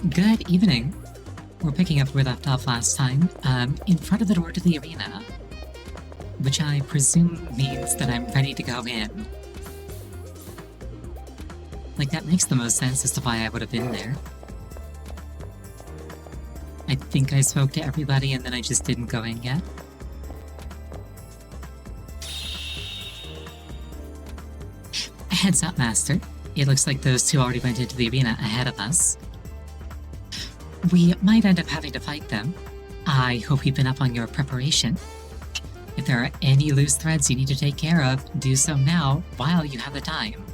Good evening. We're picking up where we left off last time, in front of the door to the arena. Which I presume means that I'm ready to go in. Like, that makes the most sense as to why I would have been there. I think I spoke to everybody and then I just didn't go in yet. Heads up, Master. It looks like those two already went into the arena ahead of us. We might end up having to fight them. I hope you've been up on your preparation. If there are any loose threads you need to take care of, do so now while you have the time.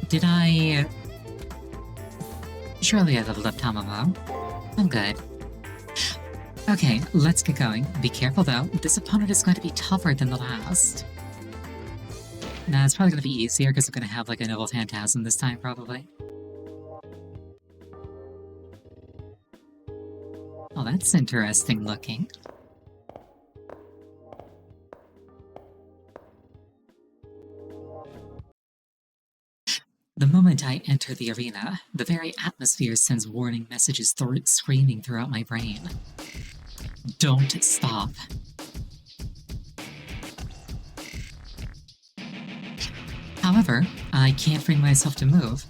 Did I... Surely I leveled up Tamamo. I'm good. Okay, let's get going. Be careful though, this opponent is going to be tougher than the last. Nah, it's probably going to be easier because I'm going to have like a Noble Phantasm this time, probably. Oh, that's interesting looking. The moment I enter the arena, the very atmosphere sends warning messages screaming throughout my brain. Don't stop. However, I can't bring myself to move.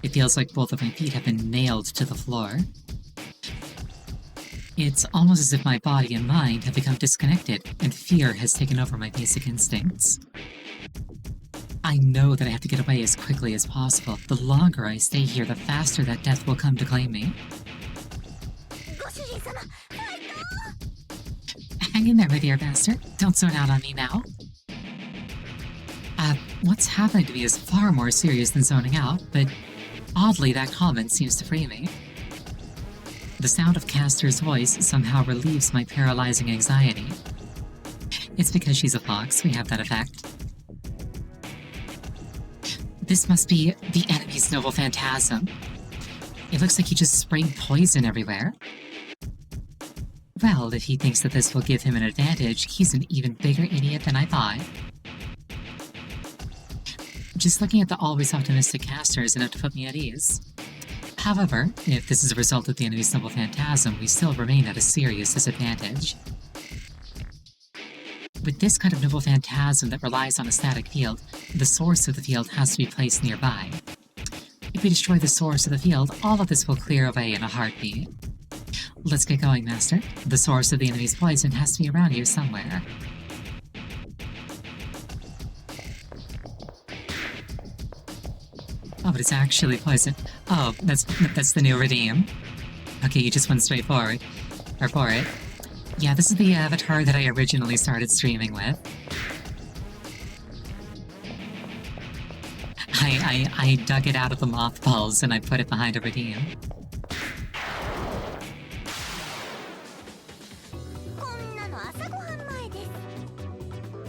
It feels like both of my feet have been nailed to the floor. It's almost as if my body and mind have become disconnected, and fear has taken over my basic instincts. I know that I have to get away as quickly as possible. The longer I stay here, the faster that death will come to claim me. Hang in there, my dear master. Don't zone out on me now. What's happening to me is far more serious than zoning out, but oddly that comment seems to free me. The sound of Caster's voice somehow relieves my paralyzing anxiety. It's because she's a fox, we have that effect. This must be the enemy's Noble Phantasm. It looks like he just sprayed poison everywhere. Well, if he thinks that this will give him an advantage, he's an even bigger idiot than I thought. Just looking at the always optimistic caster is enough to put me at ease. However, if this is a result of the enemy's Noble Phantasm, we still remain at a serious disadvantage. With this kind of Noble Phantasm that relies on a static field, the source of the field has to be placed nearby. If we destroy the source of the field, all of this will clear away in a heartbeat. Let's get going, Master. The source of the enemy's poison has to be around here somewhere. Oh, but it's actually poison. Oh, that's the new redeem. Okay, you just went straight forward. Or for it. Yeah, this is the avatar that I originally started streaming with. I dug it out of the mothballs and I put it behind a redeem.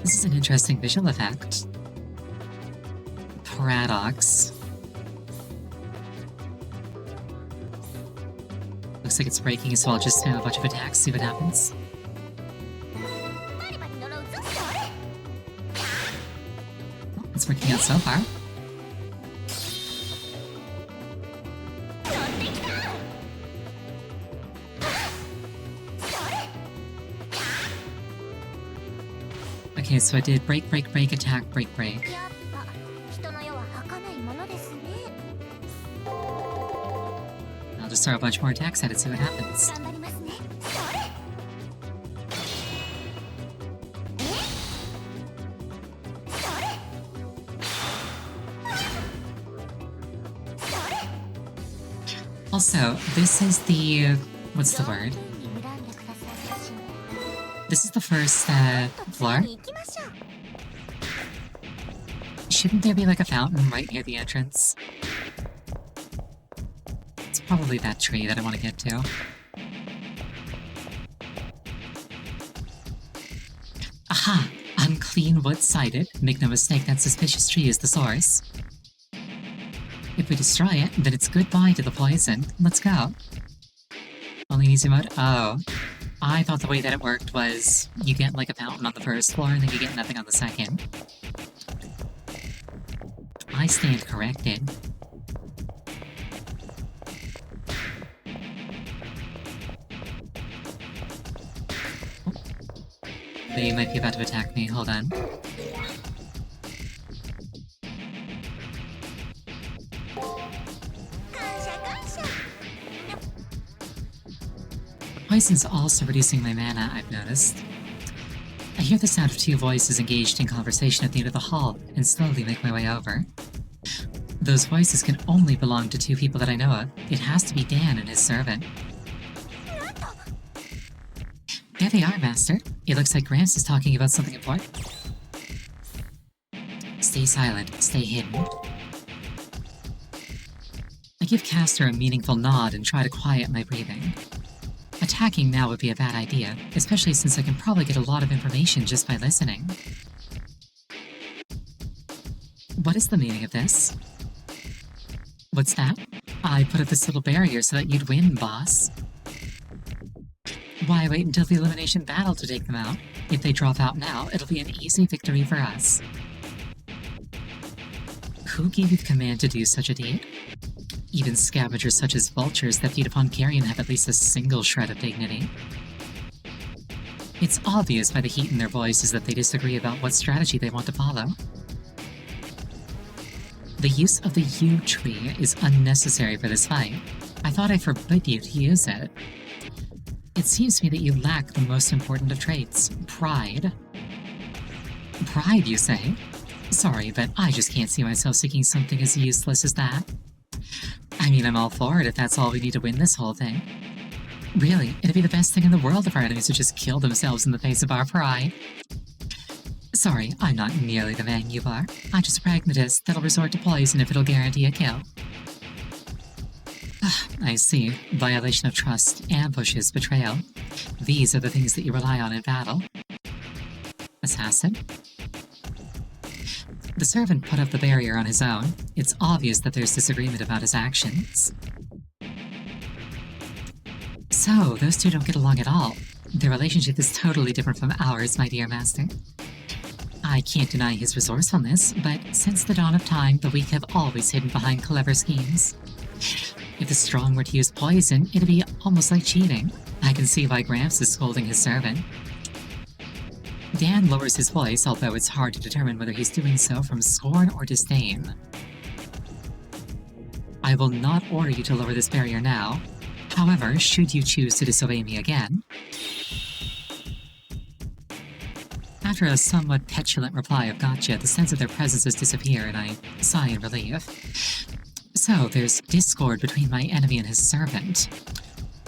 This is an interesting visual effect. Paradox. Looks like it's breaking, so I'll just spam a bunch of attacks, see what happens. Well, it's working out so far. Okay, so I did break, break, break, attack, break, break. I'll just throw a bunch more attacks at it, see what happens. Also, this is the... what's the word? This is the first, floor? Shouldn't there be like a fountain right near the entrance? It's probably that tree that I want to get to. Aha! Unclean wood sighted. Make no mistake, that suspicious tree is the source. If we destroy it, then it's goodbye to the poison. Let's go. Only in easy mode? Oh. I thought the way that it worked was you get like a fountain on the first floor and then you get nothing on the second. I stand corrected. They might be about to attack me, hold on. Poison's also reducing my mana, I've noticed. I hear the sound of two voices engaged in conversation at the end of the hall, and slowly make my way over. Those voices can only belong to two people that I know of. It has to be Dan and his servant. There they are, Master. It looks like Gramps is talking about something important. Stay silent, stay hidden. I give Castor a meaningful nod and try to quiet my breathing. Attacking now would be a bad idea, especially since I can probably get a lot of information just by listening. What is the meaning of this? What's that? I put up this little barrier so that you'd win, boss. Why wait until the elimination battle to take them out? If they drop out now, it'll be an easy victory for us. Who gave you the command to do such a deed? Even scavengers such as vultures that feed upon carrion have at least a single shred of dignity. It's obvious by the heat in their voices that they disagree about what strategy they want to follow. The use of the yew tree is unnecessary for this fight. I thought I forbid you to use it. It seems to me that you lack the most important of traits, pride. Pride, you say? Sorry, but I just can't see myself seeking something as useless as that. I mean, I'm all for it if that's all we need to win this whole thing. Really, it'd be the best thing in the world if our enemies would just kill themselves in the face of our pride. Sorry, I'm not nearly the man you are. I'm just a pragmatist that'll resort to poison if it'll guarantee a kill. I see. Violation of trust, ambushes, betrayal. These are the things that you rely on in battle. Assassin? The servant put up the barrier on his own. It's obvious that there's disagreement about his actions. So, those two don't get along at all. Their relationship is totally different from ours, my dear master. I can't deny his resourcefulness, but since the dawn of time, the weak have always hidden behind clever schemes. If the strong were to use poison, it'd be almost like cheating. I can see why Gramps is scolding his servant. Dan lowers his voice, although it's hard to determine whether he's doing so from scorn or disdain. I will not order you to lower this barrier now. However, should you choose to disobey me again... After a somewhat petulant reply of gotcha, the sense of their presences disappear and I sigh in relief. So, there's discord between my enemy and his servant.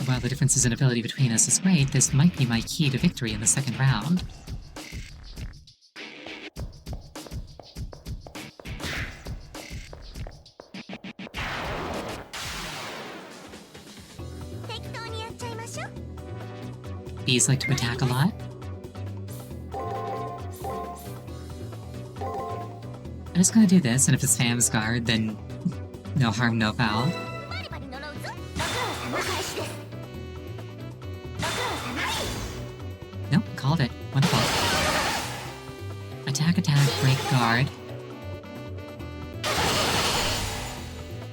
While the differences in ability between us is great, this might be my key to victory in the second round. Bees like to attack a lot. I'm just gonna do this, and if it's Fam's guard, then no harm, no foul. Nope, called it. Wonderful. Attack, attack, break guard.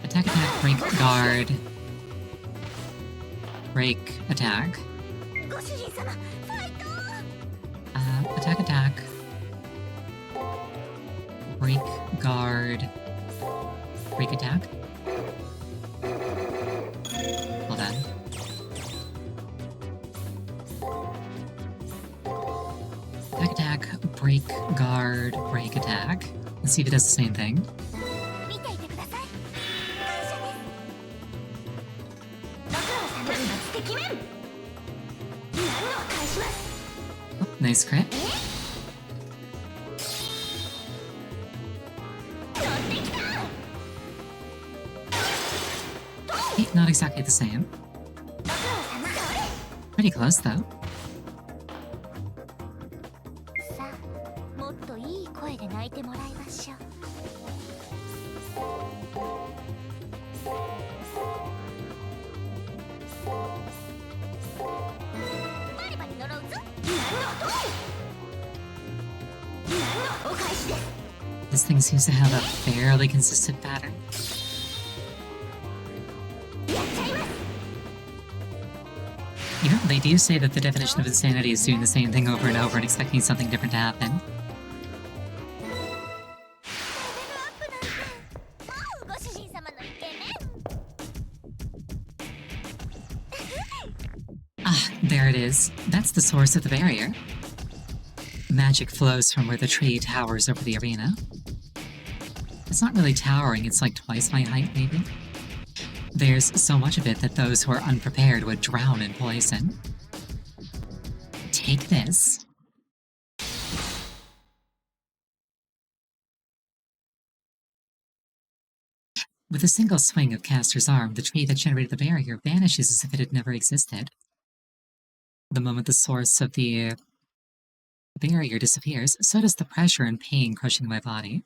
Attack, attack, break guard. Break, attack. Attack, attack. Break, guard. Break, attack. Hold on. Attack, attack, break, guard, break, attack. Let's see if it does the same thing. Oh, nice crit. Not exactly the same. Pretty close, though. This thing seems to have a fairly consistent pattern. You know, they do say that the definition of insanity is doing the same thing over and over and expecting something different to happen. Ah, there it is. That's the source of the barrier. Magic flows from where the tree towers over the arena. It's not really towering, it's like twice my height, maybe. There's so much of it that those who are unprepared would drown in poison. Take this. With a single swing of Castor's arm, the tree that generated the barrier vanishes as if it had never existed. The moment the source of the barrier disappears, so does the pressure and pain crushing my body.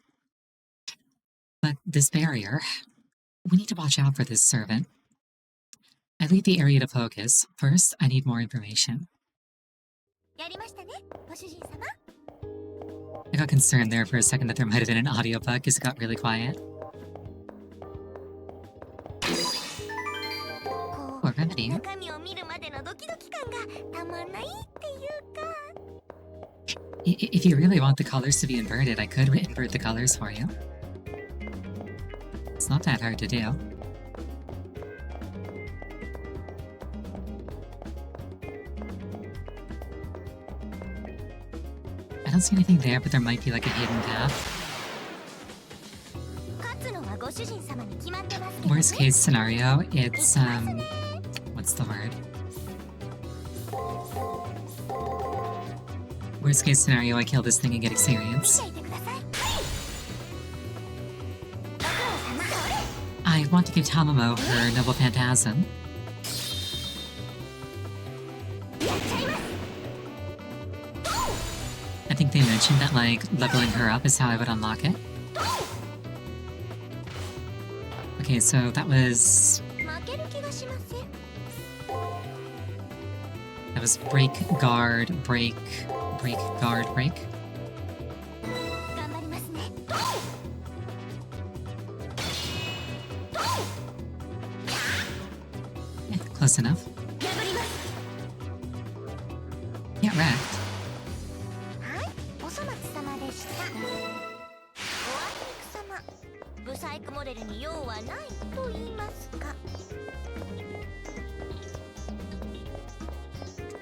But this barrier, we need to watch out for this servant. I leave the area to focus. First, I need more information. I got concerned there for a second that there might have been an audio bug because it got really quiet. Or remedy. If you really want the colors to be inverted, I could invert the colors for you. It's not that hard to do. I don't see anything there, but there might be like a hidden path. Worst case scenario, it's, what's the word? Worst case scenario, I kill this thing and get experience. I want to give Tamamo her Noble Phantasm. I think they mentioned that, like, leveling her up is how I would unlock it. Okay, so that was... That was break, guard, break, break, guard, break. Yeah, close enough. Yeah, wrecked.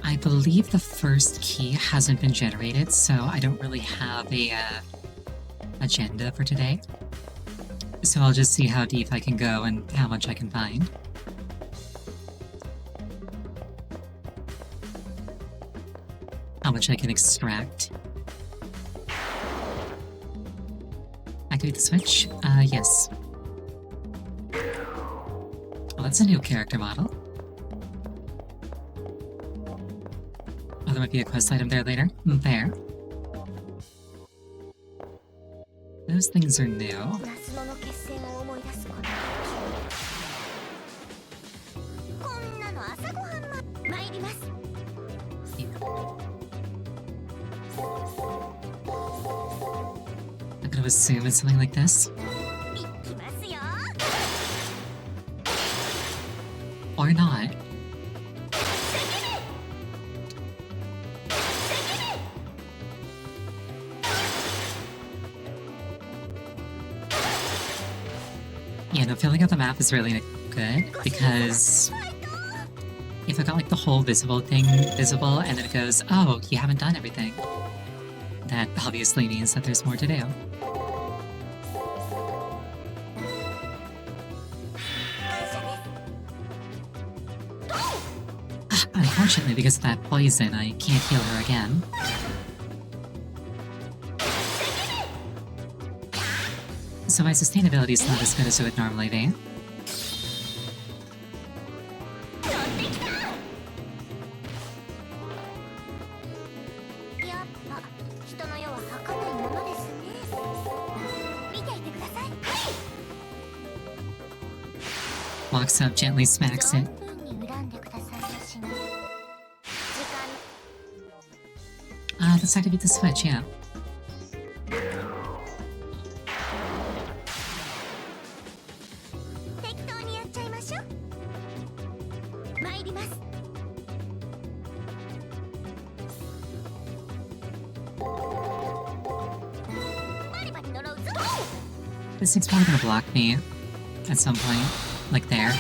I believe the first key hasn't been generated, so I don't really have a agenda for today. So I'll just see how deep I can go and how much I can find. How much I can extract. Activate the switch? Yes. Well, that's a new character model. Oh, there might be a quest item there later. There. Those things are new. I'm gonna assume it's something like this. Or not. Yeah, no, filling out the map is really good, because if I got like the whole visible thing visible and then it goes, oh, you haven't done everything, that obviously means that there's more to do. Unfortunately, because of that poison, I can't heal her again. So my sustainability is not as good as it would normally be. Walks up, gently smacks it. Let's activate the switch, yeah. This thing's probably gonna block me at some point. Like there.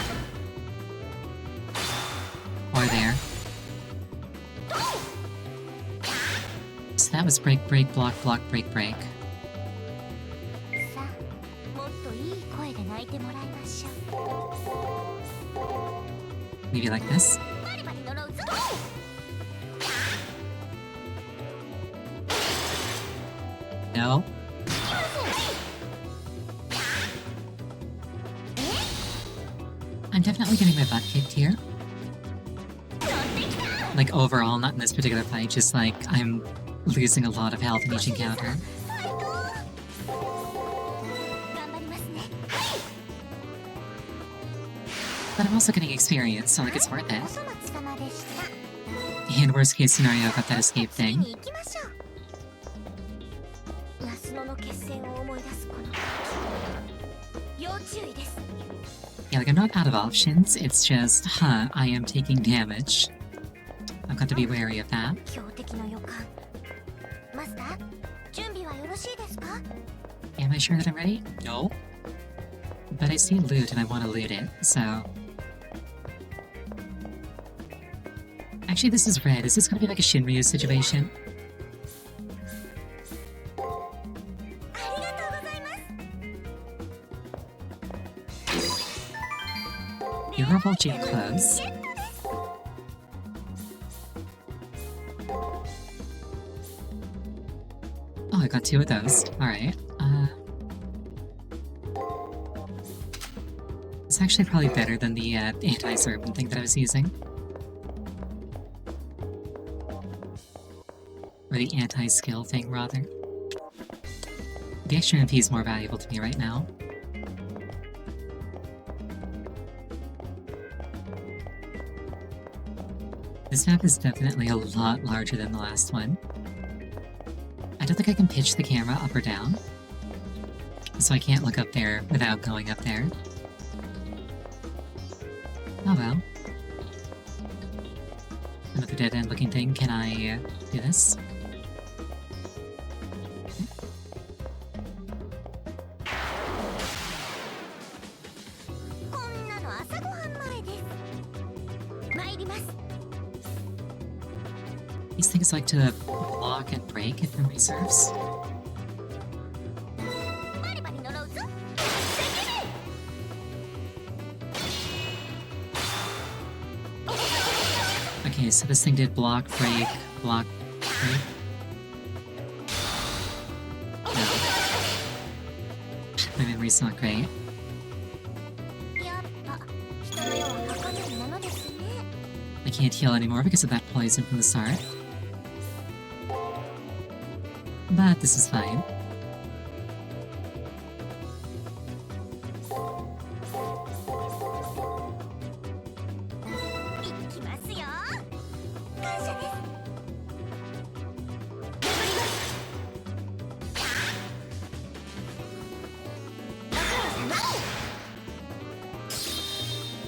Or there. So that was break, break, block, block, break, break. Maybe like this. No. I'm definitely getting my butt kicked here. Like overall, not in this particular fight, just like I'm losing a lot of health in each encounter. But I'm also getting experience, so like it's worth it. And worst case scenario, I got that escape thing. Yeah, like I'm not out of options, it's just, I am taking damage. I've got to be wary of that. Am I sure that I'm ready? No. But I see loot and I want to loot it, so... Actually, this is red. Is this gonna be like a Shinryu situation? You're revolting close. Oh, I got 2 of those. Alright. It's actually probably better than the anti-serpent thing that I was using. Or the anti-skill thing, rather. The extra MP is more valuable to me right now. This map is definitely a lot larger than the last one. I don't think I can pitch the camera up or down, so I can't look up there without going up there. Oh well. Another dead-end looking thing. Can I do this? These things like to block and break if in reserves. Okay, so this thing did block, break, block, break. No. My memory's not great. I can't heal anymore because of that poison from the start. But this is fine.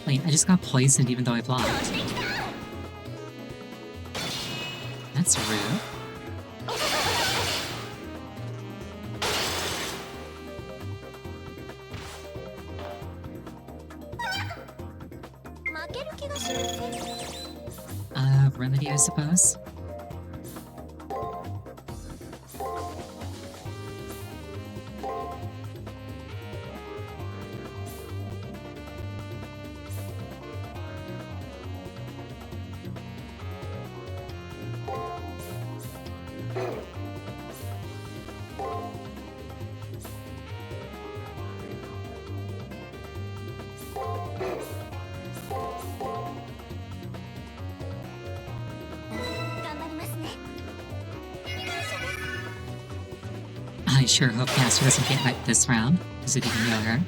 Wait, I just got poisoned even though I blocked. That's rude. Remedy, I suppose. I sure hope Caster doesn't get wiped this round, because it didn't heal her.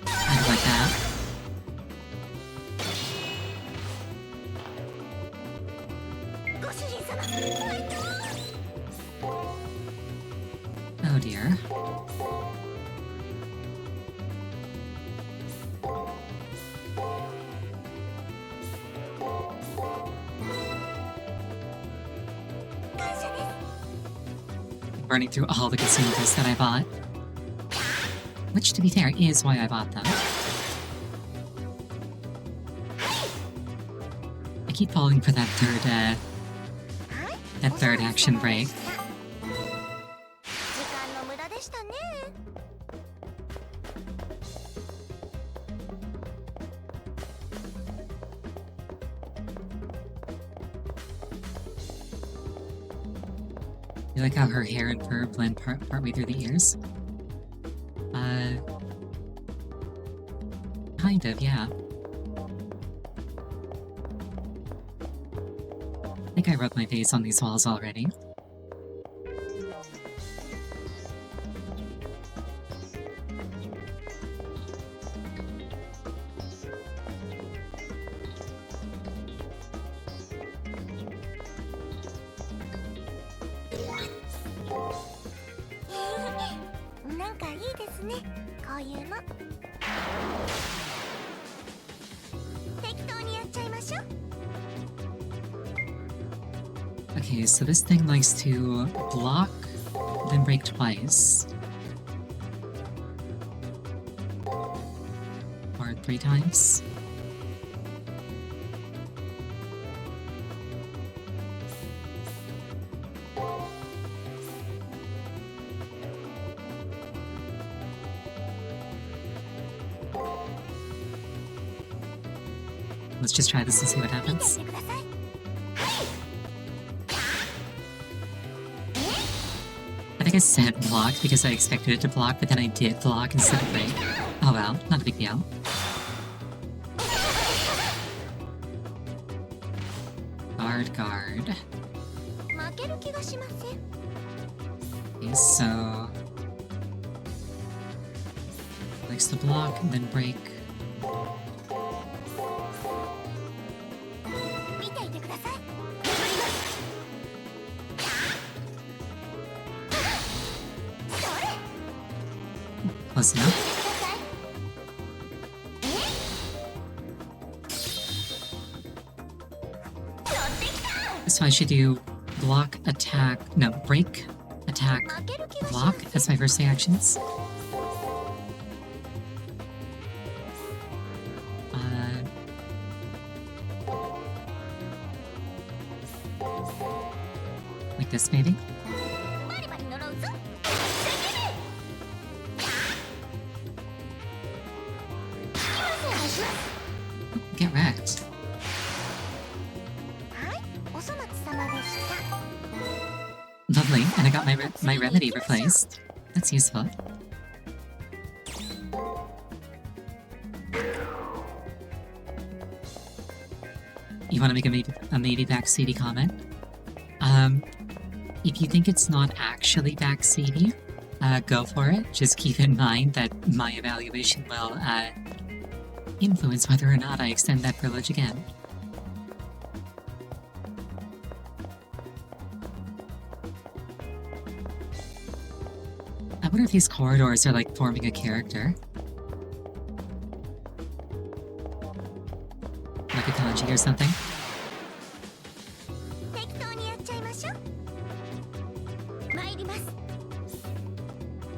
I like that. Oh dear. burning through all the consumables that I bought. Which, to be fair, is why I bought them. I keep falling for that third action break. You like how her hair and fur blend partway through the ears? Kind of, yeah. I think I rubbed my face on these walls already. Okay, so this thing likes to block, then break twice. Or 3 times. Let's just try this and see what happens. I think I said block because I expected it to block, but then I did block instead of break. Oh well, not a big deal. Guard. Okay, so... likes to block, then break. Close enough. So I should do block, attack, no, break, attack, block as my first 3 actions. Like this, maybe? Get wrecked. Lovely, and I got my remedy replaced. That's useful. You want to make a maybe backseaty comment? If you think it's not actually backseaty, go for it. Just keep in mind that my evaluation will influence whether or not I extend that privilege again. I wonder if these corridors are like forming a character. Like a kanji or something.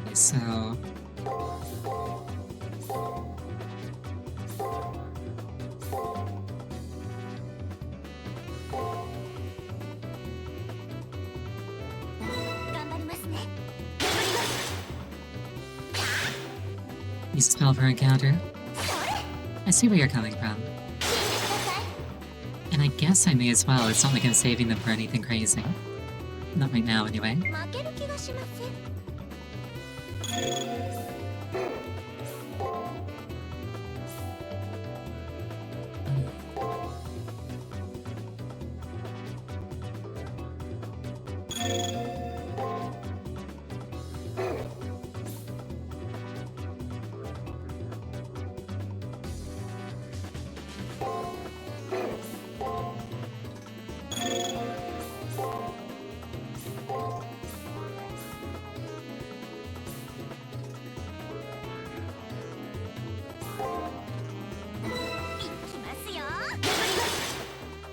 Okay, so... use a spell per encounter. I see where you're coming from. And I guess I may as well, it's not like I'm saving them for anything crazy. Not right now, anyway.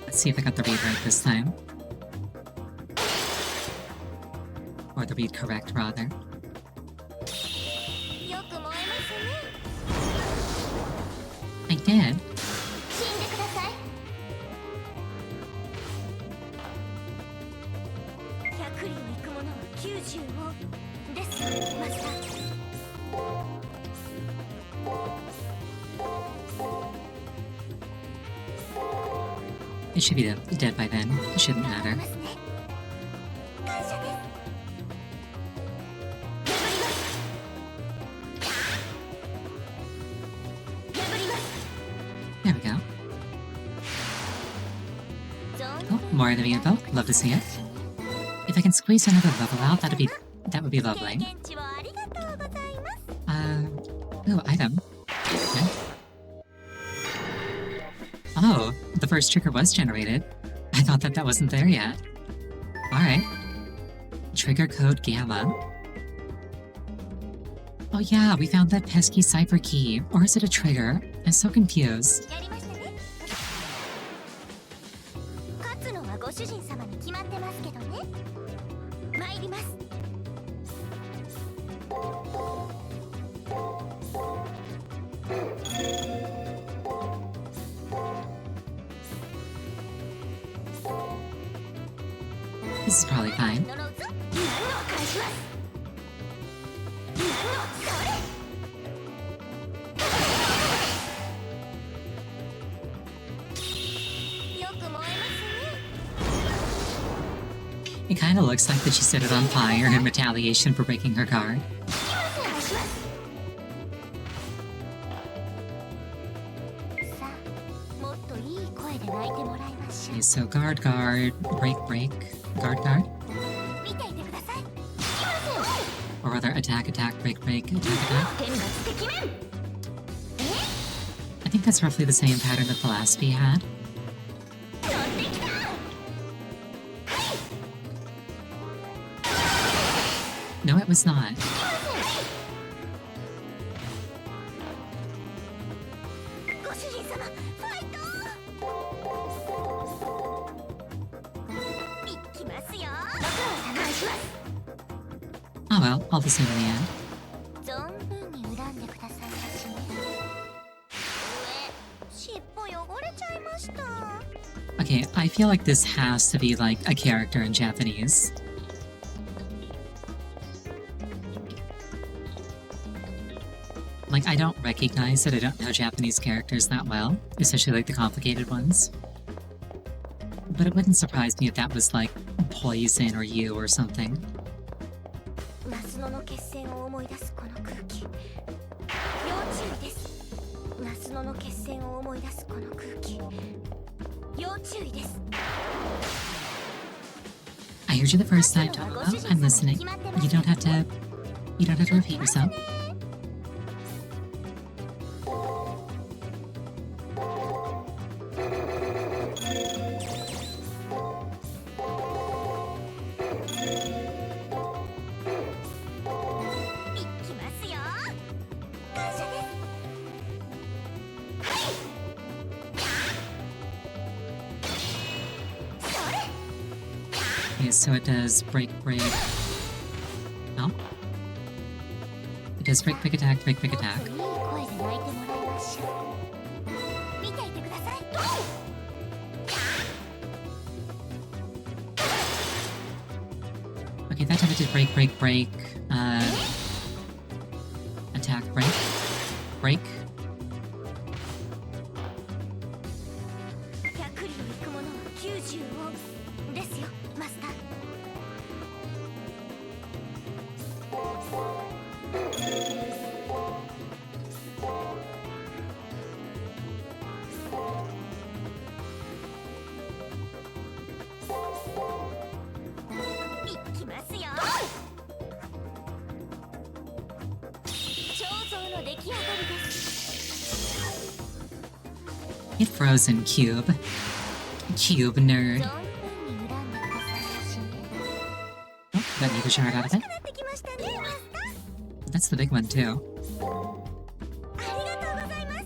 Let's see if I got the read right this time. Or to read correct, rather. よく燃えますね。 I did. 死んでください。100里を行く者は90をですマスター。 It should be dead by then. It shouldn't matter. ますね。感謝です。 There we go. Oh, more enemy info. Love to see it. If I can squeeze another level out, that would be lovely. 経験値をありがとうございます。 Ooh, item. Okay. Oh, the first trigger was generated. I thought that wasn't there yet. Alright. Trigger code Gamma. Oh yeah, we found that pesky cipher key. Or is it a trigger? I'm so confused. やりましたね。勝つのはご主人様に決まってますけどね。参ります。 This is probably fine. のろず、何を返します。何をそれ。 よく燃えますね。 It kinda looks like that she set it on fire in retaliation for breaking her card. さあ、もっといい声で泣いてもらいましょう。 Okay, so guard, break, guard. 見ていてください。 Or rather, attack, break, attack. 天罰的面。 I think that's roughly the same pattern that the last bee had. 飛んできた。 No, it was not. ご主人様、ファイト。いきますよ。ご苦労様します。 Oh well, all the same in the end. 存分に恨んでくださいましね。尻尾汚れちゃいました。 Okay, I feel like this has to be like a character in Japanese. Like, I don't recognize it, I don't know Japanese characters that well, especially like the complicated ones. But it wouldn't surprise me if that was like Poison or You or something. マスノの決戦を思い出すこの空気。要注意です。マスノの決戦を思い出すこの空気。要注意です。 I heard you the first time, Tomomo. I'm listening. You don't have to repeat yourself. Okay, so it does break. No. It does break, attack. いい声で泣いてもらいましょう。見ていてください。 Okay, that time it did break. Attack, break. 100里を行く者は90をですよ、マスター。 いきますよ。彫像の出来上がりです。 Get frozen, Cube. Cube nerd. 存分に恨んでくださいましね。 Oh, got another shard out of it. なってきましたね、マスター。 That's the big one, too. ありがとうございます。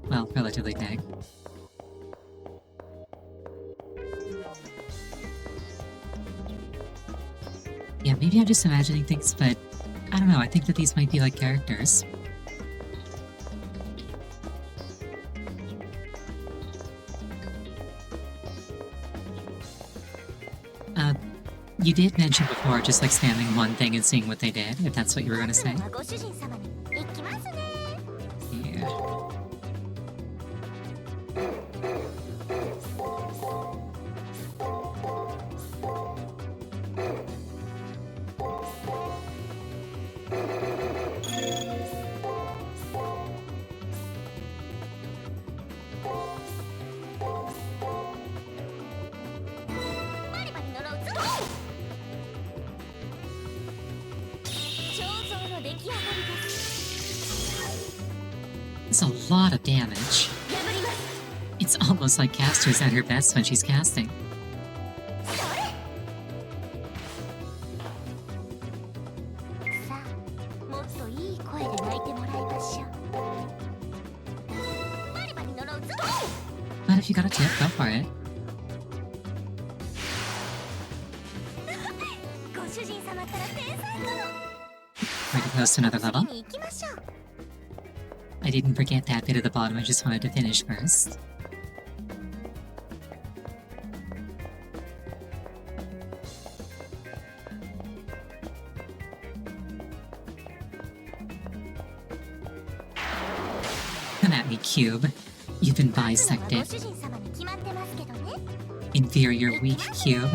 Well, relatively big. Yeah, Yeah, maybe I'm just imagining things, but I don't know, I think that these might be like characters. You did mention before just like spamming one thing and seeing what they did, if that's what you were gonna say. ご主人様に行きますね。 Yeah. It's a lot of damage. It's almost like Caster's at her best when she's casting. But if you got a tip, go for it. Pretty close to another level. I didn't forget that bit at the bottom, I just wanted to finish first. Come at me, Cube. You've been bisected. Inferior, weak Cube.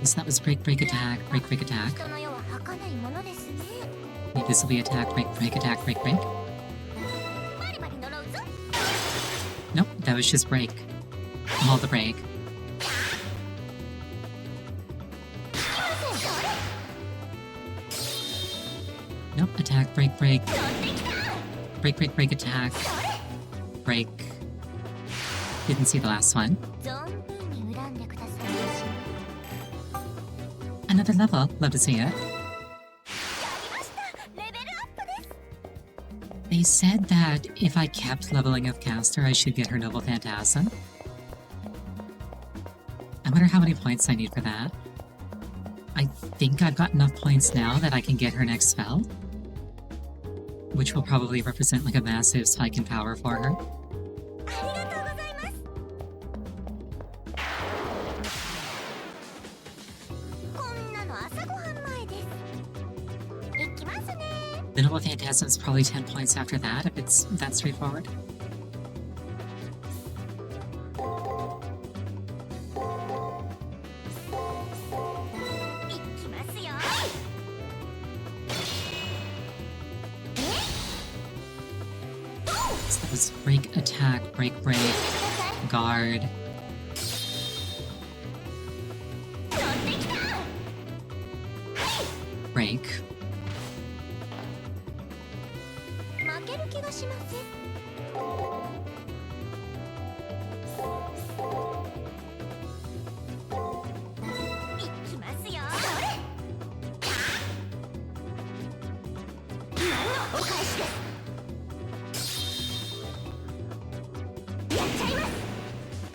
So that was break, break, attack, break, break, attack. Maybe this will be attack, break, break, attack, break, break. Nope, that was just break. All the break. Nope, attack, break, break. Break, break, break, attack. Break. Didn't see the last one. Another level. Love to see it. They said that if I kept leveling up Caster, I should get her Noble Phantasm. I wonder how many points I need for that. I think I've got enough points now that I can get her next spell, which will probably represent like a massive spike in power for her. The Noble Phantasm is probably 10 points after that, if it's that straightforward. So that was break, attack, break, break, guard. Break.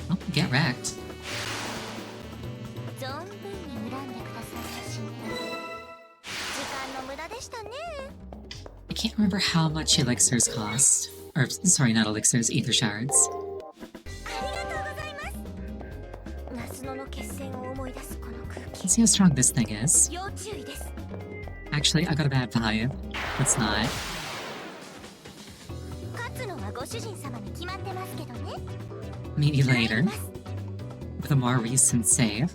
Oh, get wrecked. I can't remember how much elixirs cost. Or, sorry, not elixirs, ether shards. Let's see how strong this thing is. Actually, I got a bad vibe. Let's not. Maybe later. With a more recent save.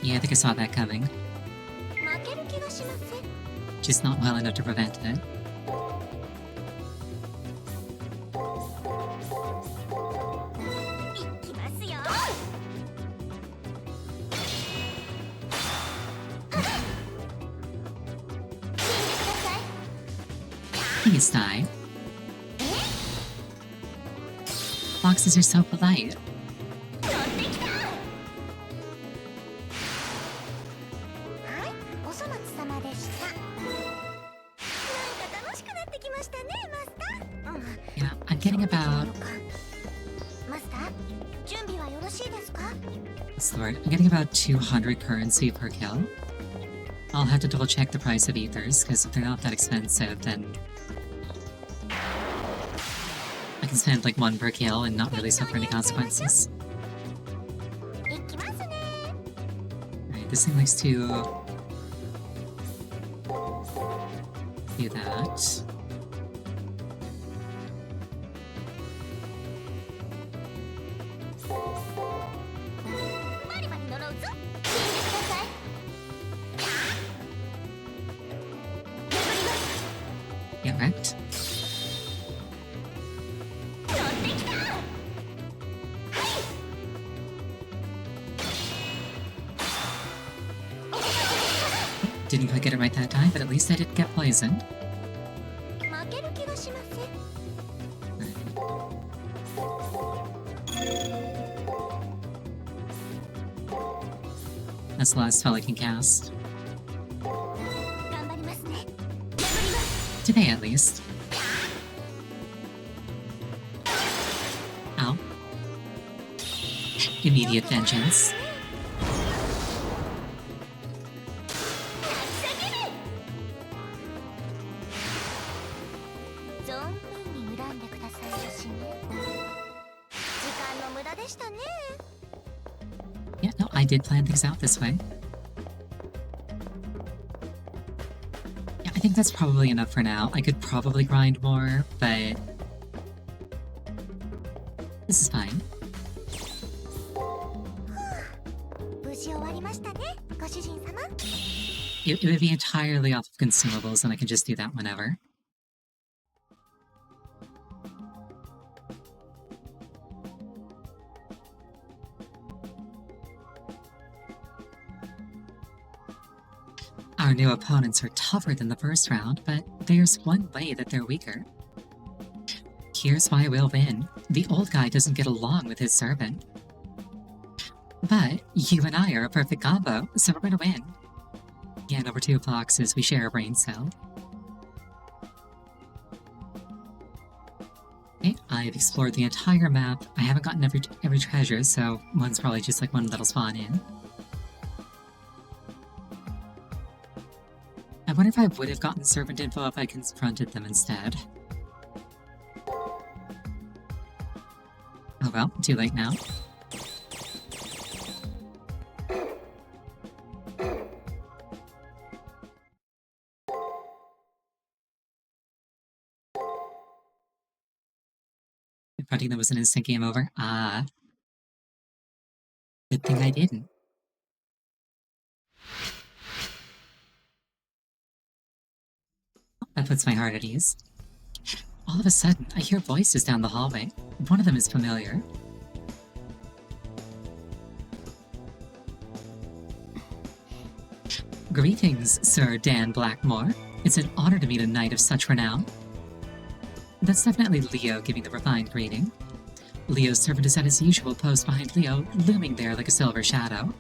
Yeah, I think I saw that coming. just not well enough to prevent it. Please die. Foxes are so polite. お粗末様でした。なんか楽しくなってきましたね、マスター。Yeah, I'm getting about... マスター、準備はよろしいですか? What's the word? I'm getting about 200 currency per kill. I'll have to double check the price of ethers, because if they're not that expensive, then I can spend like 1 per kill and not really suffer any consequences. Alright, this thing likes to do that. Get wrecked. Didn't quite get it right that time, but at least I didn't get poisoned. That's the last spell I can cast. Today, at least. Ow. Immediate vengeance. Yeah, no, I did plan things out this way. Yeah, I think that's probably enough for now. I could probably grind more, but this is fine. It would be entirely off of consumables, and I can just do that whenever. Our new opponents are tougher than the first round, but there's one way that they're weaker. Here's why we'll win. The old guy doesn't get along with his servant. But you and I are a perfect combo, so we're gonna win. Yeah, and over 2 foxes, we share a brain cell. Okay, I've explored the entire map. I haven't gotten every treasure, so one's probably just like one that'll spawn in. I wonder if I would have gotten servant info if I confronted them instead. Oh well, too late now. Confronting them was an instant game over. Ah. Good thing I didn't. That puts my heart at ease. All of a sudden, I hear voices down the hallway. One of them is familiar. Greetings, Sir Dan Blackmore. It's an honor to meet a knight of such renown. That's definitely Leo giving the refined greeting. Leo's servant is at his usual post behind Leo, looming there like a silver shadow.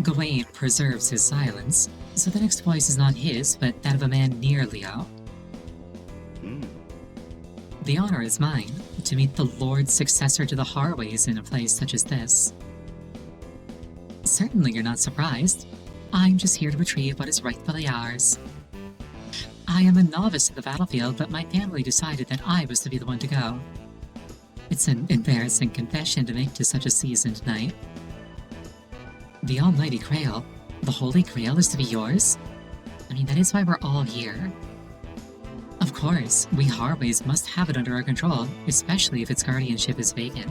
Gawain preserves his silence, so the next voice is not his, but that of a man near Leo. The honor is mine, to meet the Lord's successor to the Harways in a place such as this. Certainly you're not surprised. I'm just here to retrieve what is rightfully ours. I am a novice at the battlefield, but my family decided that I was to be the one to go. It's an embarrassing confession to make to such a seasoned knight. The almighty Grail, the Holy Grail is to be yours? I mean, that is why we're all here. Of course, we Harways must have it under our control, especially if its guardianship is vacant.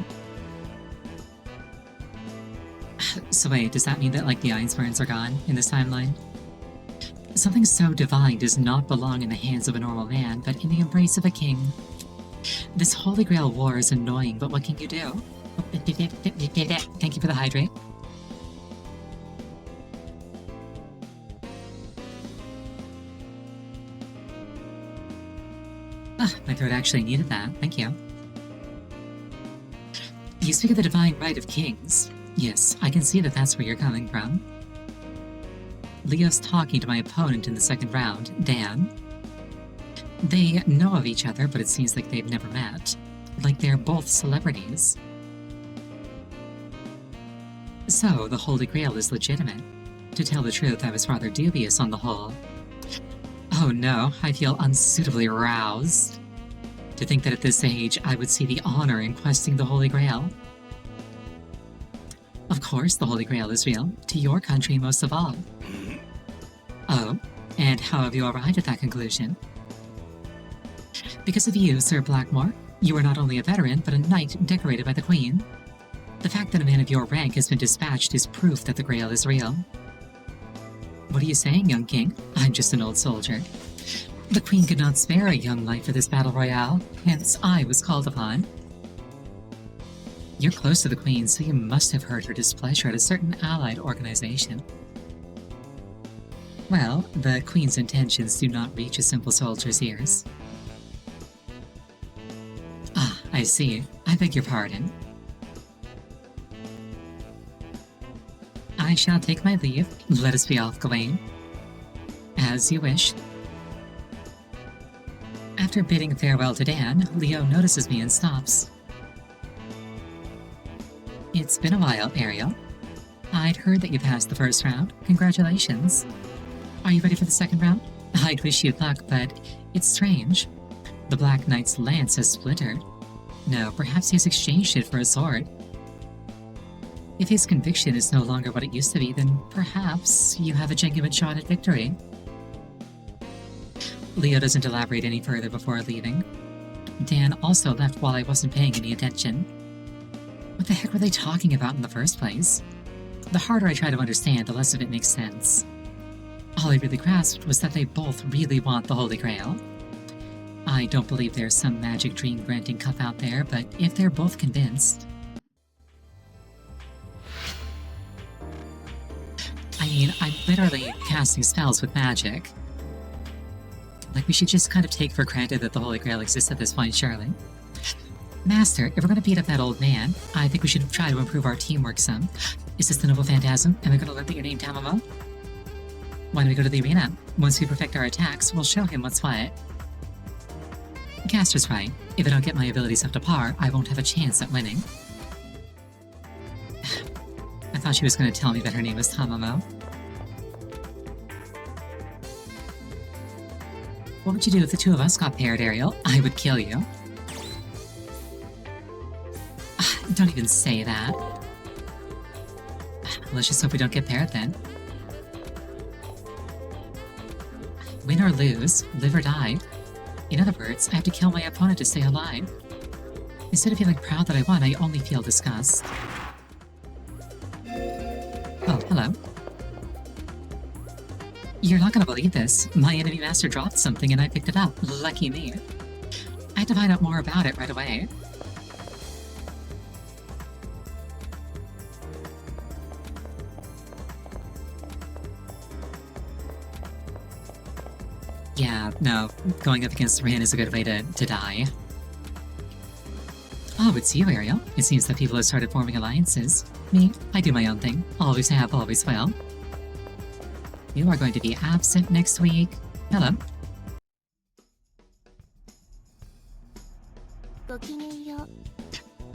So wait, does that mean that, like, the Einsteins are gone in this timeline? Something so divine does not belong in the hands of a normal man, but in the embrace of a king. This Holy Grail war is annoying, but what can you do? Thank you for the hydrate. My throat actually needed that, thank you. You speak of the divine right of kings. Yes, I can see that that's where you're coming from. Leo's talking to my opponent in the second round, Dan. They know of each other, but it seems like they've never met. Like they're both celebrities. So, the Holy Grail is legitimate. To tell the truth, I was rather dubious on the whole. Oh no, I feel unsuitably aroused. To think that at this age, I would see the honor in questing the Holy Grail. Of course, the Holy Grail is real, to your country most of all. Oh, and how have you arrived at that conclusion? Because of you, Sir Blackmore, you are not only a veteran, but a knight decorated by the Queen. The fact that a man of your rank has been dispatched is proof that the Grail is real. What are you saying, young king? I'm just an old soldier. The Queen could not spare a young knight for this battle royale, hence I was called upon. You're close to the Queen, so you must have heard her displeasure at a certain allied organization. Well, the Queen's intentions do not reach a simple soldier's ears. Ah, I see. I beg your pardon. I shall take my leave. Let us be off, Gawain. As you wish. After bidding farewell to Dan, Leo notices me and stops. It's been a while, Ariel. I'd heard that you passed the first round. Congratulations. Are you ready for the second round? I'd wish you luck, but it's strange. The Black Knight's lance has splintered. No, perhaps he's exchanged it for a sword. If his conviction is no longer what it used to be, then perhaps you have a genuine shot at victory. Leo doesn't elaborate any further before leaving. Dan also left while I wasn't paying any attention. What the heck were they talking about in the first place? The harder I try to understand, the less of it makes sense. All I really grasped was that they both really want the Holy Grail. I don't believe there's some magic dream-granting cup out there, but if they're both convinced... I mean, I'm literally casting spells with magic. Like, we should just kind of take for granted that the Holy Grail exists at this point, surely. Master, if we're gonna beat up that old man, I think we should try to improve our teamwork some. Is this the Noble Phantasm? Am I gonna learn that your name, Tamamo? Why don't we go to the arena? Once we perfect our attacks, we'll show him what's what. Caster's right. If I don't get my abilities up to par, I won't have a chance at winning. I thought she was going to tell me that her name was Tamamo. What would you do if the two of us got paired, Ariel? I would kill you. Don't even say that. Let's just hope we don't get paired then. Win or lose, live or die. In other words, I have to kill my opponent to stay alive. Instead of feeling proud that I won, I only feel disgust. Oh, hello. You're not gonna believe this. My enemy master dropped something and I picked it up. Lucky me. I had to find out more about it right away. Yeah, no, going up against Rin is a good way to die. Oh, it's you, Ariel. It seems that people have started forming alliances. Me, I do my own thing. Always have, always will. You are going to be absent next week. Hello.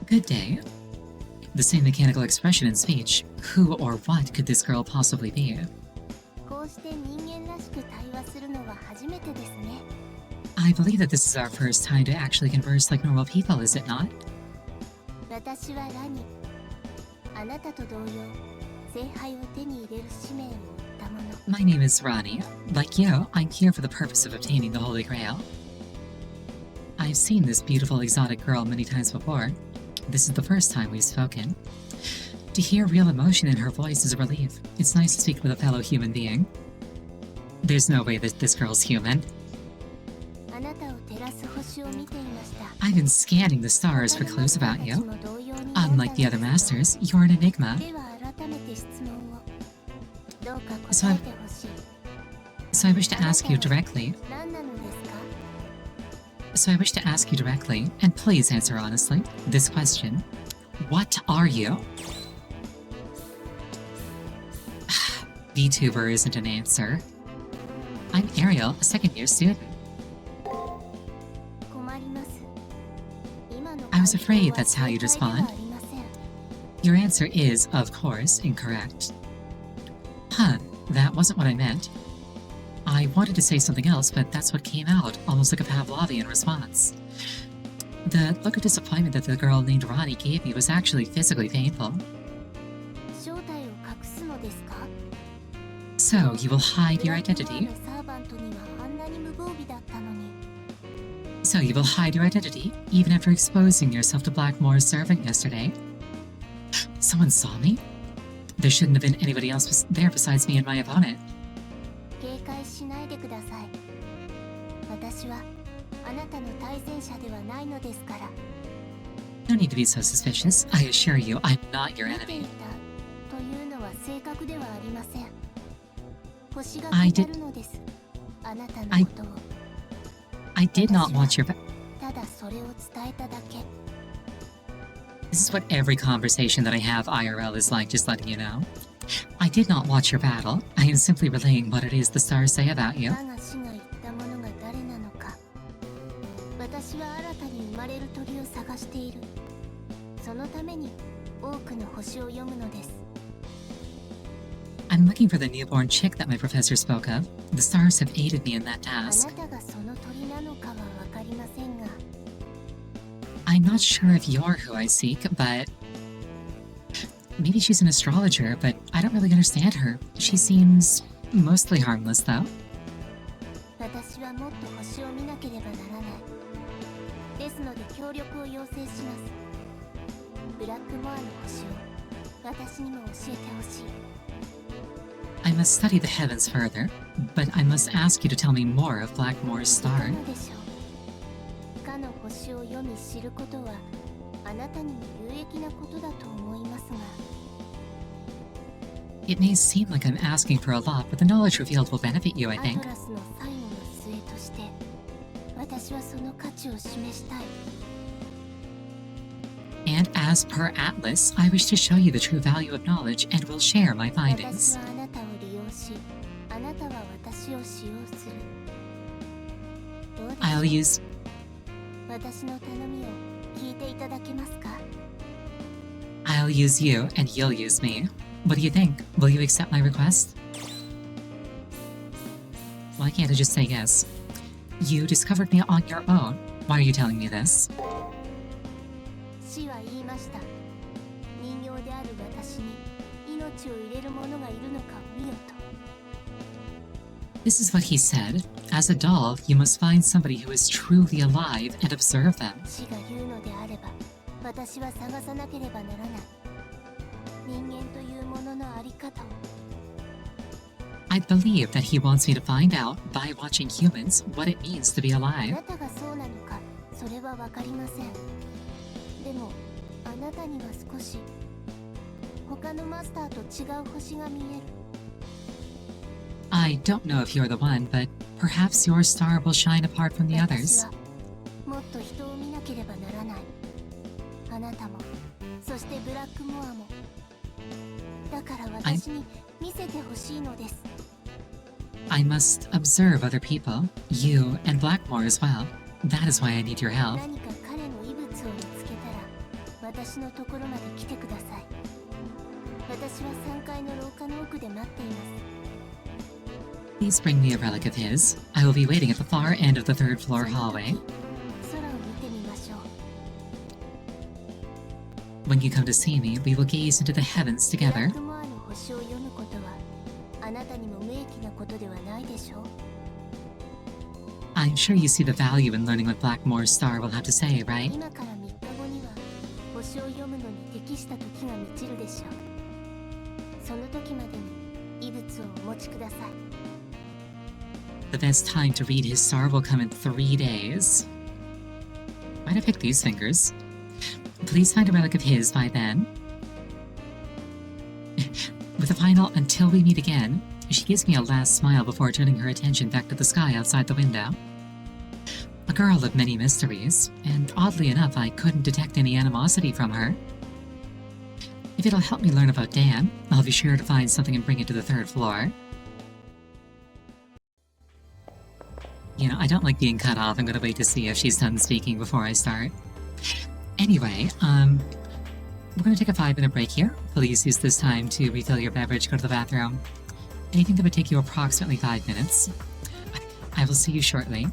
Good day. The same mechanical expression in speech. Who or what could this girl possibly be? I believe that this is our first time to actually converse like normal people, is it not? My name is Ronnie. Like you, I'm here for the purpose of obtaining the Holy Grail. I've seen this beautiful exotic girl many times before. This is the first time we've spoken. To hear real emotion in her voice is a relief. It's nice to speak with a fellow human being. There's no way that this girl's human. I've been scanning the stars for clues about you. Unlike the other masters, you're an enigma. So I wish to ask you directly. And please answer honestly, this question. What are you? VTuber isn't an answer. I'm Ariel, a second-year student. I was afraid that's how you'd respond. Your answer is, of course, incorrect. Huh, that wasn't what I meant. I wanted to say something else, but that's what came out, almost like a Pavlovian response. The look of disappointment that the girl named Ronnie gave me was actually physically painful. So, you will hide your identity? Even after exposing yourself to Blackmore's servant yesterday? Someone saw me? There shouldn't have been anybody else there besides me and my opponent. No need to be so suspicious. I assure you, I'm not your enemy. I did not want your This is what every conversation that I have IRL is like, just letting you know. I did not watch your battle. I am simply relaying what it is the stars say about you. I'm looking for the newborn chick that my professor spoke of. The stars have aided me in that task. I'm not sure if you're who I seek, but... Maybe she's an astrologer, but I don't really understand her. She seems mostly harmless, though. I must study the heavens further, but I must ask you to tell me more of Blackmore's star. It may seem like I'm asking for a lot, but the knowledge revealed will benefit you, I think. And as per Atlas, I wish to show you the true value of knowledge and will share my findings. I'll use you and you'll use me. What do you think? Will you accept my request? Why can't I just say yes? You discovered me on your own. Why are you telling me this? This is what he said. As a doll, you must find somebody who is truly alive and observe them. I believe that he wants me to find out, by watching humans, what it means to be alive. I don't know if you're the one, but perhaps your star will shine apart from the others. I must observe other people, you and Blackmore as well. That is why I need your help. Please bring me a relic of his. I will be waiting at the far end of the third floor hallway. When you come to see me, we will gaze into the heavens together. I'm sure you see the value in learning what Blackmore's star will have to say, right? 適した時が満ちるでしょう。その時までに遺物をお持ちください。 The best time to read his star will come in 3 days. Why'd I pick these fingers? Please find a relic of his by then. With a final "until we meet again," she gives me a last smile before turning her attention back to the sky outside the window. A girl of many mysteries, and oddly enough, I couldn't detect any animosity from her. If it'll help me learn about Dan, I'll be sure to find something and bring it to the 3rd floor. You know, I don't like being cut off. I'm gonna wait to see if she's done speaking before I start. Anyway, we're gonna take a 5-minute break here. Please use this time to refill your beverage, go to the bathroom. Anything that would take you approximately 5 minutes. I will see you shortly.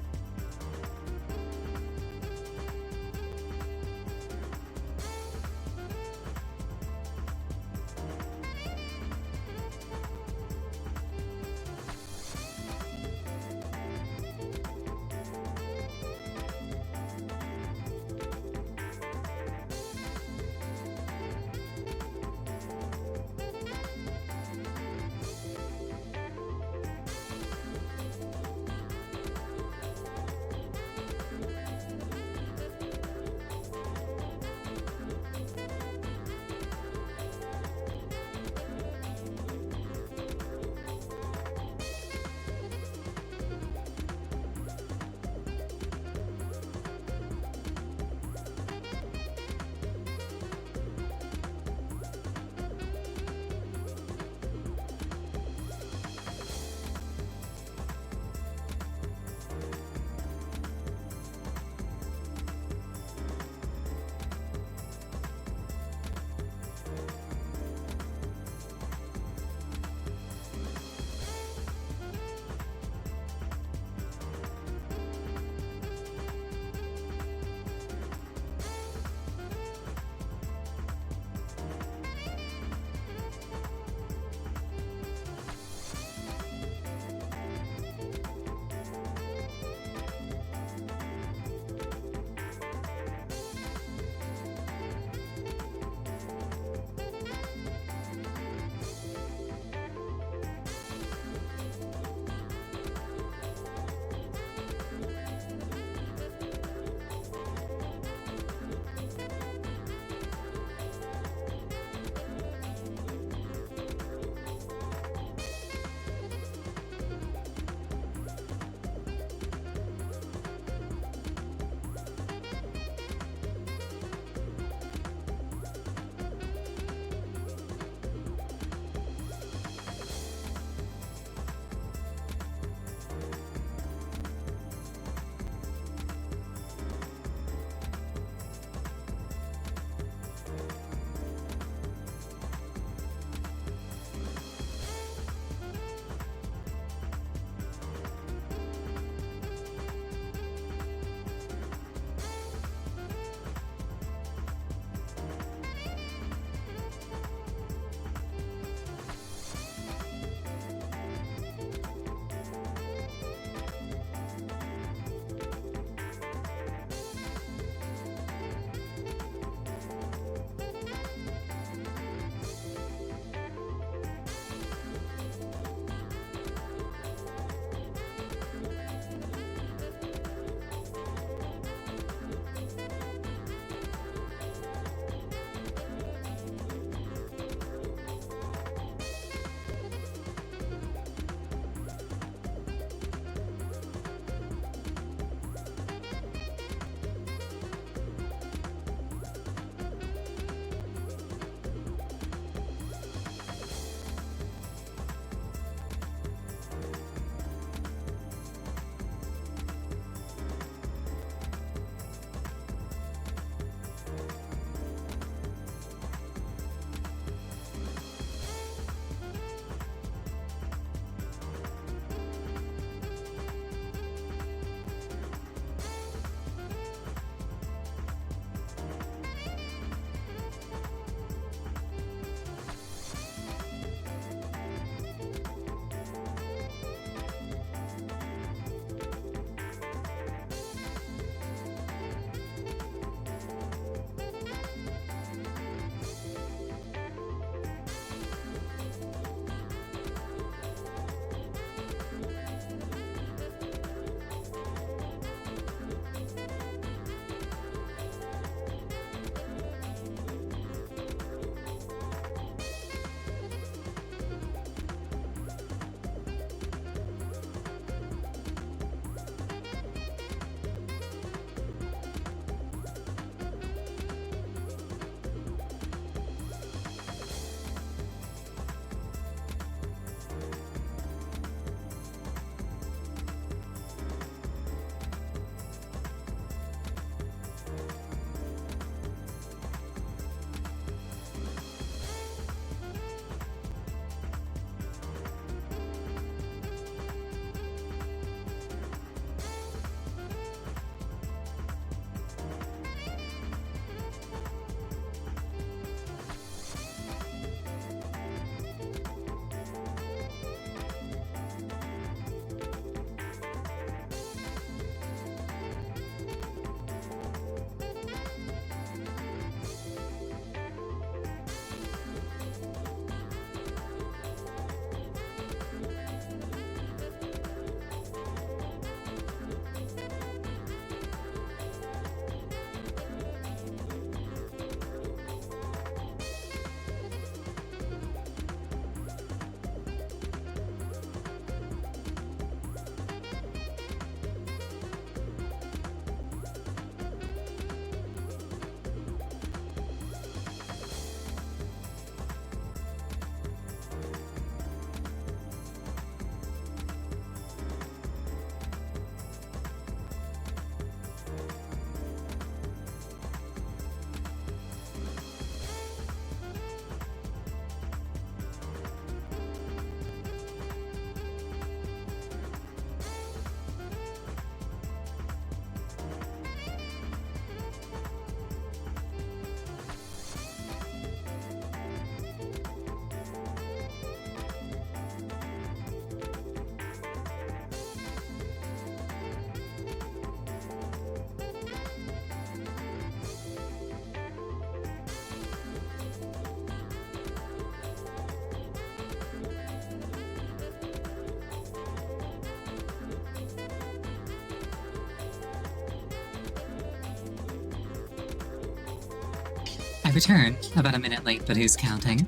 returned, about a minute late, but who's counting?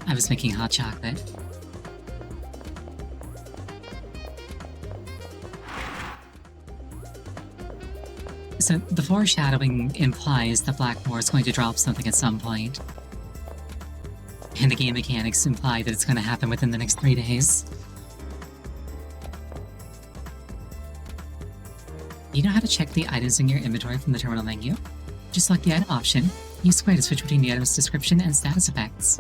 I was making hot chocolate. So, the foreshadowing implies that Blackmore is going to drop something at some point. And the game mechanics imply that it's going to happen within the next 3 days. You know how to check the items in your inventory from the terminal menu? Just select the item option, use square to switch between the item's description and status effects.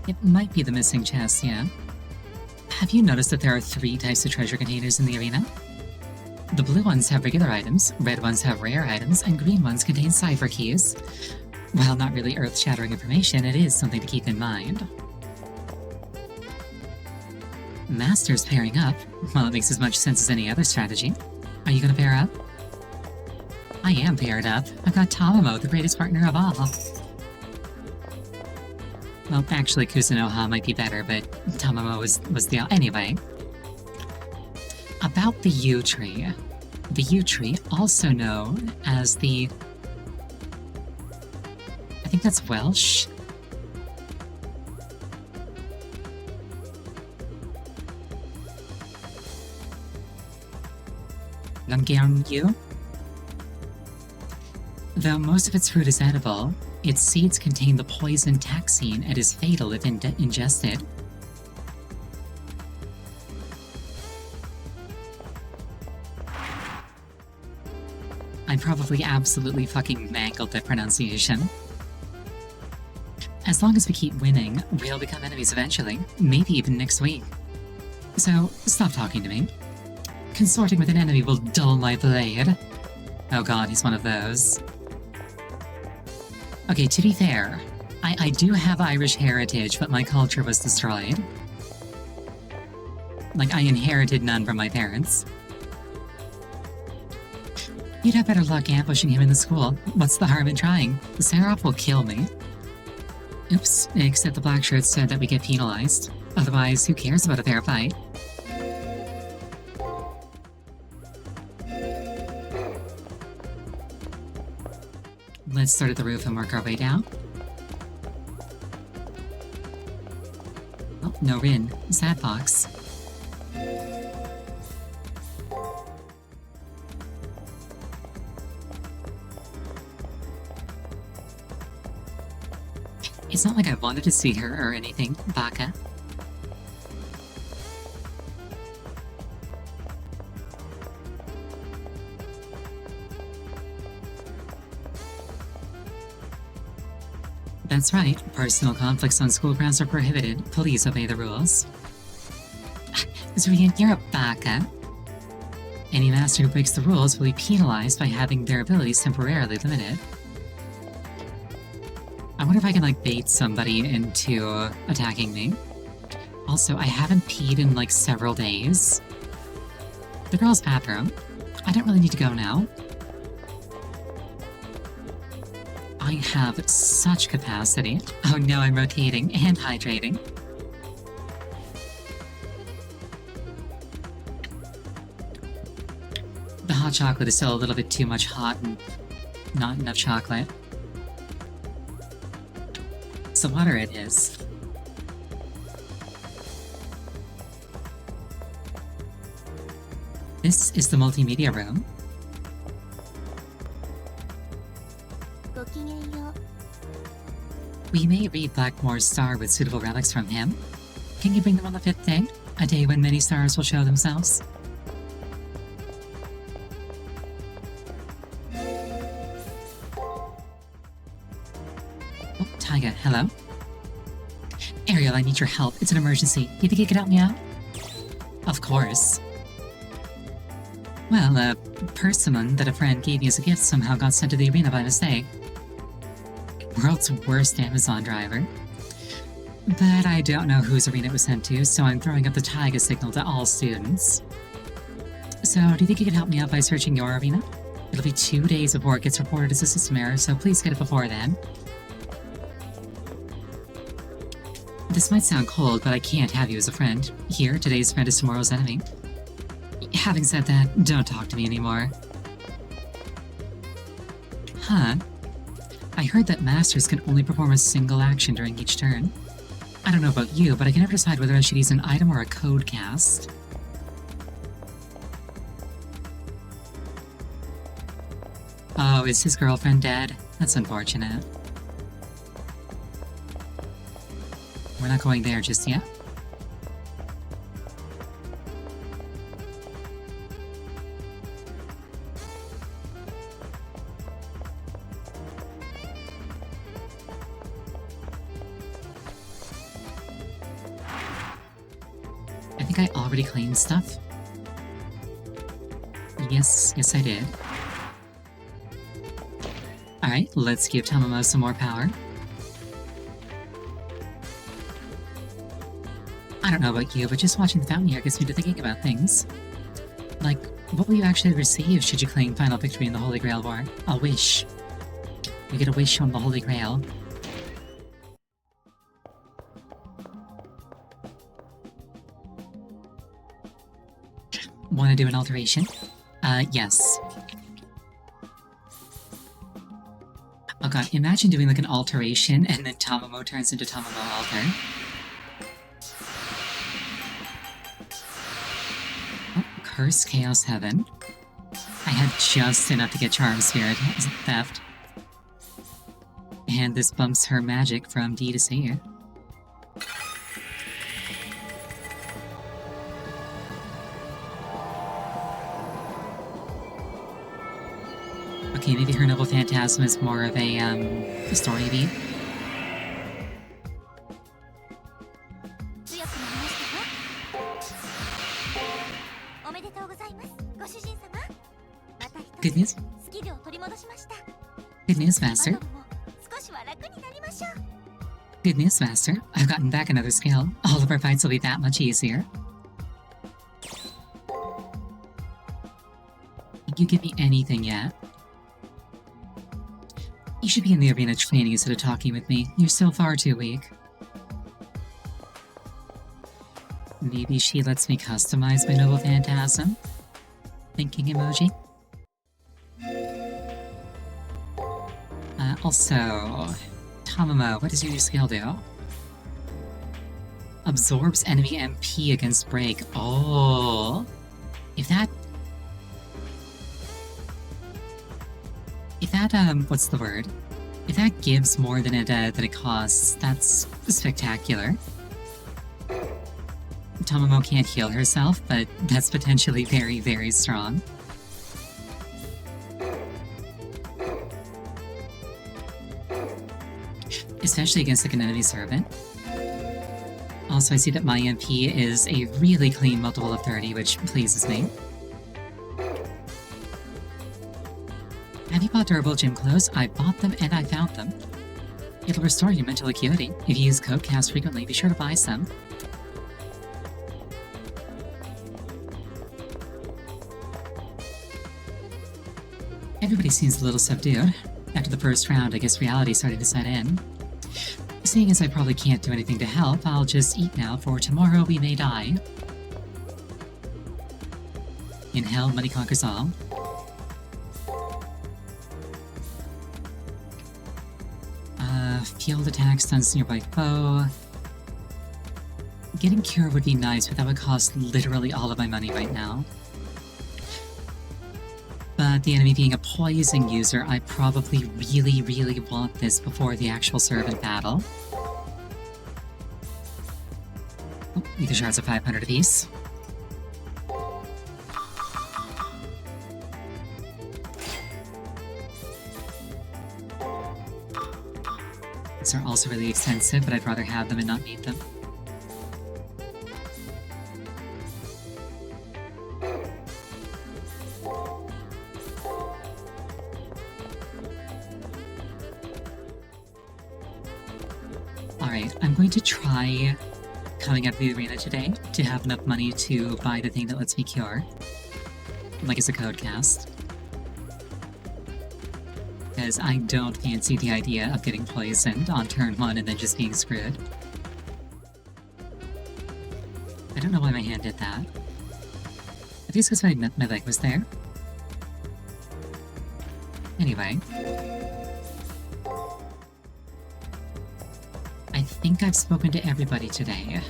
It might be the missing chest, yeah. Have you noticed that there are 3 types of treasure containers in the arena? The blue ones have regular items, red ones have rare items, and green ones contain cipher keys. While not really earth-shattering information, it is something to keep in mind. Master's pairing up. Well, it makes as much sense as any other strategy. Are you gonna pair up? I am paired up. I've got Tamamo, the greatest partner of all. Well, actually, Kusunoha might be better, but Tamamo was the... Anyway. About the yew tree. The yew tree, also known as the... I think that's Welsh? Nungaon. Though most of its fruit is edible, its seeds contain the poison taxine and is fatal if ingested. I probably absolutely fucking mangled the pronunciation. As long as we keep winning, we'll become enemies eventually, maybe even next week. So, stop talking to me. Consorting with an enemy will dull my blade. Oh god, he's one of those. Okay, to be fair, I do have Irish heritage, but my culture was destroyed. Like, I inherited none from my parents. You'd have better luck ambushing him in the school. What's the harm in trying? The Seraph will kill me. Oops, except the black shirts said that we get penalized. Otherwise, who cares about a fair fight? Let's start at the roof and work our way down. Oh, no Rin. Sad box. It's not like I wanted to see her or anything, Baka. That's right, personal conflicts on school grounds are prohibited. Please obey the rules. Zurian, you're a baka. Any master who breaks the rules will be penalized by having their abilities temporarily limited. I wonder if I can, like, bait somebody into attacking me. Also, I haven't peed in, like, several days. The girls' bathroom. I don't really need to go now. I have such capacity. Oh no, I'm rotating and hydrating. The hot chocolate is still a little bit too much hot and not enough chocolate. So water it is. This is the multimedia room. We may read Blackmore's star with suitable relics from him. Can you bring them on the 5th day? A day when many stars will show themselves? Oh, Taiga, hello? Ariel, I need your help. It's an emergency. You think you could help me out? Of course. Well, a persimmon that a friend gave me as a gift somehow got sent to the arena by mistake. World's worst Amazon driver. But I don't know whose arena it was sent to, so I'm throwing up the Taiga signal to all students. So, do you think you could help me out by searching your arena? It'll be 2 days before it gets reported as a system error, so please get it before then. This might sound cold, but I can't have you as a friend. Here, today's friend is tomorrow's enemy. Having said that, don't talk to me anymore. Huh. I heard that masters can only perform a single action during each turn. I don't know about you, but I can never decide whether I should use an item or a code cast. Oh, is his girlfriend dead? That's unfortunate. We're not going there just yet. I think I already claimed stuff. Yes, I did. Alright, let's give Tamamo some more power. I don't know about you, but just watching the fountain here gets me to thinking about things. Like, what will you actually receive should you claim final victory in the Holy Grail War? A wish. You get a wish from the Holy Grail. Want to do an alteration? Yes. Oh god, imagine doing like an alteration and then Tamamo turns into Tamamo Alter. Oh, Curse Chaos Heaven. I had just enough to get Charm Spirit Theft. And this bumps her magic from D to C. Okay, maybe her Noble Phantasm is more of a story beat. Good news? Good news, Master. Good news, Master. I've gotten back another skill. All of our fights will be that much easier. Did you give me anything yet? You should be in the arena training instead of talking with me. You're so far too weak. Maybe she lets me customize my Noble Phantasm? Thinking emoji? Also, Tamamo, what does your new skill do? Absorbs enemy MP against break. Oh! If that, what's the word? If that gives more than it costs, that's spectacular. Tamamo can't heal herself, but that's potentially very, very strong. Especially against like an enemy servant. Also, I see that my MP is a really clean multiple of 30, which pleases me. Have you bought durable gym clothes? I bought them and I found them. It'll restore your mental acuity. If you use Codecast frequently, be sure to buy some. Everybody seems a little subdued. After the first round, I guess reality started to set in. Seeing as I probably can't do anything to help, I'll just eat now, for tomorrow we may die. In hell, money conquers all. Field attack stuns nearby foe. Getting Cure would be nice, but that would cost literally all of my money right now. But the enemy being a poison user, I probably really, really want this before the actual servant battle. Oh, Ether shards are 500 apiece. These are also really expensive, but I'd rather have them and not need them. Alright, I'm going to try coming out of the arena today to have enough money to buy the thing that lets me cure. Like it's a code cast. Because I don't fancy the idea of getting poisoned on turn 1 and then just being screwed. I don't know why my hand did that. I think it's because my leg was there. Anyway. I think I've spoken to everybody today.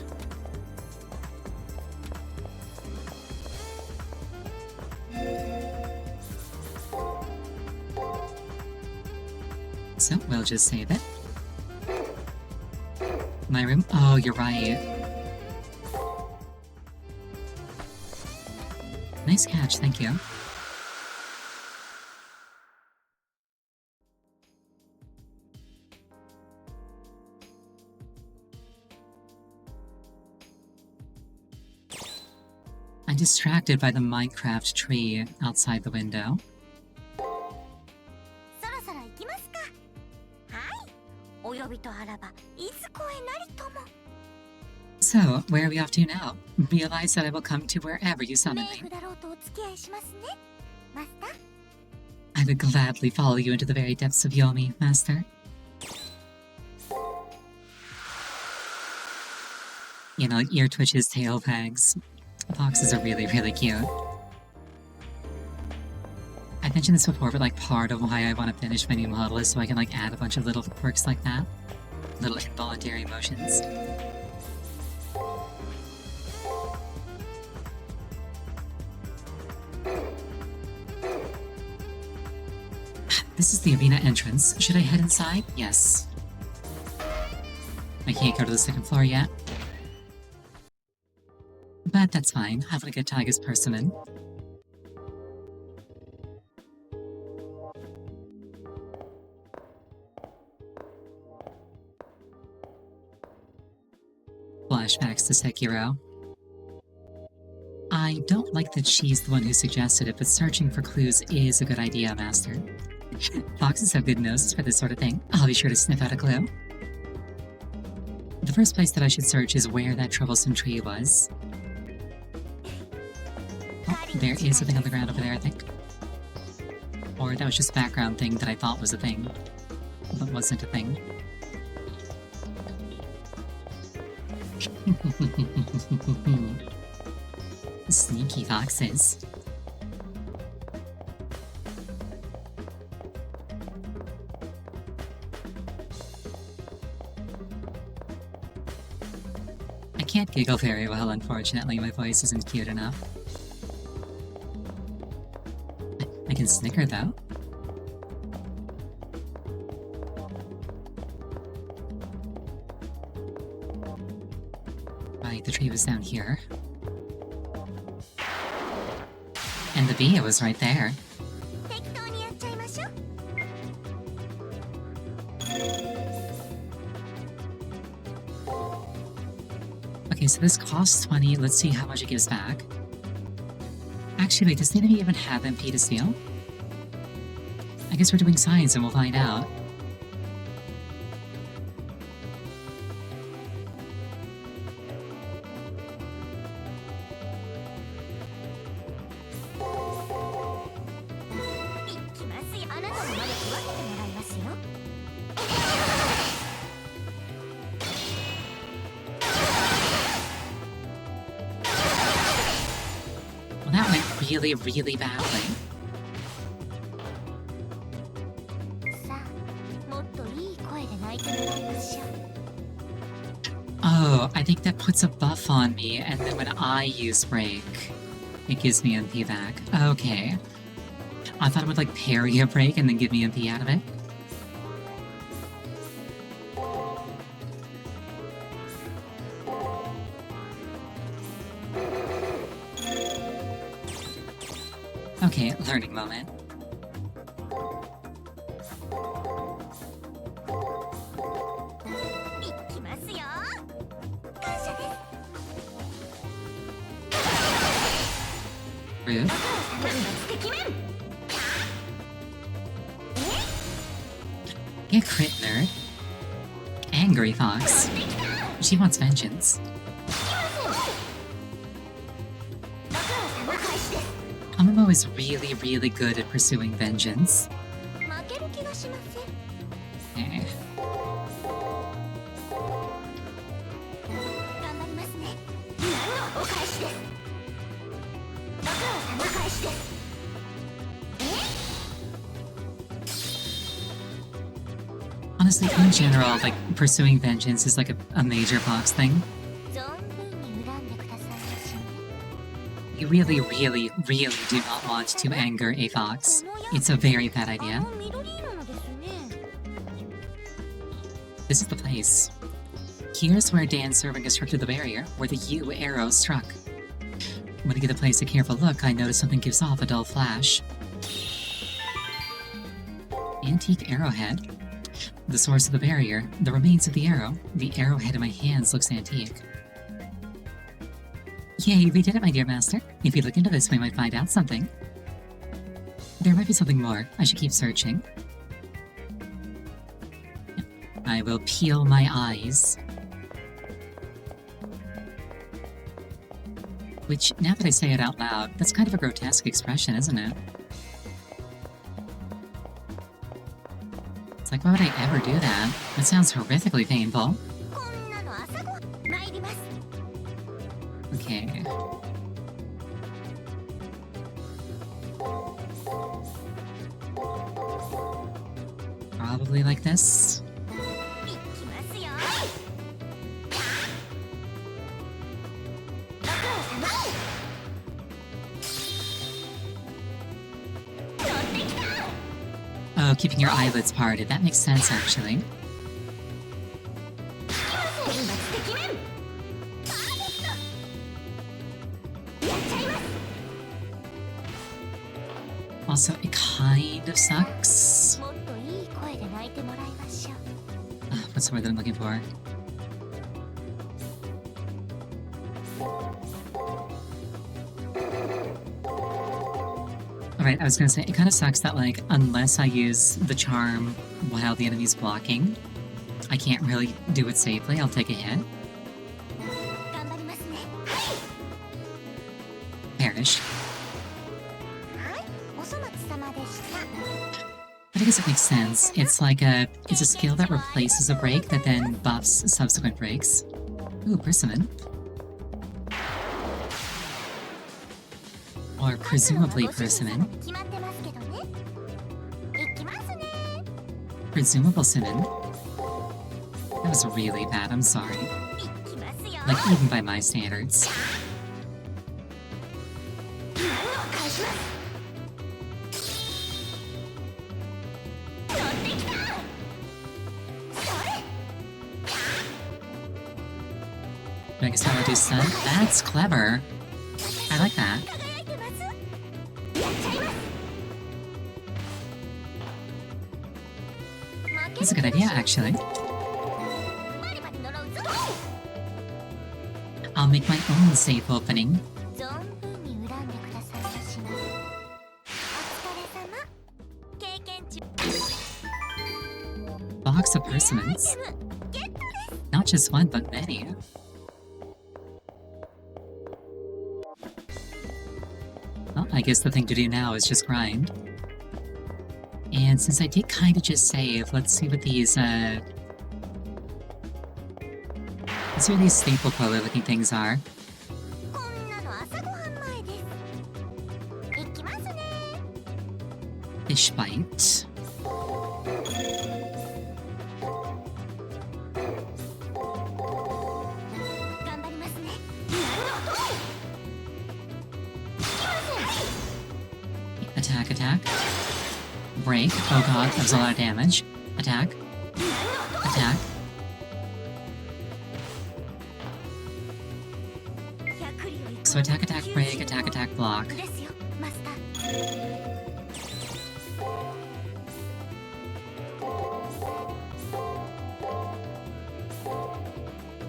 So, we'll just save it. My room? Oh, you're right. Nice catch, thank you. I'm distracted by the Minecraft tree outside the window. So, where are we off to now? Realize that I will come to wherever you summon me. I would gladly follow you into the very depths of Yomi, Master. You know, ear twitches, tail wags. Foxes are really, really cute. I've mentioned this before, but like part of why I want to finish my new model is so I can like add a bunch of little quirks like that. Little involuntary motions. This is the arena entrance. Should I head inside? Yes. I can't go to the second floor yet. But that's fine. Having a good time is persimmon. Flashbacks to Sekiro. I don't like that she's the one who suggested it, but searching for clues is a good idea, Master. Foxes have good noses for this sort of thing. I'll be sure to sniff out a clue. The first place that I should search is where that troublesome tree was. Oh, there is something on the ground over there, I think. Or that was just a background thing that I thought was a thing, but wasn't a thing. Sneaky foxes. I can't giggle very well, unfortunately. My voice isn't cute enough. I can snicker, though. Right, the tree was down here. And the bee was right there. Okay, so this costs 20. Let's see how much it gives back. Actually, wait, does the enemy even have MP to steal? I guess we're doing science and we'll find out. Well, that went really, really badly. Oh, I think that puts a buff on me, and then when I use break, it gives me MP back. Okay. I thought it would like parry a break and then give me MP out of it. Okay, learning moment. Rude. Get crit, nerd. Angry fox. She wants vengeance. Amamo is really, really good at pursuing vengeance. Okay. Honestly, in general, like, pursuing vengeance is like a major Fox thing. You really, really, really do not want to anger a fox. It's a very bad idea. This is the place. Here's where Dan Serving constructed the barrier, where the U arrow struck. When I give the place a careful look, I notice something gives off a dull flash. Antique arrowhead. The source of the barrier, the remains of the arrow. The arrowhead in my hands looks antique. Yay, we did it, my dear master. If we look into this, we might find out something. There might be something more. I should keep searching. I will peel my eyes. Which, now that I say it out loud, that's kind of a grotesque expression, isn't it? It's like, why would I ever do that? That sounds horrifically painful. Okay. Probably like this. Oh, keeping your eyelids parted. That makes sense, actually. Also, it kind of sucks. What's the word that I'm looking for? Alright, I was gonna say, it kind of sucks that, like, unless I use the charm while the enemy's blocking, I can't really do it safely. I'll take a hit. Perish. But I guess it makes sense. It's like it's a skill that replaces a break that then buffs subsequent breaks. Ooh, persimmon. Or presumably persimmon. Presumable cinnamon. That was really bad, I'm sorry. Like, even by my standards. I guess I'll do stun. That's clever. I like that. That's a good idea, actually. I'll make my own safe opening. Box of persimmons. Not just one, but many. Well, I guess the thing to do now is just grind. And since I did kind of just save, let's see what these, let's see what these staple crawler looking things are. Fish bite. Attack, attack. Break. Oh god, that was a lot of damage. Attack. Attack. So attack, attack, break, attack, attack, block.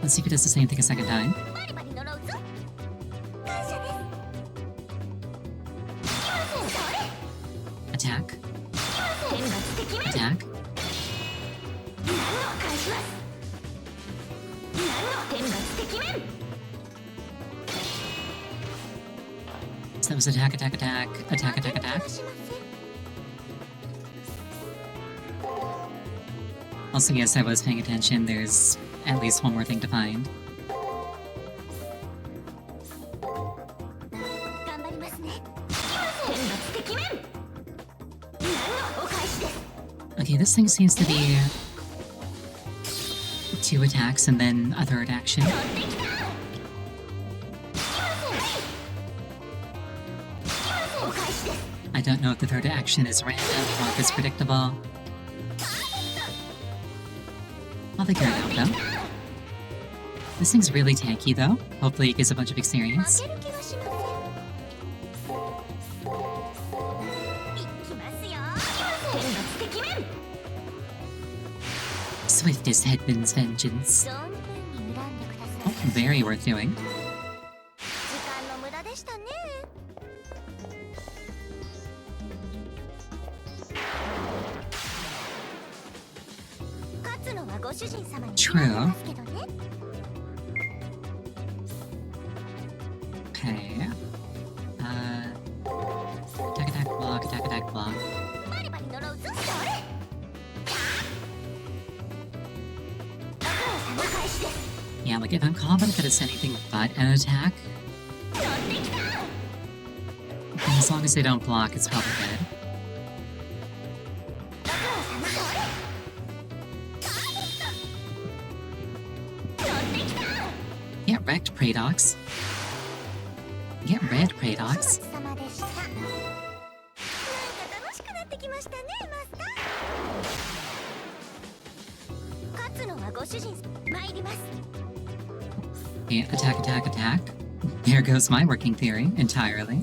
Let's see if it does the same thing a second time. Attack. Attack. So that was attack, attack, attack, attack, attack, attack. Also, yes, I was paying attention. There's at least one more thing to find. Okay, this thing seems to be 2 attacks and then a third action. I don't know if the third action is random or if it's predictable. I'll figure it out, though. This thing's really tanky, though. Hopefully it gives a bunch of experience. Swiftest Headman's Vengeance. Oh, very worth doing. True. Okay. Attack, attack, block, attack, attack, block. Yeah, like if I'm confident that it's anything but an attack, and as long as they don't block, it's probably good. Get wrecked, Praedox. Get red, Praedox. Okay, attack, attack, attack. There goes my working theory entirely.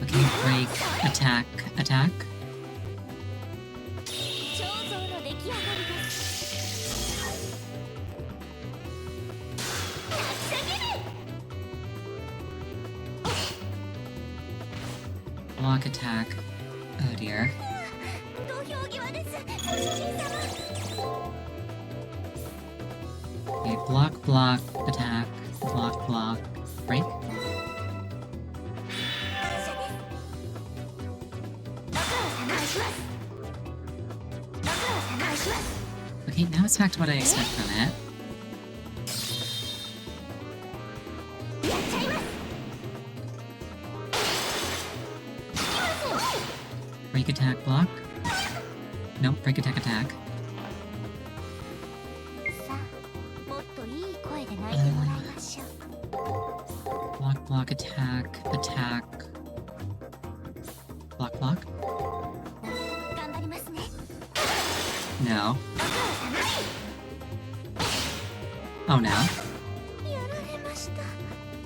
Okay, break, attack, attack. Block, attack. Oh dear. Okay, block, block, attack, block, block, break. Okay, now it's back to what I expect from it. Break, attack, block. Nope, break, attack, attack. Block, block, attack, attack. Block, block. No. Oh no.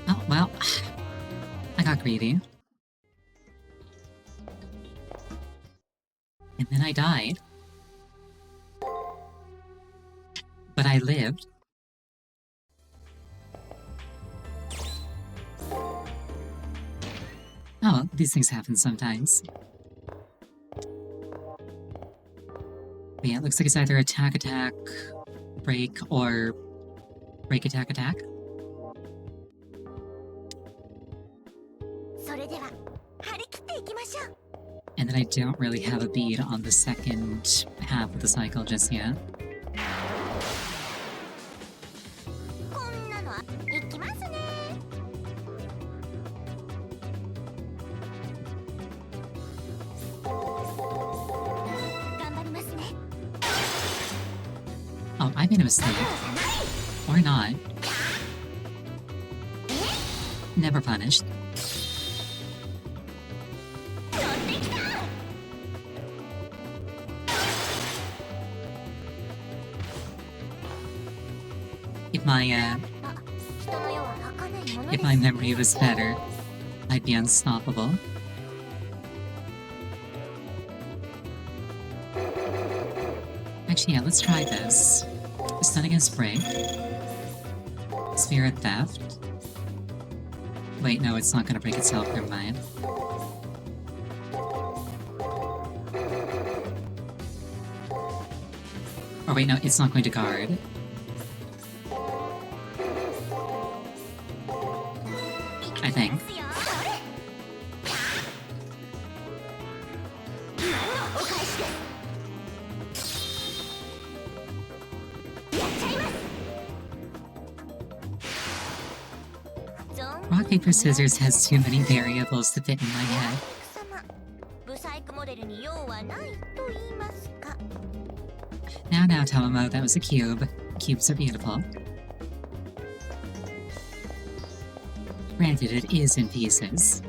Oh, well. I got greedy. And then I died. But I lived. Oh, these things happen sometimes. But yeah, it looks like it's either attack, attack, break, or break, attack, attack. And then I don't really have a bead on the second half of the cycle just yet. Oh, I made a mistake. Or not. Never punished. If my memory was better, I'd be unstoppable. Actually, yeah, let's try this. Stun against break. Spirit theft. Wait, no, it's not gonna break itself, never mind. Or wait, no, it's not going to guard. I think. Rock, paper, scissors has too many variables to fit in my head. ブサイクモデルに用はないと言いますか。 Now, Tamamo, that was a cube. Cubes are beautiful. Granted, it is in pieces.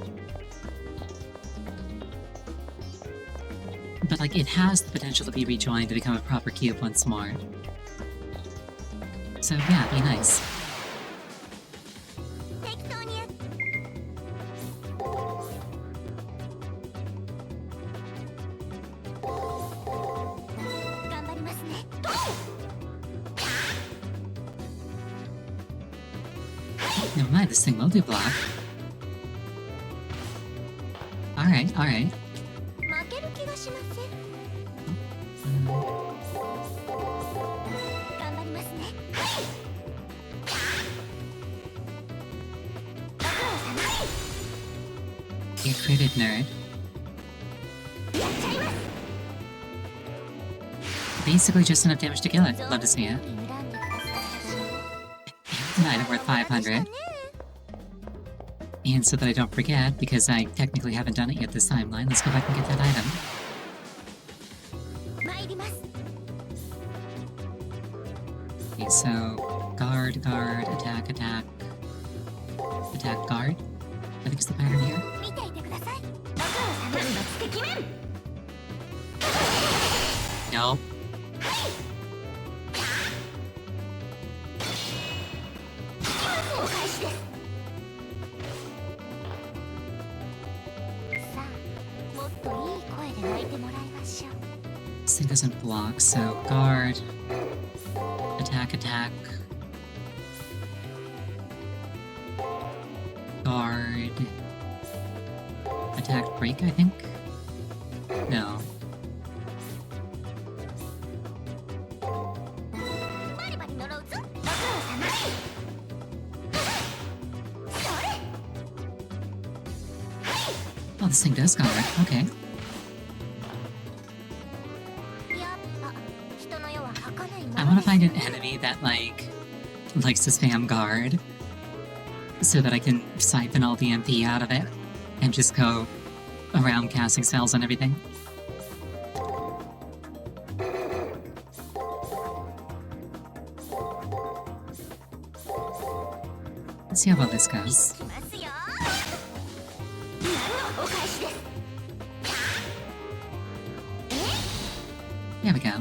But, like, it has the potential to be rejoined to become a proper cube once more. So, yeah, be nice. 適当にやっ頑張りますね。 Never mind, this thing will do block. Alright. 負ける気がしません。頑張りますね。 You critted, nerd. やっちゃいます。 Basically just enough damage to kill it. Love to see it. 存分に恨んでください。 An item worth 500. And so that I don't forget, because I technically haven't done it yet this timeline, let's go back and get that item. 参ります。 Okay, so guard, attack, attack, guard. I think it's the pattern here. 見ていてください。ご苦労様。難罰的面。 Nope. お返しです。さあ、もっといい声で泣いてもらいましょう。 This thing doesn't block, so guard, attack, guard, attack, break, I think? No. バリバリ呪うぞ。ご苦労様。それ。 Oh, this thing does guard. Okay. やっぱ人の世は儚いものです。 I want to find an enemy that, likes to spam guard, so that I can siphon all the MP out of it, and just go around casting spells on everything. Let's see how well this goes. いきますよ。何のお返しです。 There we go. は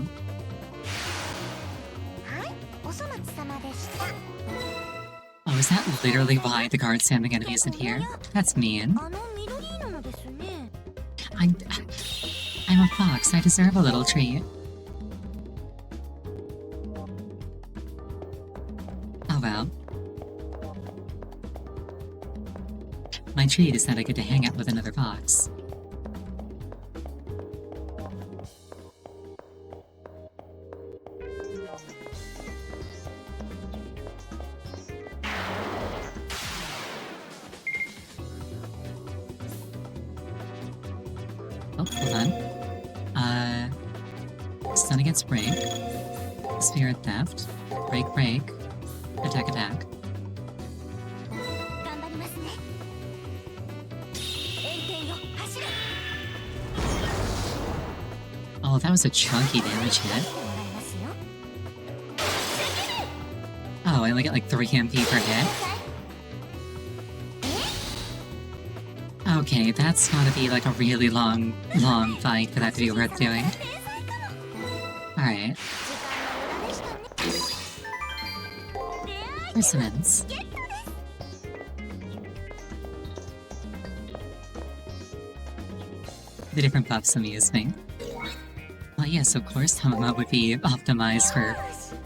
い、お粗末様でした。 Oh, is that literally why the guard spamming enemy isn't here? That's mean. あの緑色のですね。 I'm a fox. I deserve a little treat. Oh well. My treat is that I get to hang out with another fox. Oh, hold on. Stun against break. Spirit theft. Break, attack. 頑張りますね。炎天よ、走れ。 Oh, that was a chunky damage hit. もらいますよ。 Oh, I only get like 3 MP per hit. Okay, that's gotta be like a really long fight for that to be worth doing. Alright. 時間の無駄でしたね。 Resonance. ゲットです。 The different buffs amuse me. Well, yes, of course, Tamama would be optimized for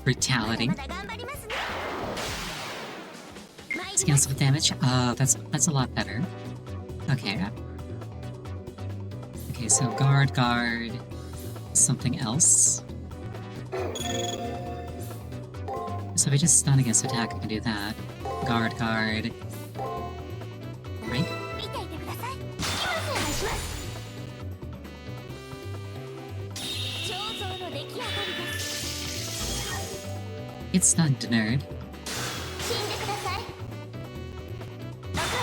brutality. まだ頑張りますね。参り Scales with damage? Oh, that's a lot better. Okay. Okay, so guard, something else. So if I just stun against attack, I can do that. Guard. Right? 見ていてください。お願いします。彫像の出来上がりです。 Get stunned, nerd. 死んでください。ご苦労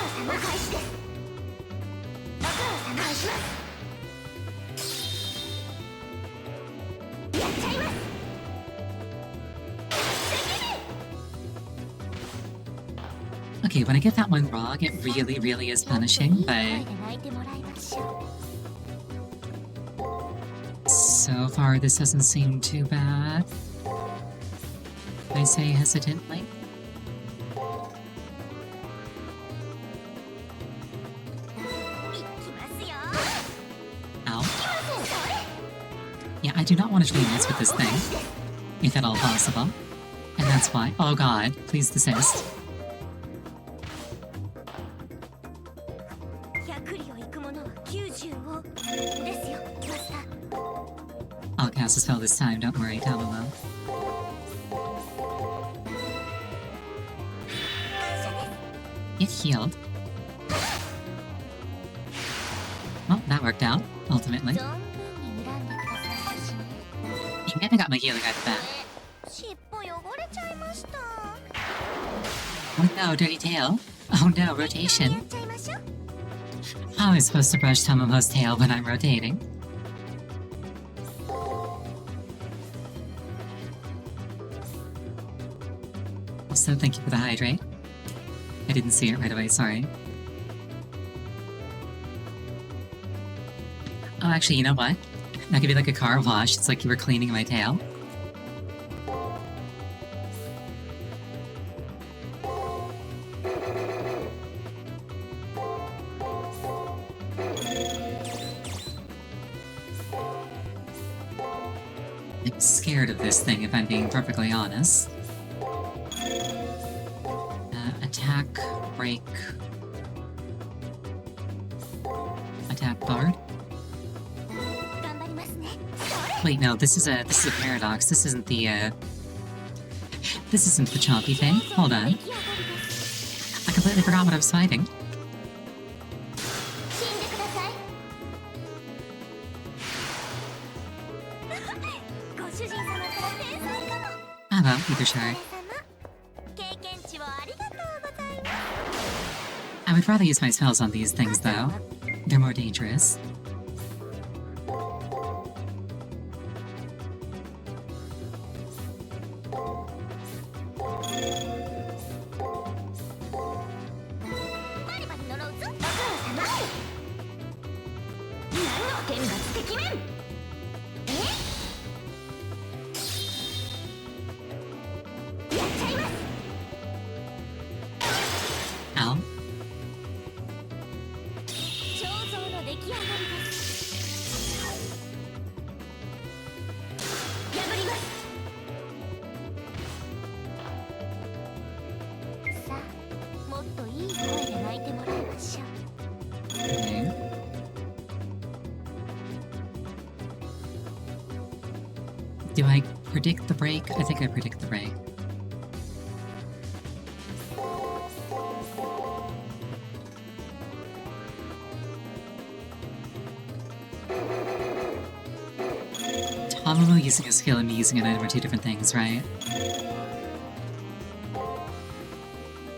Okay, when I get that one wrong, it really, really is punishing, but so far this doesn't seem too bad. I say hesitantly. Ow. Yeah, I do not want to mess with this thing, if at all possible. And that's why— oh god, please desist. I'll cast a spell this time, don't worry, Tamamo. It healed. Well, that worked out, ultimately. You never got my healing out of that. Oh no, dirty tail. Oh no, rotation. How am I supposed to brush Tamamo's tail when I'm rotating? Also, thank you for the hydrate. I didn't see it right away, sorry. Oh, actually, you know what? That could be like a car wash. It's like you were cleaning my tail. I'm scared of this thing, if I'm being perfectly honest. Attack, break, attack, guard. Wait, no, this is a paradox. This isn't the chompy thing. Hold on. I completely forgot what I was fighting. Ah well, either shard. I would rather use my spells on these things, though. They're more dangerous. Ow. Okay. Do I predict the break? I think I predict the break. Tamamo using a skill and me using an item are two different things, right?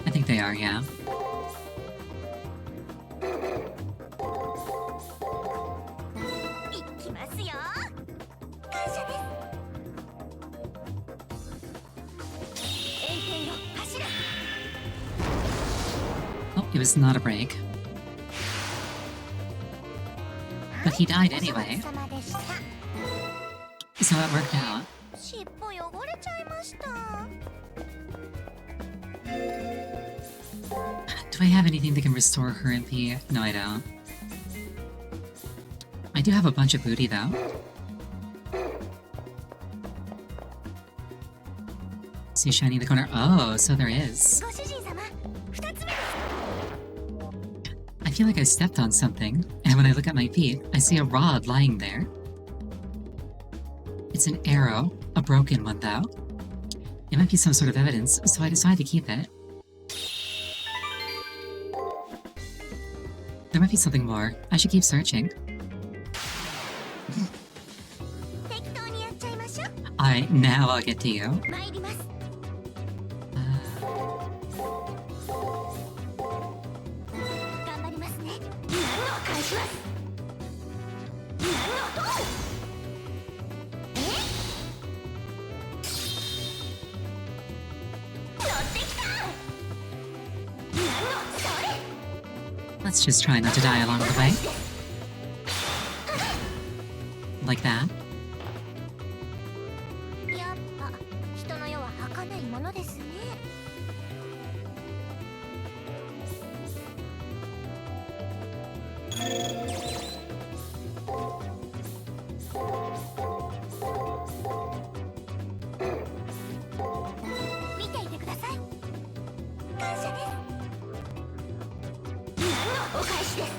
I think they are, yeah. Oh, it was not a break. But he died anyway. So it worked out. Do I have anything that can restore her MP? No, I don't. I do have a bunch of booty, though. See shiny in the corner. Oh, so there is. I feel like I stepped on something, and when I look at my feet, I see a rod lying there. It's an arrow, a broken one though. It might be some sort of evidence, so I decided to keep it. There might be something more. I should keep searching. Alright, now I'll get to you. Let's just try not to die along the way. Like that. やっぱ人の世は儚いものですね。見ていてください。感謝です。何のお返しです。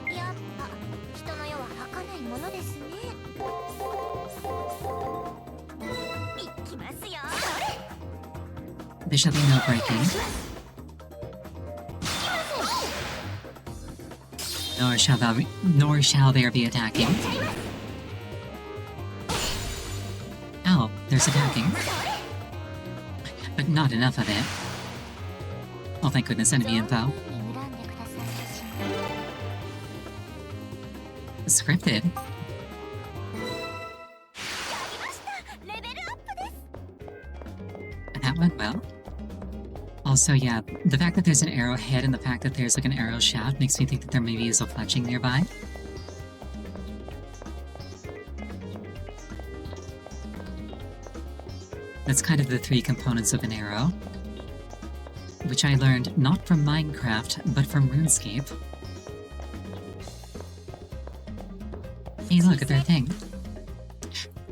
やっぱ人の世は儚いものですね。いきますよ。 There shall be no breaking. Nor shall there be attacking. Oh, there's attacking. But not enough of it. Oh, thank goodness, enemy info. Scripted. That went well. Also, yeah, the fact that there's an arrowhead and the fact that there's like an arrow shaft makes me think that there maybe is a fletching nearby. That's kind of the three components of an arrow, which I learned not from Minecraft, but from RuneScape. Hey, look at their thing.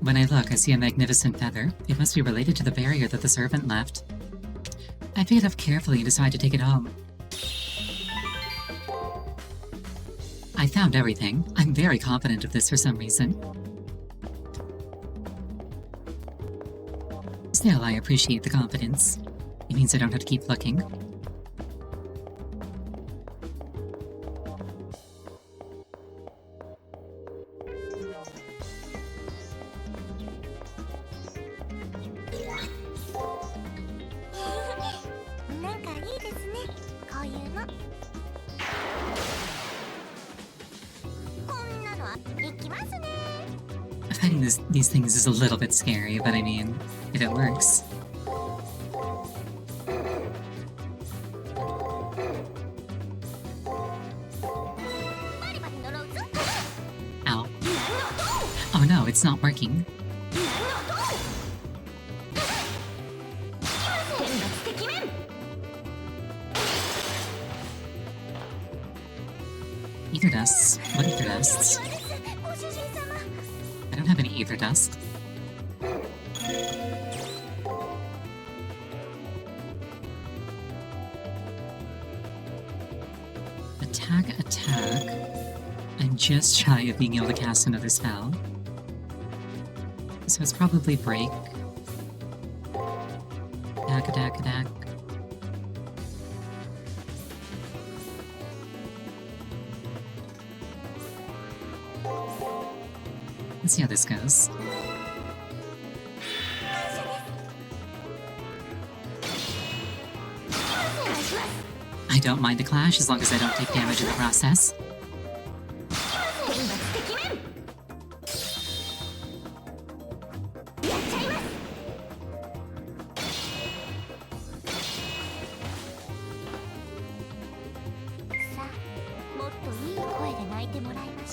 When I look, I see a magnificent feather. It must be related to the barrier that the servant left. I pick it up carefully and decide to take it home. I found everything. I'm very confident of this for some reason. Still, I appreciate the confidence. It means I don't have to keep looking. Fighting these things is a little bit scary, but I mean, if it works. Ow. Oh no, it's not working. Ether dusts? What ether dusts? I don't have any ether dust. Attack, attack. I'm just shy of being able to cast another spell. So it's probably break. Attack, attack, attack. Let's see how this goes. I don't mind the clash as long as I don't take damage in the process.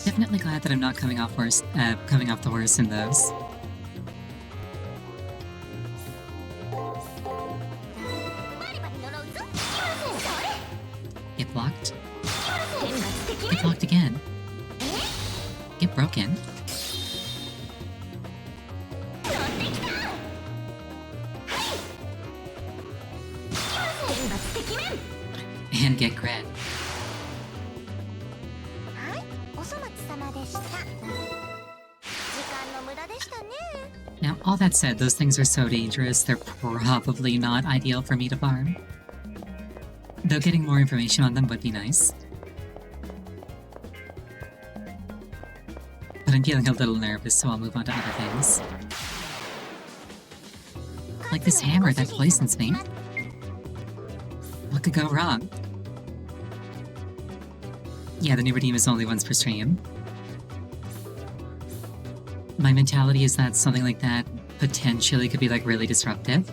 Definitely glad that I'm not coming off the worst in those. Get blocked. Get blocked again. Get broken. And get crit. Now, all that said, those things are so dangerous, they're probably not ideal for me to farm. Though getting more information on them would be nice. But I'm feeling a little nervous, so I'll move on to other things. Like this hammer that poisons me. What could go wrong? Yeah, the new redeem is only once per stream. My mentality is that something like that potentially could be like really disruptive.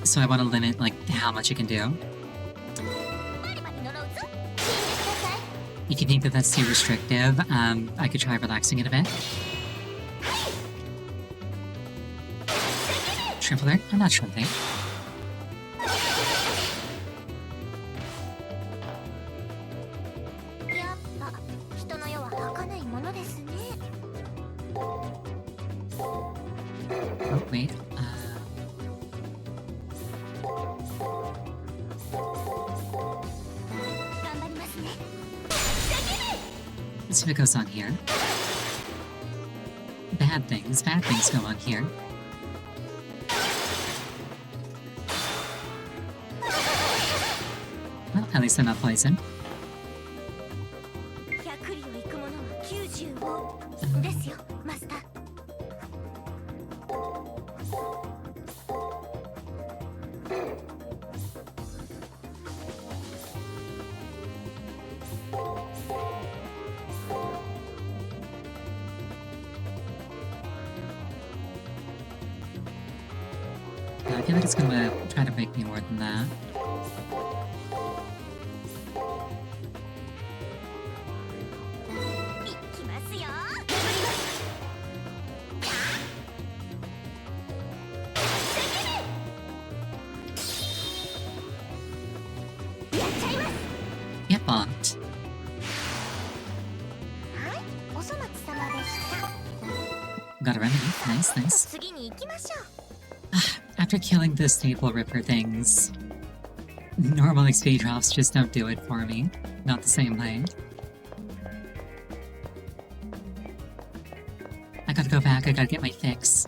So I want to limit like how much it can do. If you think that that's too restrictive, I could try relaxing it a bit. Shrimp alert? I'm not shrimping. Oh, wait. Let's see what goes on here. Bad things go on here. Well, at least I'm not poisoned. I feel like it's gonna try to break me more than that. Yep, bonked. Got a remedy. Nice, nice. After killing the staple ripper things, normal XP drops just don't do it for me. Not the same way. I gotta go back, I gotta get my fix.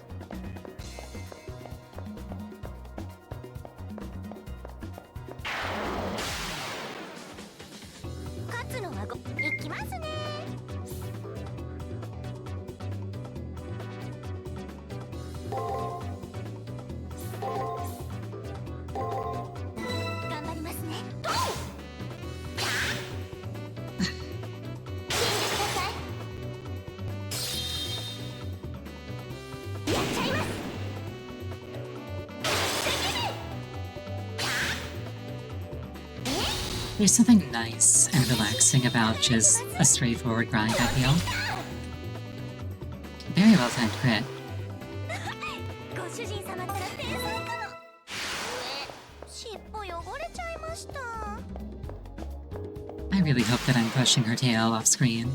There's something nice and relaxing about just a straightforward grind, I feel. Very well timed crit. I really hope that I'm brushing her tail off screen.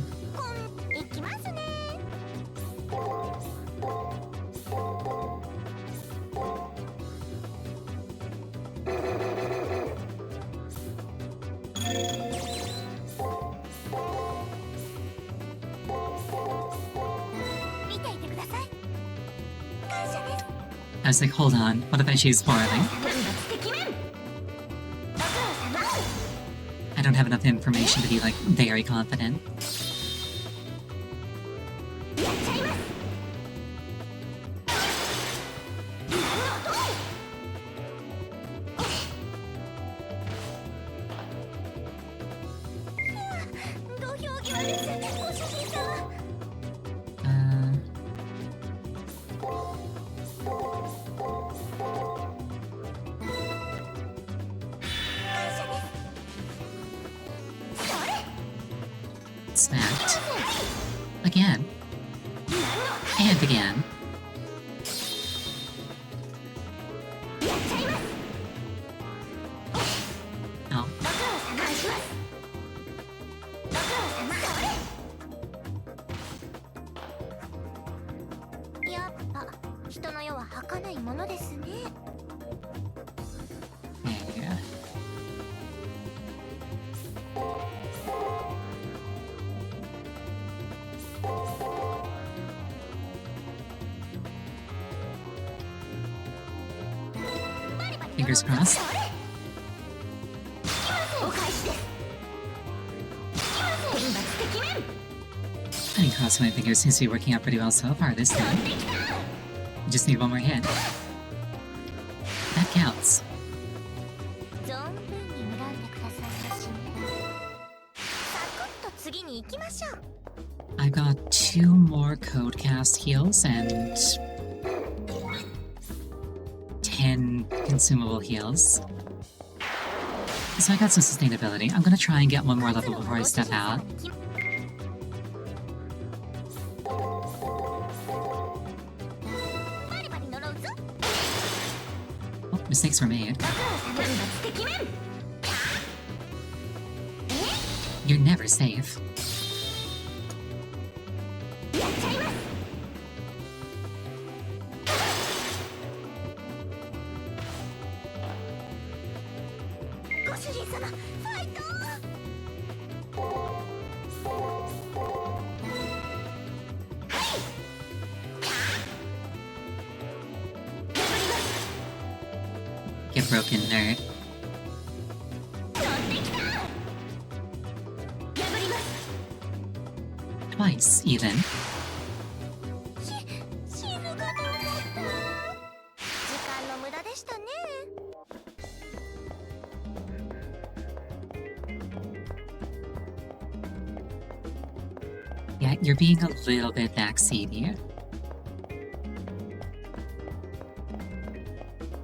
I was like, hold on, what if I choose poorly? I don't have enough information to be, like, very confident. Snapped. Again. And again. Oh. Yeah. Fingers crossed. I think crossing my fingers seems to be working out pretty well so far this time. Just need one more hit. That counts. 次に行きましょう。 I got 2 more code cast heals and 10 consumable heals. So I got some sustainability. I'm gonna try and get 1 more level before I step out. Oh, mistakes were made. You're never safe. Get broken, nerd. Twice, even. Yeah, you're being a little bit backseaty.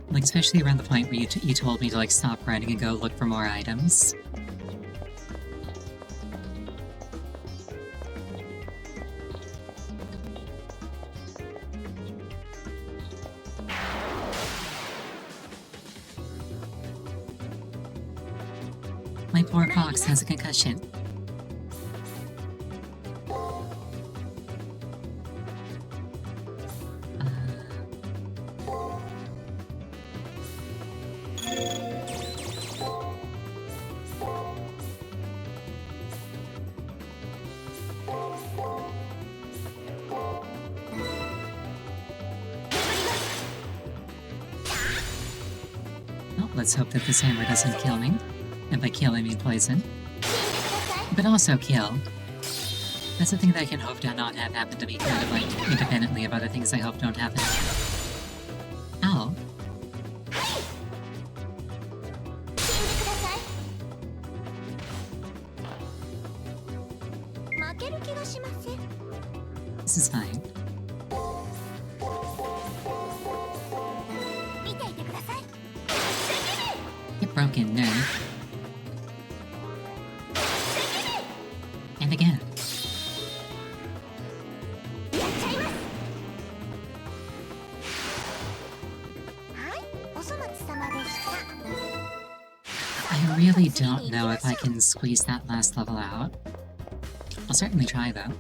Like, especially around the point where you told me to, like, stop running and go look for more items. My poor fox has a concussion. Let's hope that this hammer doesn't kill me. And by kill, I mean poison. But also kill. That's the thing that I can hope to not have happen to me, kind of like, independently of other things I hope don't happen. Ow. This is fine. Get broken, nerd. And again. I really don't know if I can squeeze that last level out. I'll certainly try, though.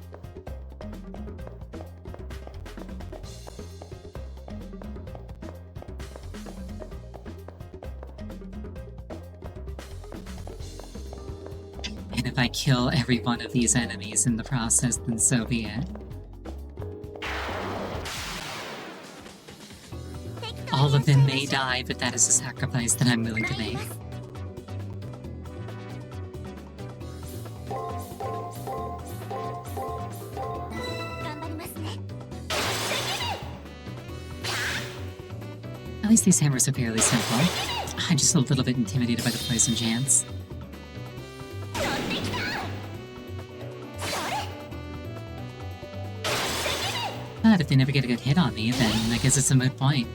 And if I kill every one of these enemies in the process, then so be it. All of them may die, but that is a sacrifice that I'm willing to make. At least these hammers are fairly simple. I'm just a little bit intimidated by the poison chance. But if they never get a good hit on me, then I guess it's a moot point.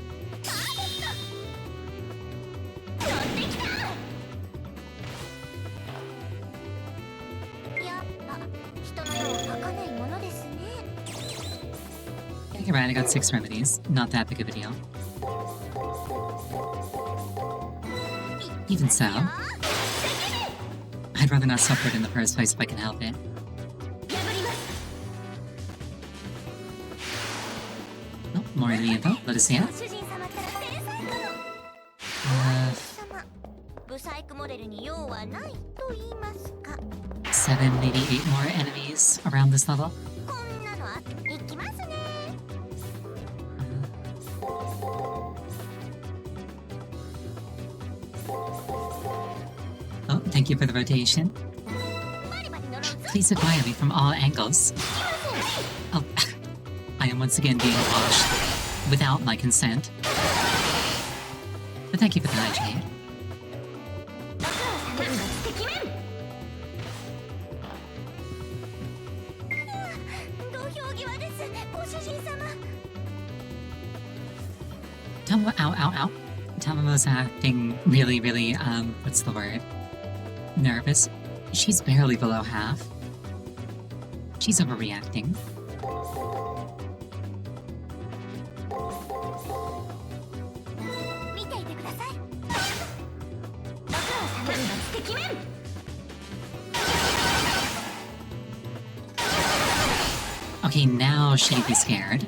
Yeah, you're right, I got 6 remedies. Not that big of a deal. Even so, I'd rather not suffer it in the first place if I can help it. Oh, more enemy info. Let us see it. 7, maybe 8 more enemies around this level. Oh, thank you for the rotation. Please admire me from all angles. Oh, I am once again being watched without my consent. But thank you for the hygiene. Ow. Tamamo's acting really, what's the word? Nervous. She's barely below half. She's overreacting. Okay, now she'd be scared.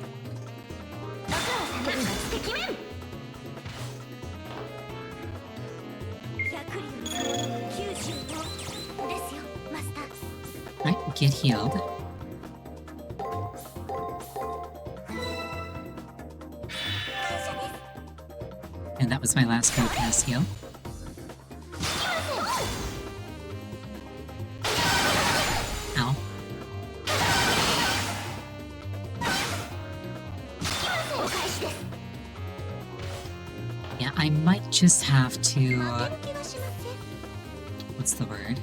Right, get healed. And that was my last go cast heal. Ow. Yeah, I might just have to... what's the word?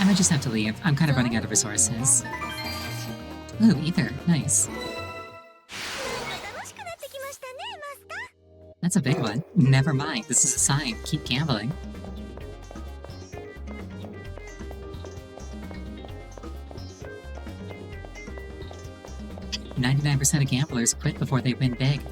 I might just have to leave. I'm kind of running out of resources. Ooh, ether. Nice. That's a big one. Never mind. This is a sign. Keep gambling. "99% of gamblers quit before they win big."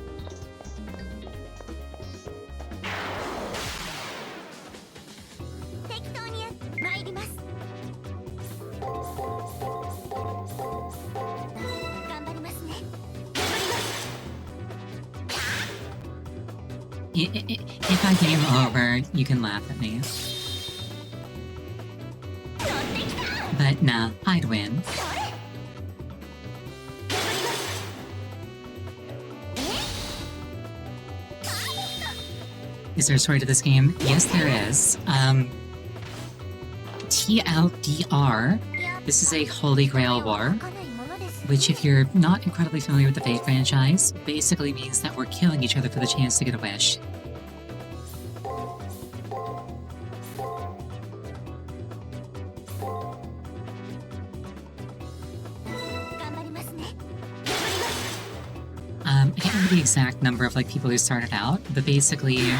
If I game over, you can laugh at me. But nah, I'd win. Is there a story to this game? Yes, there is. TLDR. This is a Holy Grail War, which, if you're not incredibly familiar with the Fate franchise, basically means that we're killing each other for the chance to get a wish. I can't remember the exact number of people who started out, but basically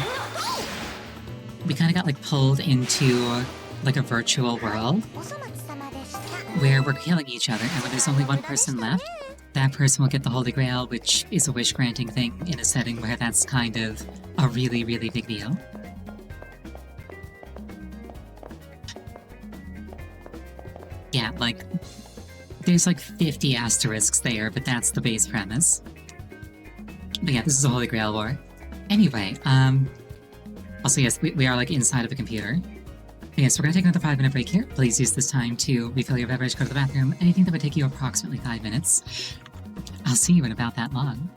we kind of got pulled into a virtual world where we're killing each other, and when there's only one person left, that person will get the Holy Grail, which is a wish-granting thing in a setting where that's kind of a really, really big deal. Yeah, there's 50 asterisks there, but that's the base premise. But yeah, this is a Holy Grail War. Anyway, also yes, we are inside of a computer. Okay, so we're gonna take another 5-minute break here. Please use this time to refill your beverage, go to the bathroom, anything that would take you approximately 5 minutes. I'll see you in about that long.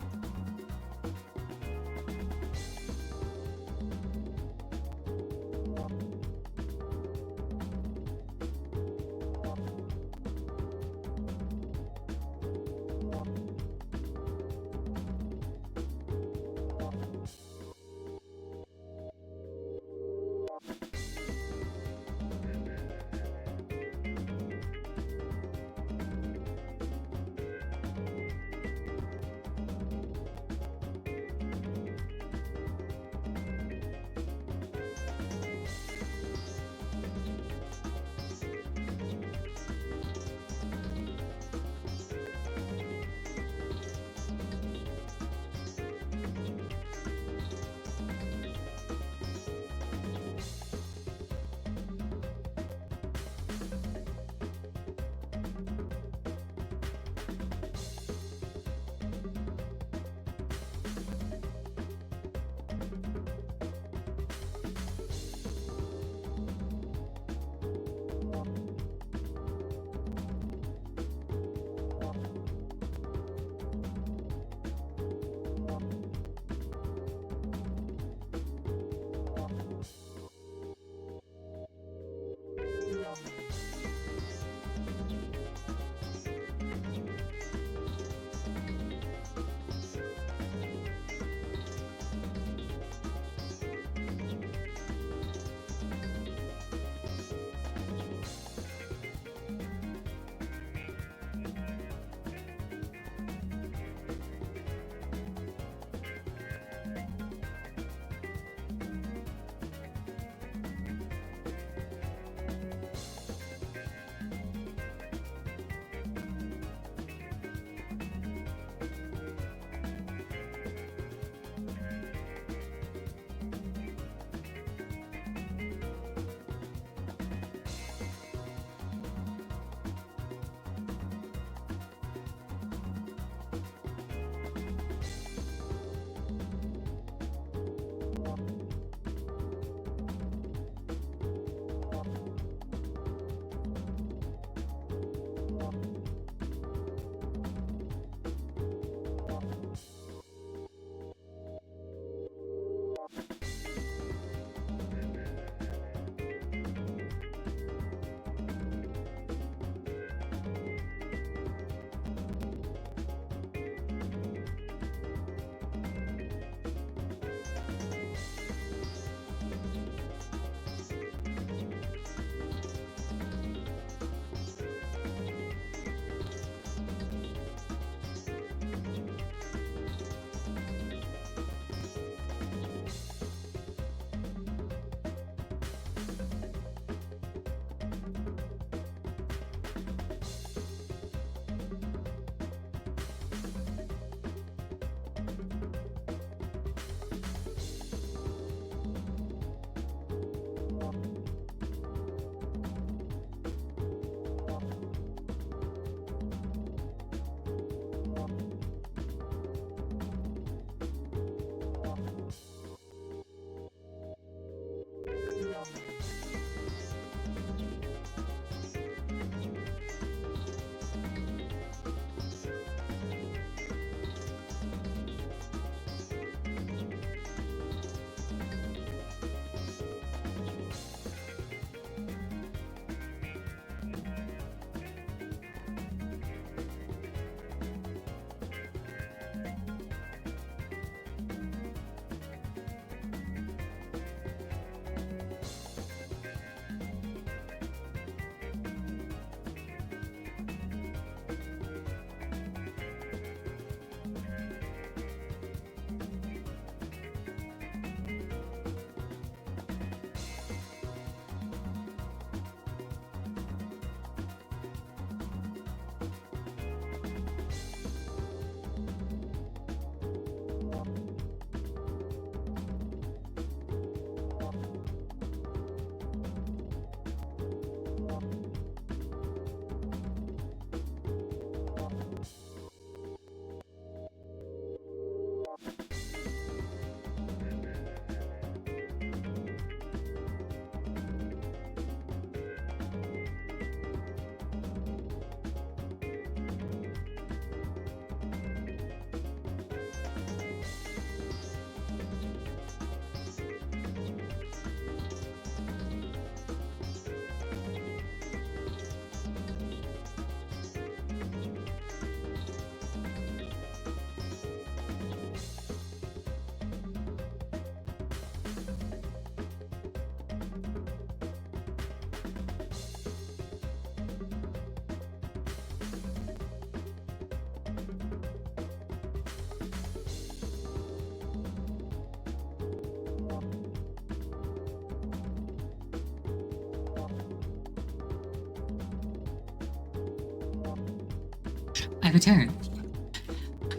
I returned.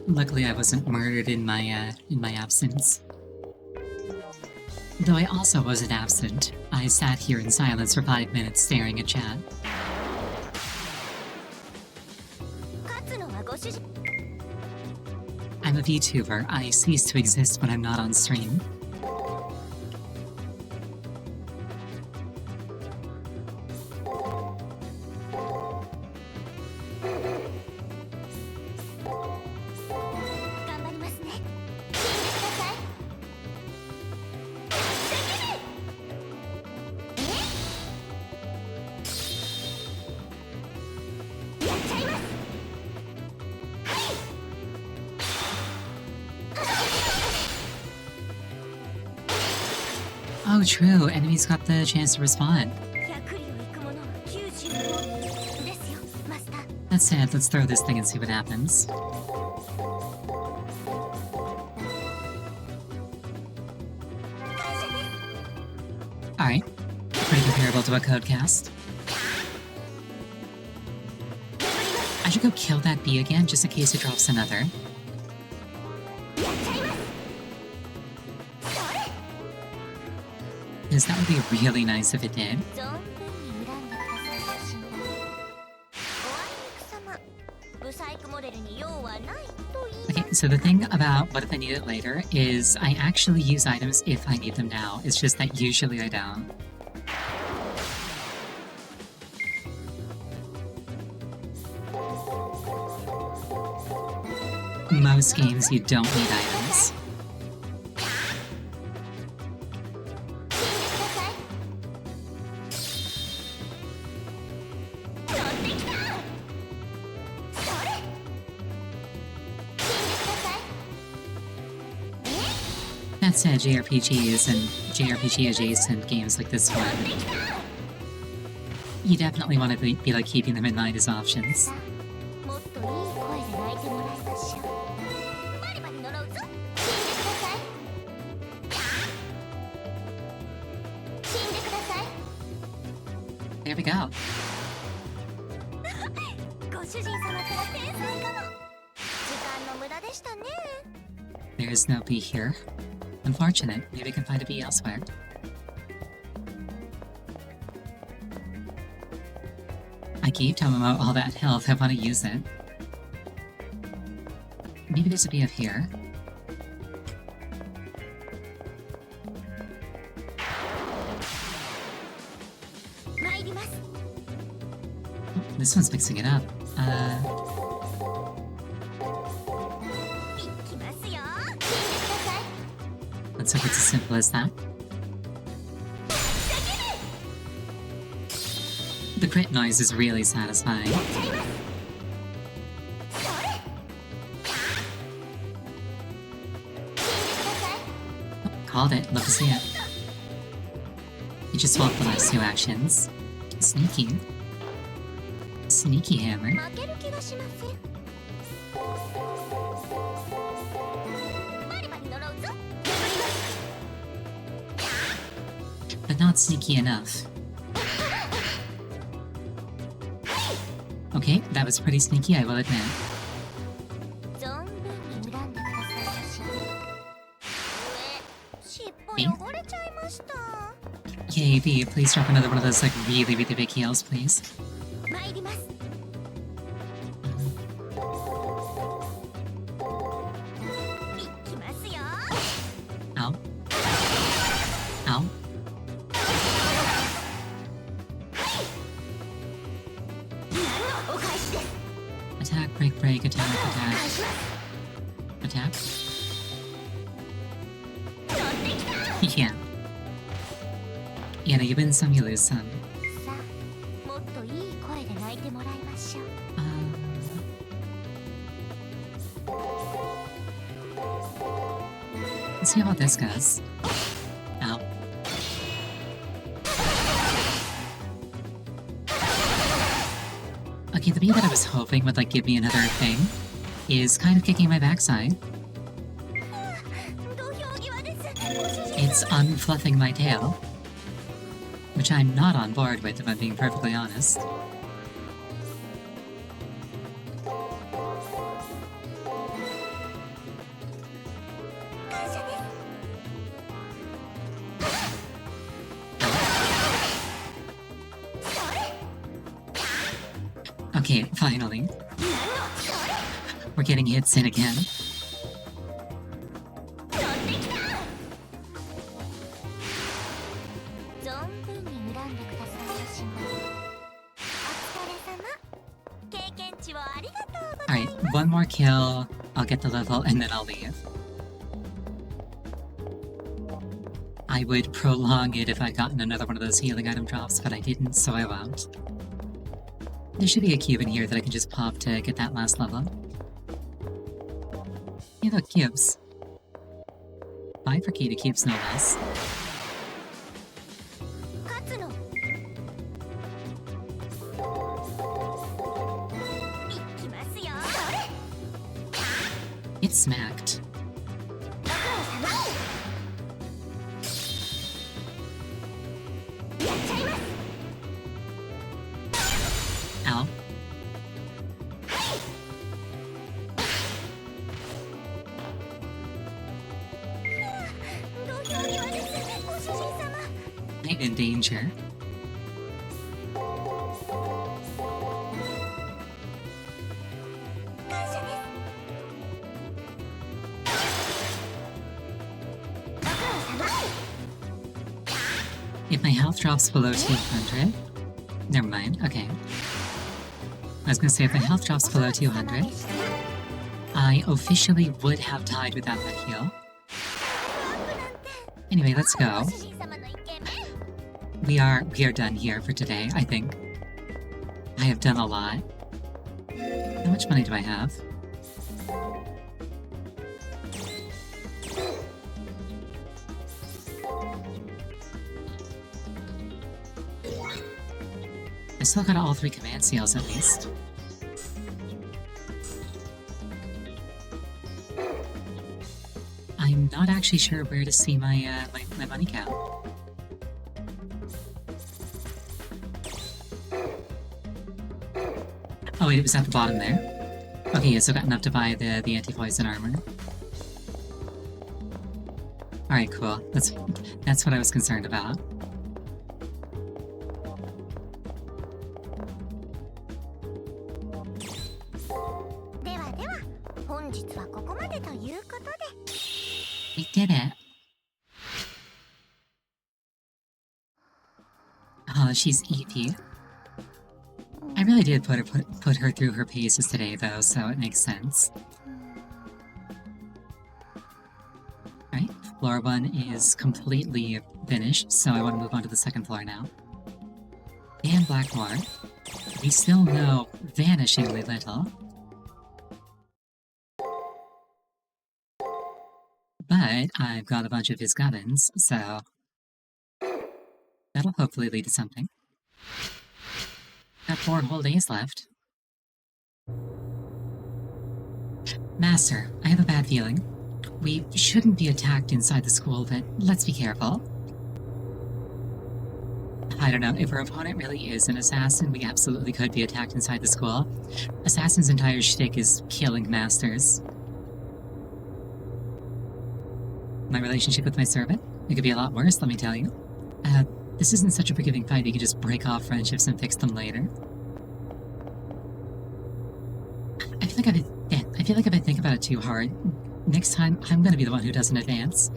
Luckily, I wasn't murdered in my absence. Though I also wasn't absent. I sat here in silence for 5 minutes staring at chat. 勝つのはご主人 I'm a VTuber. I cease to exist when I'm not on stream. Oh, true. Enemies got the chance to respond. 100里を行く者は90をですよマスター That said, let's throw this thing and see what happens. Alright. Pretty comparable to a codecast. I should go kill that bee again, just in case it drops another. Because that would be really nice if it did. 存分に恨んでくださいご神体おあいにくさまブサイクモデルに用はないと言い Okay, so the thing about what if I need it later is I actually use items if I need them now. It's just that usually I don't. Most games you don't need items. 取ってきたそれ That said, JRPGs and JRPG adjacent games like this one, you definitely want to be like keeping them in mind as options. もっといい声で泣いてもらいましょうバリバリ呪うぞ死んでください There we go. ご主人様から天才かも時間の無駄でしたね There is no bee here. Unfortunate. Maybe we can find a bee elsewhere. I gave Tomomo all that health. I want to use it. Maybe there's a bee up here. This one's mixing it up. いきますよ Let's hope it's as simple as that. The crit noise is really satisfying. Called it. Love to see it. You just swapped the last two actions. Sneaky. Sneaky hammer. 負ける気がしませんバリバリ呪うぞ But not sneaky enough. Okay, that was pretty sneaky, I will admit. 存分に恨んでくださいまし尻尾汚れちゃいました Yay, B, please drop another one of those, like, really, really big heals, please. 参りますいきますよ Ow. Ow. 何のお返しです Attack, break, break, attack, 返 attack. します Attack. 取ってきた Yeah. Yeah, no, you win some, you lose some. さあもっといい声で泣いてもらいましょう Let's see how this goes. Ow. Okay, the bee that I was hoping would, like, give me another thing is kind of kicking my backside. 土俵際ですご主人 It's unfluffing my tail. Which I'm not on board with, if I'm being perfectly honest. Okay, finally. We're getting hits in again. Alright, one more kill, I'll get the level, and then I'll leave. I would prolong it if I'd gotten another one of those healing item drops, but I didn't, so I won't. There should be a cube in here that I can just pop to get that last level. Hey look, cubes. 5 for key to cubes, no less. It smacked. Ow. I'm in danger. If my health drops below 200... Never mind, okay. I was gonna say, if my health drops below 200, I officially would have died without that heal. Anyway, let's go. We are done here for today, I think. I have done a lot. How much money do I have? I still got all 3 command seals at least. I'm not actually sure where to see my my money count. Oh wait, it was at the bottom there. Okay, yeah, so got enough to buy the anti-poison armor. Alright, cool. That's what I was concerned about. We did it. Oh, she's Evie. I really did put her through her paces today, though, so it makes sense. Alright, floor 1 is completely finished, so I want to move on to the second floor now. And Blackmore. We still know vanishingly little. But I've got a bunch of his gubbins, so that'll hopefully lead to something. Got 4 whole days left. Master, I have a bad feeling. We shouldn't be attacked inside the school, but let's be careful. I don't know, if our opponent really is an assassin, we absolutely could be attacked inside the school. Assassin's entire shtick is killing masters. My relationship with my servant? It could be a lot worse, let me tell you. This isn't such a forgiving fight, you can just break off friendships and fix them later. I feel like if I think about it too hard, next time I'm gonna be the one who doesn't advance.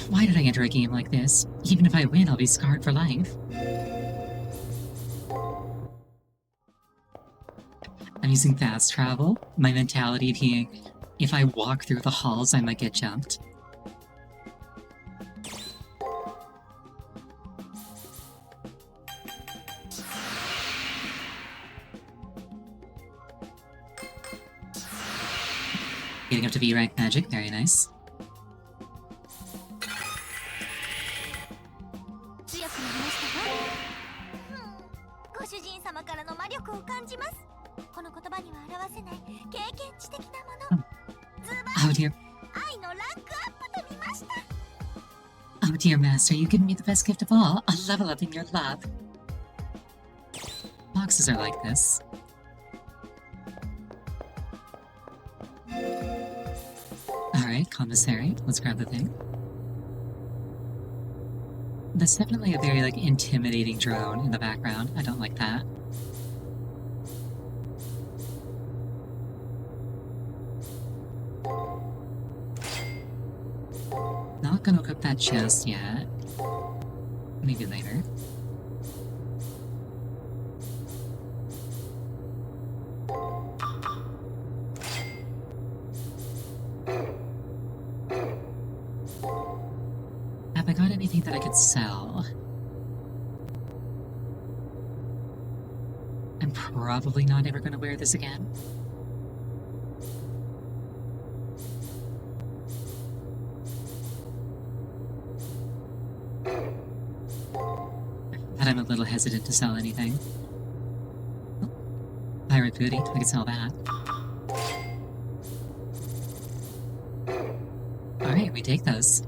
Why did I enter a game like this? Even if I win, I'll be scarred for life. I'm using fast travel, my mentality being, if I walk through the halls, I might get jumped. Getting up to B rank magic, very nice. Oh dear. Oh dear, Master, you've given me the best gift of all, a level up in your love. Boxes are like this. Alright, commissary. Let's grab the thing. That's definitely a very, intimidating drone in the background. I don't like that. not gonna equip that just yet. Maybe later. Have I got anything that I could sell? I'm probably not ever gonna wear this again. But I'm a little hesitant to sell anything. Oh, pirate booty, I could sell that. Alright, we take those.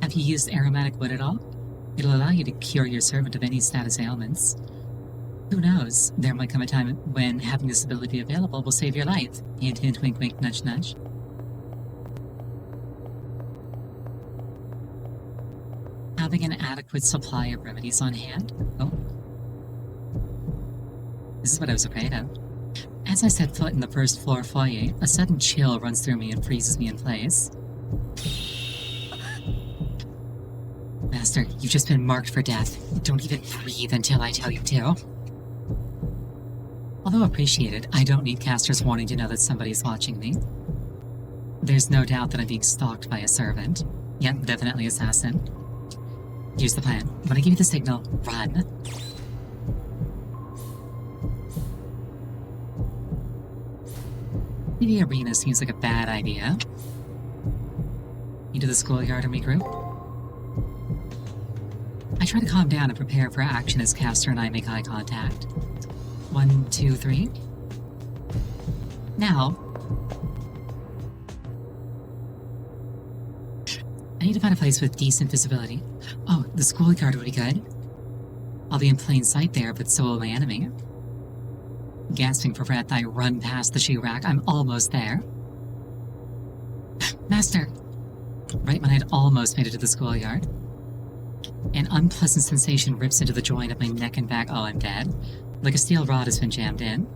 Have you used aromatic wood at all? It'll allow you to cure your servant of any status ailments. Who knows, there might come a time when having this ability available will save your life. Hint, hint, wink, wink, nudge, nudge. Having an adequate supply of remedies on hand? Oh. This is what I was afraid of. As I set foot in the first floor foyer, a sudden chill runs through me and freezes me in place. Master, you've just been marked for death. Don't even breathe until I tell you to. Although appreciated, I don't need casters wanting to know that somebody's watching me. There's no doubt that I'm being stalked by a servant. Yep, definitely assassin. Here's the plan. When I give you the signal, run. The arena seems like a bad idea. Into the schoolyard and regroup. I try to calm down and prepare for action as Caster and I make eye contact. 1, 2, 3. Now, I need to find a place with decent visibility. Oh, the schoolyard would be good. I'll be in plain sight there, but so will my enemy. Gasping for breath, I run past the shoe rack. I'm almost there. Master! Right when I'd almost made it to the schoolyard. An unpleasant sensation rips into the joint of my neck and back. Oh, I'm dead. Like a steel rod has been jammed in.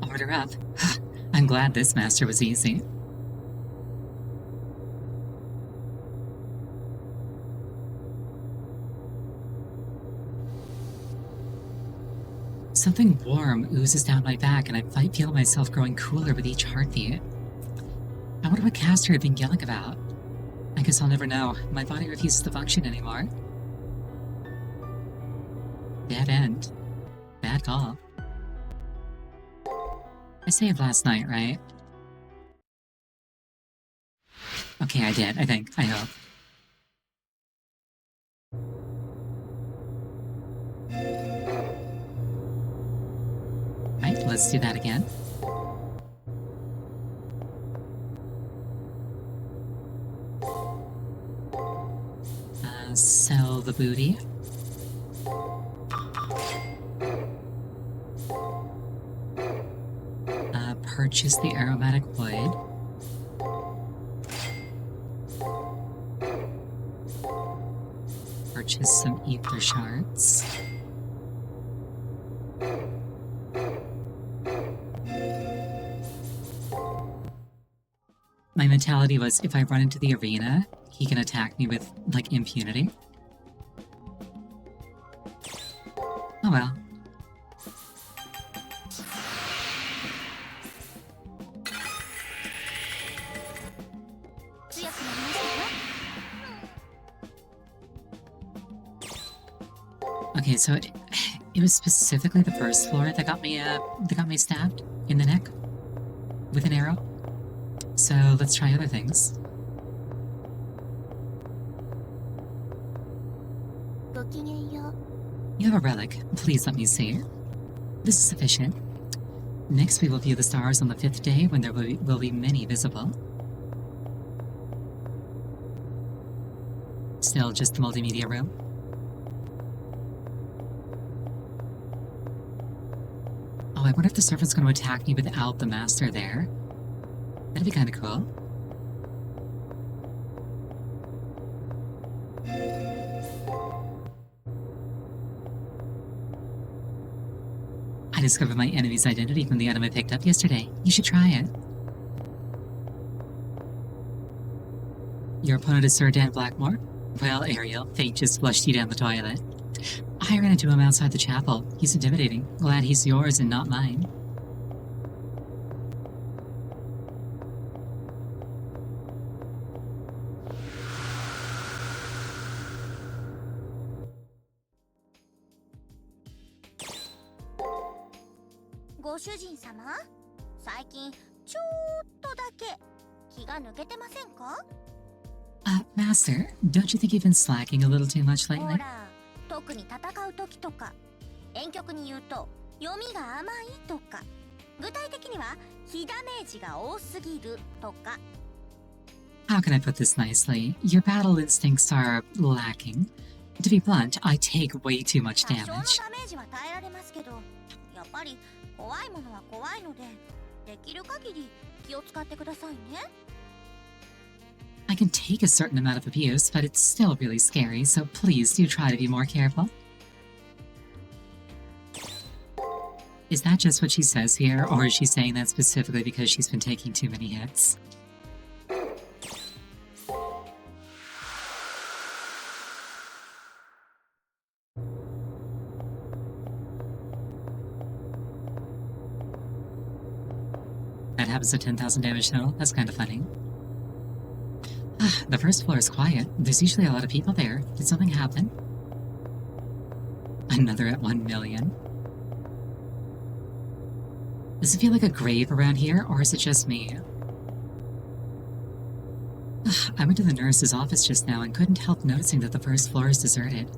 Order up. I'm glad this master was easy. Something warm oozes down my back, and I feel myself growing cooler with each heartbeat. I wonder what Caster had been yelling about. I guess I'll never know. My body refuses to function anymore. Dead end. Bad call. I saved last night, right? Okay, I did, I think. I hope. Right, let's do that again. Sell the booty. Purchase the aromatic wood. Purchase some ether shards. My mentality was, if I run into the arena, he can attack me with, like, impunity. Oh well. Okay, so it was specifically the first floor that got me stabbed in the neck with an arrow. So let's try other things. You have a relic. Please let me see. This is sufficient. Next we will view the stars on the 5th day when there will be many visible. Still just the multimedia room. Oh, I wonder if the servant's going to attack me without the master there. That'd be kind of cool. discovered my enemy's identity from the item I picked up yesterday. You should try it. Your opponent is Sir Dan Blackmore? Well, Ariel, fate just flushed you down the toilet. I ran into him outside the chapel. He's intimidating. Glad he's yours and not mine. Master, don't you think you've been slacking a little too much lately? 特に戦う時とか、婉曲に言うと読みが甘いとか、具体的には非ダメージが多すぎるとか。How can I put this nicely? Your battle instincts are lacking. To be blunt, I take way too much damage. 多少のダメージは耐えられますけど、やっぱり怖いものは怖いので、できる限り気を使ってくださいね。I can take a certain amount of abuse, but it's still really scary, so please do try to be more careful. Is that just what she says here, or is she saying that specifically because she's been taking too many hits? That happens at 10,000 damage total? That's kind of funny. The first floor is quiet. There's usually a lot of people there. Did something happen? Another at 1 million. Does it feel like a grave around here, or is it just me? I went to the nurse's office just now and couldn't help noticing that the first floor is deserted.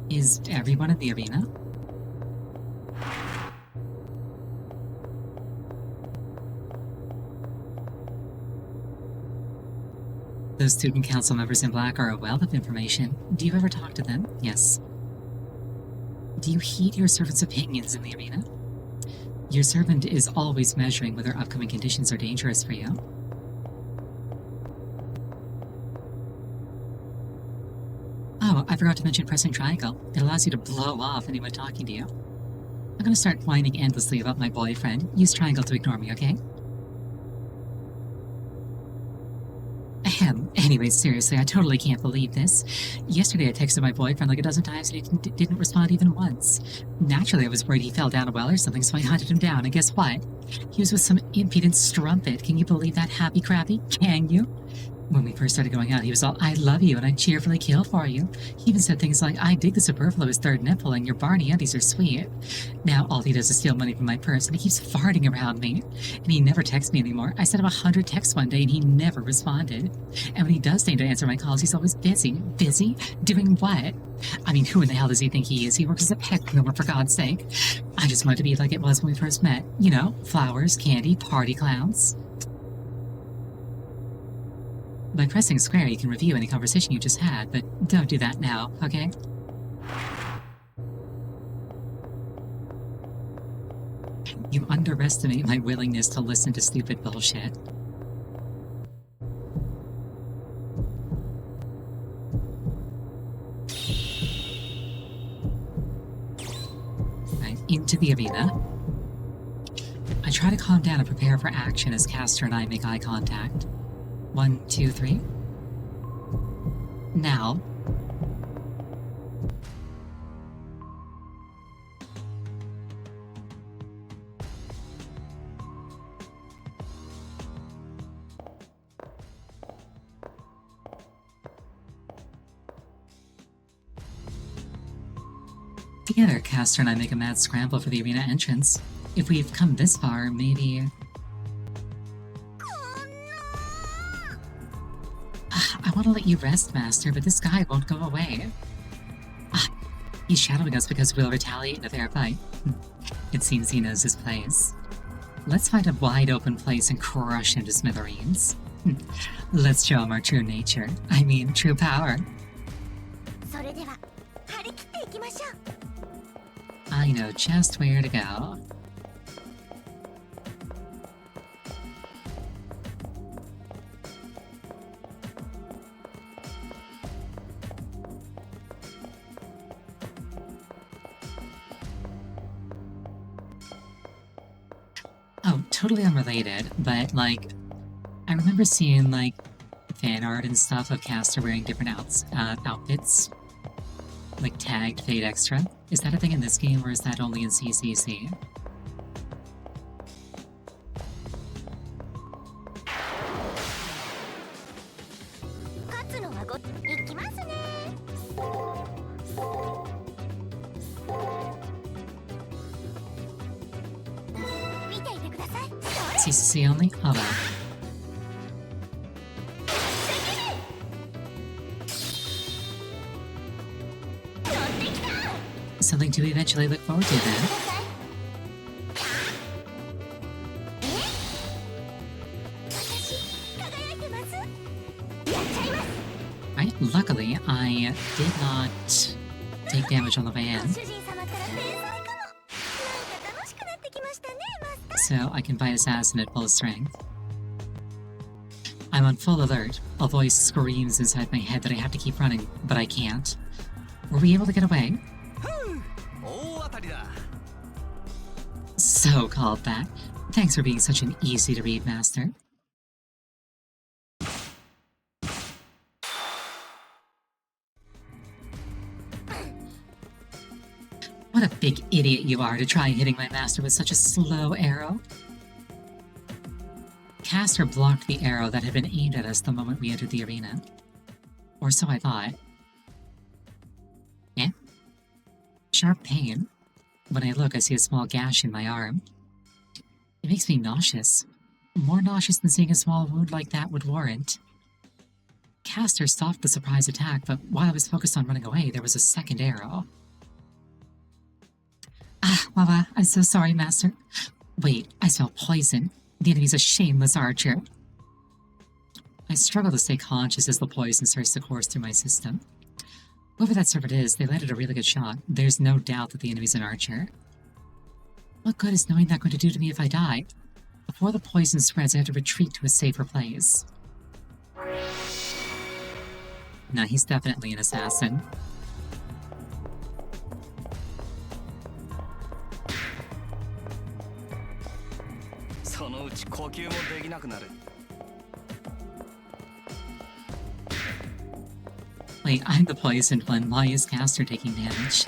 Is everyone in the arena? Those student council members in black are a wealth of information. Do you ever talk to them? Yes. Do you heed your servant's opinions in the arena? Your servant is always measuring whether upcoming conditions are dangerous for you. Oh, I forgot to mention pressing triangle. It allows you to blow off anyone talking to you. I'm gonna start whining endlessly about my boyfriend. Use triangle to ignore me, okay? Ahem. Anyway, seriously, I totally can't believe this. Yesterday I texted my boyfriend like a dozen times and he didn't respond even once. Naturally, I was worried he fell down a well or something, so I hunted him down, and guess what? He was with some impudent strumpet. Can you believe that, happy crappy? Can you? When we first started going out, he was all, I love you, and I'd cheerfully kill for you. He even said things like, I dig the superfluous third nipple, and your Barney undies are sweet. Now all he does is steal money from my purse, and he keeps farting around me. And he never texts me anymore. I sent him 100 texts one day, and he never responded. And when he does deign to answer my calls, he's always busy. Busy? Doing what? I mean, who in the hell does he think he is? He works as a pet groomer, for God's sake. I just want it to be like it was when we first met. You know, flowers, candy, party clowns. By pressing square, you can review any conversation you just had, but don't do that now, okay? You underestimate my willingness to listen to stupid bullshit. Right, into the arena. I try to calm down and prepare for action as Caster and I make eye contact. 1, 2, 3. Now. Together, Caster and I make a mad scramble for the arena entrance. If we've come this far, maybe... I want to let you rest, Master, but this guy won't go away. He's shadowing us because we'll retaliate in a fair fight. It seems he knows his place. Let's find a wide-open place and crush him to smithereens. Let's show him our true nature. I mean, true power. I know just where to go. totally unrelated, but like, I remember seeing like fan art and stuff of Caster wearing different outfits, like tagged FateExtra. Is that a thing in this game, or is that only in CCC? 勝つのはごいきますね。見ていてください。 CCC only? Oh well. Something to eventually look forward to then. Right, luckily, I did not take damage on the way in, so I can fight Assassin at full strength. I'm on full alert. A voice screams inside my head that I have to keep running, but I can't. Were we able to get away? So called that. Thanks for being such an easy-to-read master. What a big idiot you are to try hitting my master with such a slow arrow. Caster blocked the arrow that had been aimed at us the moment we entered the arena. Or so I thought. Eh? Sharp pain. When I look, I see a small gash in my arm. It makes me nauseous. More nauseous than seeing a small wound like that would warrant. Caster stopped the surprise attack, but while I was focused on running away, there was a second arrow. Ah, Wawa, I'm so sorry, Master. Wait, I smell poison. The enemy's a shameless archer. I struggle to stay conscious as the poison starts to course through my system. Whoever that servant is, they landed a really good shot. There's no doubt that the enemy's an archer. What good is knowing that going to do to me if I die? Before the poison spreads, I have to retreat to a safer place. Nah, he's definitely an assassin. Wait, I'm the poisoned one. Why is Caster taking damage?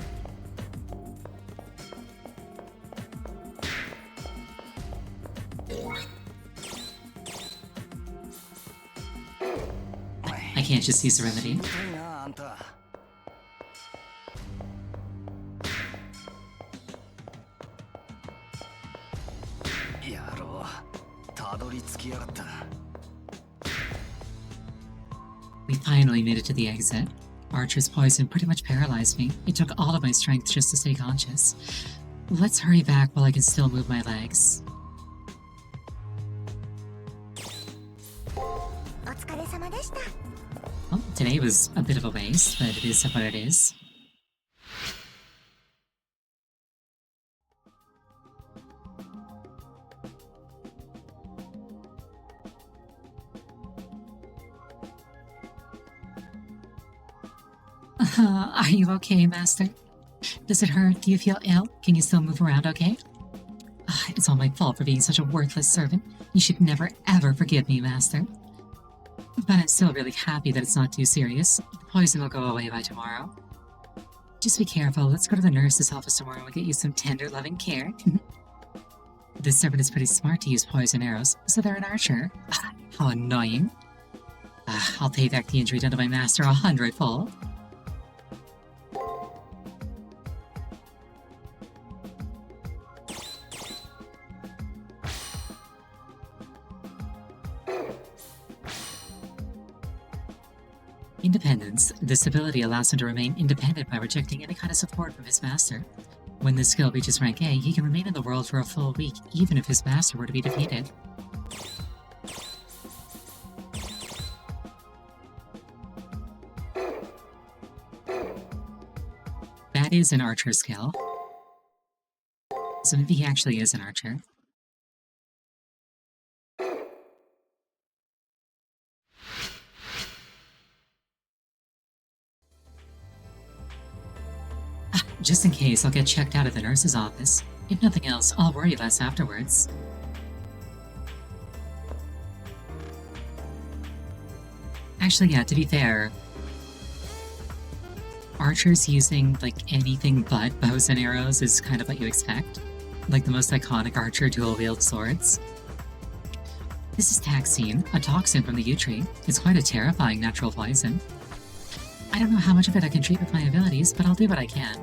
I can't just use the remedy. We finally made it to the exit. Archer's poison pretty much paralyzed me. It took all of my strength just to stay conscious. Let's hurry back while I can still move my legs. Well, today was a bit of a waste, but it is what it is. Are you okay, Master? Does it hurt? Do you feel ill? Can you still move around okay? It's all my fault for being such a worthless servant. You should never ever forgive me, Master. But I'm still really happy that it's not too serious. The poison will go away by tomorrow. Just be careful. Let's go to the nurse's office tomorrow and get you some tender, loving care. This servant is pretty smart to use poison arrows, so they're an archer. How annoying. I'll pay back the injury done to my master 100-fold. Independence. This ability allows him to remain independent by rejecting any kind of support from his master. When this skill reaches rank A, he can remain in the world for a full week, even if his master were to be defeated. That is an archer skill. So maybe he actually is an archer. Just in case, I'll get checked out at the nurse's office. If nothing else, I'll worry less afterwards. Actually, yeah, to be fair, archers using, like, anything but bows and arrows is kind of what you expect. Like the most iconic archer dual-wield swords. This is Taxine, a toxin from the yew tree. It's quite a terrifying natural poison. I don't know how much of it I can treat with my abilities, but I'll do what I can.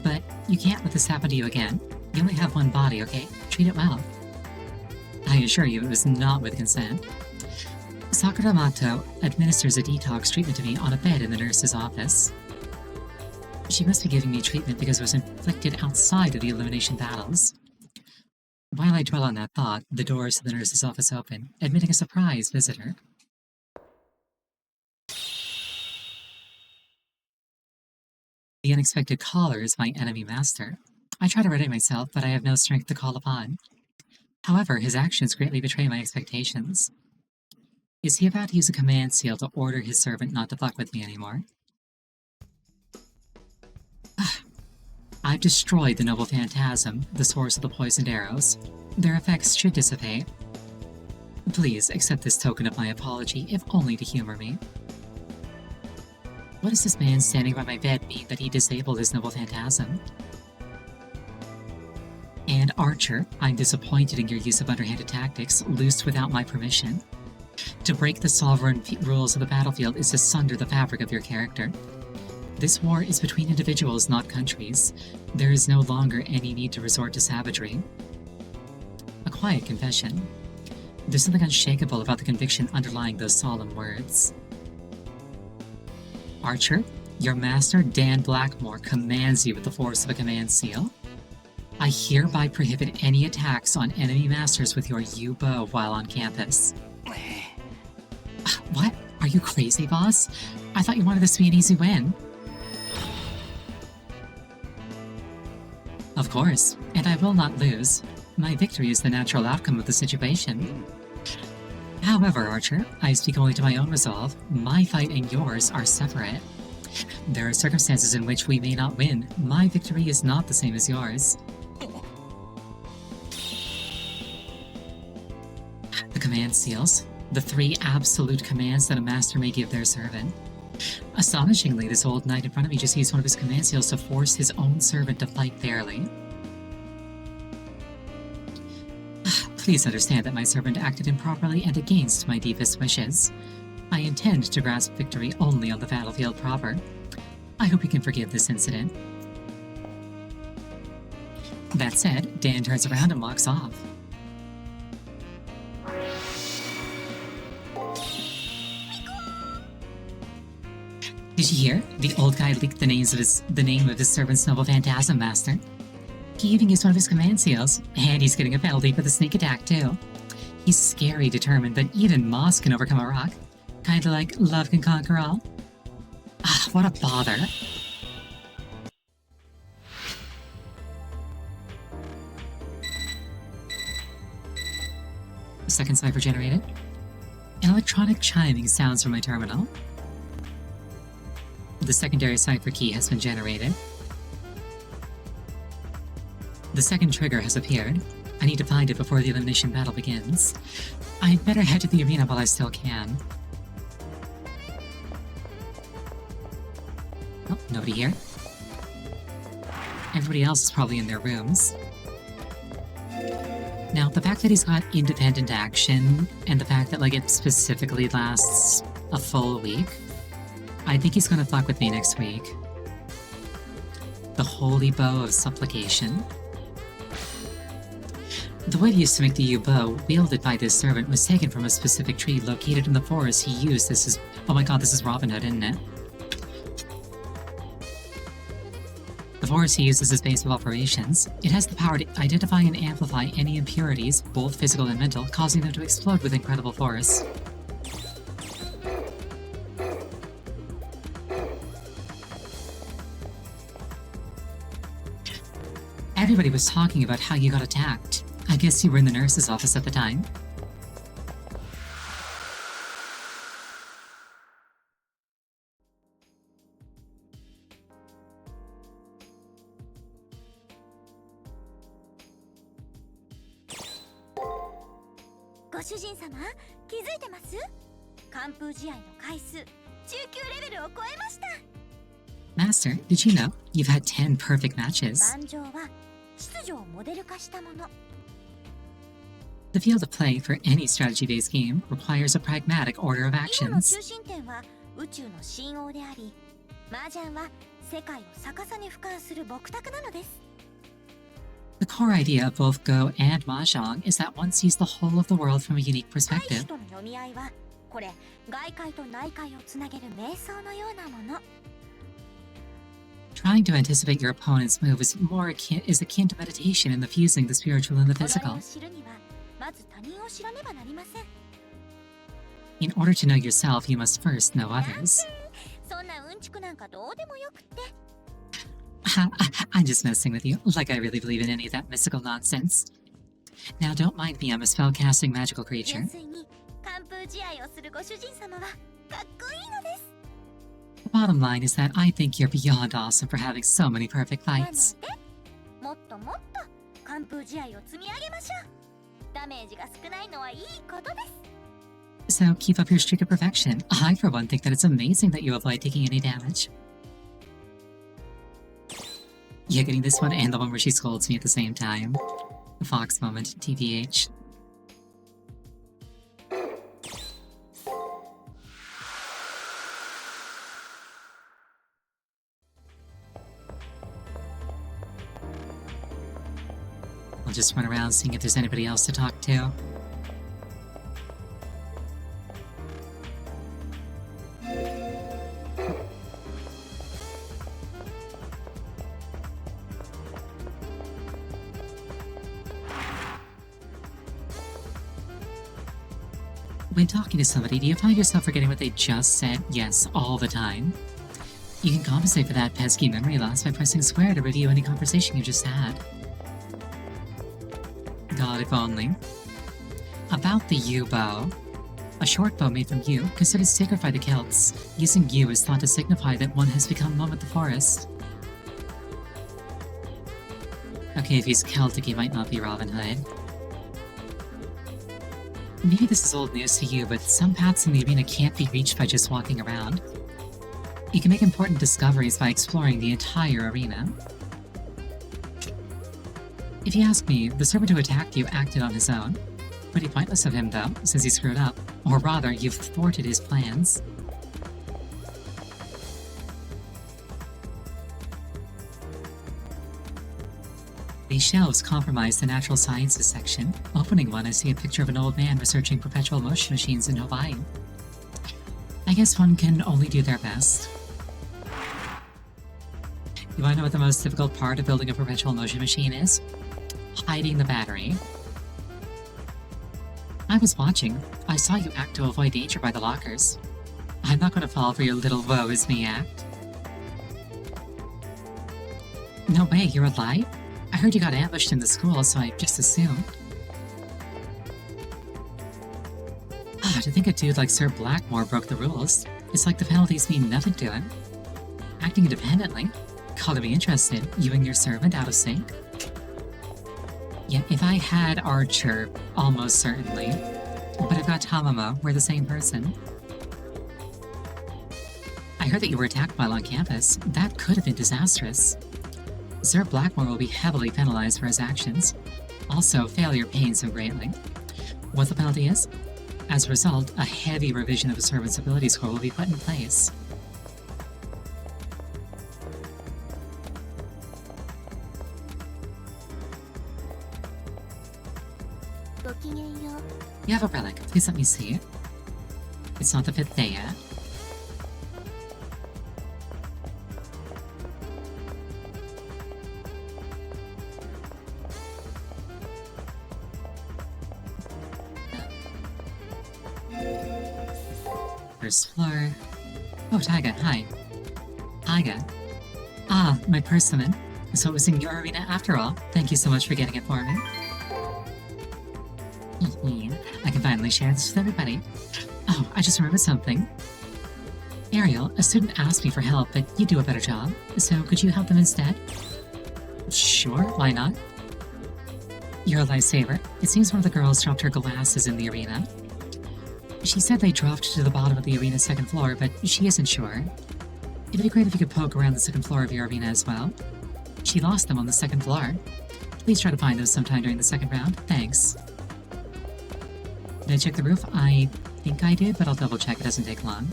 But you can't let this happen to you again. You only have one body, okay? Treat it well. I assure you it was not with consent. Sakura Mato administers a detox treatment to me on a bed in the nurse's office. She must be giving me treatment because it was inflicted outside of the elimination battles. While I dwell on that thought, the doors to the nurse's office open, admitting a surprise visitor. The unexpected caller is my enemy master. I try to ready myself, but I have no strength to call upon. However, his actions greatly betray my expectations. Is he about to use a command seal to order his servant not to fuck with me anymore? I've destroyed the noble phantasm, the source of the poisoned arrows. Their effects should dissipate. Please accept this token of my apology, if only to humor me. What does this man standing by my bed mean that he disabled his noble phantasm? And Archer, I'm disappointed in your use of underhanded tactics, loosed without my permission. To break the sovereign rules of the battlefield is to sunder the fabric of your character. This war is between individuals, not countries. There is no longer any need to resort to savagery. A quiet confession. There's something unshakable about the conviction underlying those solemn words. Archer, your master, Dan Blackmore, commands you with the force of a command seal. I hereby prohibit any attacks on enemy masters with your yew bow while on campus. What? Are you crazy, boss? I thought you wanted this to be an easy win. Of course, and I will not lose. My victory is the natural outcome of the situation. However, Archer, I speak only to my own resolve. My fight and yours are separate. There are circumstances in which we may not win. My victory is not the same as yours. The command seals. The 3 absolute commands that a master may give their servant. Astonishingly, this old knight in front of me just used one of his command seals to force his own servant to fight fairly. Please understand that my servant acted improperly and against my deepest wishes. I intend to grasp victory only on the battlefield proper. I hope you can forgive this incident. That said, Dan turns around and walks off. Did you hear? The old guy leaked the name of his servant's noble phantasm master. He even used one of his command seals, and he's getting a penalty for the sneak attack too. He's scary determined, but even moss can overcome a rock. Kinda like love can conquer all. What a bother. Second cipher generated. An electronic chiming sounds from my terminal. The secondary cipher key has been generated. The second trigger has appeared. I need to find it before the elimination battle begins. I'd better head to the arena while I still can. Oh, nobody here. Everybody else is probably in their rooms. Now, the fact that he's got independent action, and the fact that, like, it specifically lasts a full week, I think he's gonna fuck with me next week. The holy bow of supplication. The wood used to make the yew bow, wielded by this servant, was taken from a specific tree located in the forest he used. This is... oh my god, this is Robin Hood, isn't it? The forest he used as his base of operations. It has the power to identify and amplify any impurities, both physical and mental, causing them to explode with incredible force. Everybody was talking about how you got attacked. I guess you were in the nurse's office at the time. 完封試合の回数中級レベルを超えました。 Master, did you know you've had 10 perfect matches? 盤上は秩序をモデル化したもの。 The field of play for any strategy-based game requires a pragmatic order of 囲碁の actions. 中心点は宇宙の神王であり、麻雀は世界を逆さに俯瞰する木卓なのです。 The core idea of both Go and Mahjong is that one sees the whole of the world from a unique 対 perspective. 比との読み合いはこれ外界と内界をつなげる瞑想のようなもの。 Trying to anticipate your opponent's move is akin to meditation in the fusing the spiritual and the 己 physical. を知るにはまず他人を知らねばなりません。 In order to know yourself, you must first know others. そんなうんちくなんかどうでもよくって。 I'm just messing with you, like I really believe in any of that mystical nonsense. Now, don't mind me, I'm a spellcasting magical creature. 純粋に完封試合をするご主人様はかっこいいのです。 The bottom line is that I think you're beyond awesome for having so many perfect なの fights. でもっともっと完封試合を積み上げましょう。ダメージが少ないのはいいことです。 So keep up your streak of perfection. I, for one, think that it's amazing that you avoid taking any damage. Yeah, getting this one and the one where she scolds me at the same time. The Fox moment, TBH. I'll just run around seeing if there's anybody else to talk to. When talking to somebody, do you find yourself forgetting what they just said yes all the time? You can compensate for that pesky memory loss by pressing square to review any conversation you just had. God, if only. About the yew bow. A short bow made from yew, considered sacred by the Celts. Using yew is thought to signify that one has become one with the forest. Okay, if he's Celtic, he might not be Robin Hood. Maybe this is old news to you, but some paths in the arena can't be reached by just walking around. You can make important discoveries by exploring the entire arena. If you ask me, the servant who attacked you acted on his own. Pretty pointless of him, though, since he screwed up. Or rather, you've thwarted his plans. These shelves compromise the natural sciences section. Opening one, I see a picture of an old man researching perpetual motion machines in Hawaii. I guess one can only do their best. You wanna know what the most difficult part of building a perpetual motion machine is? Hiding the battery. I was watching. I saw you act to avoid danger by the lockers. I'm not gonna fall for your little woe is me act. No way, you're alive? I heard you got ambushed in the school, so I just assumed. To think a dude like Sir Blackmore broke the rules. It's like the penalties mean nothing to him. Acting independently? Call to be interested, you and your servant out of sync? Yeah, if I had Archer, almost certainly. But I've got Tamamo, we're the same person. I heard that you were attacked while on campus. That could have been disastrous. Sir Blackmore will be heavily penalized for his actions. Also, failure pains him greatly. What the penalty is? As a result, a heavy revision of the servant's ability score will be put in place. You have a relic. Please let me see it. It's not the 5th day yet. First floor. Oh, Taiga, hi. Aiga. Ah, my persimmon. So it was in your arena after all. Thank you so much for getting it for me. I can finally share this with everybody. Oh, I just remembered something. Ariel, a student asked me for help, but you do a better job. So could you help them instead? Sure, why not? You're a lifesaver. It seems one of the girls dropped her glasses in the arena. She said they dropped to the bottom of the arena's second floor, but she isn't sure. It'd be great if you could poke around the second floor of your arena as well. She lost them on the second floor. Please try to find those sometime during the second round. Thanks. Did I check the roof? I think I did, but I'll double check. It doesn't take long.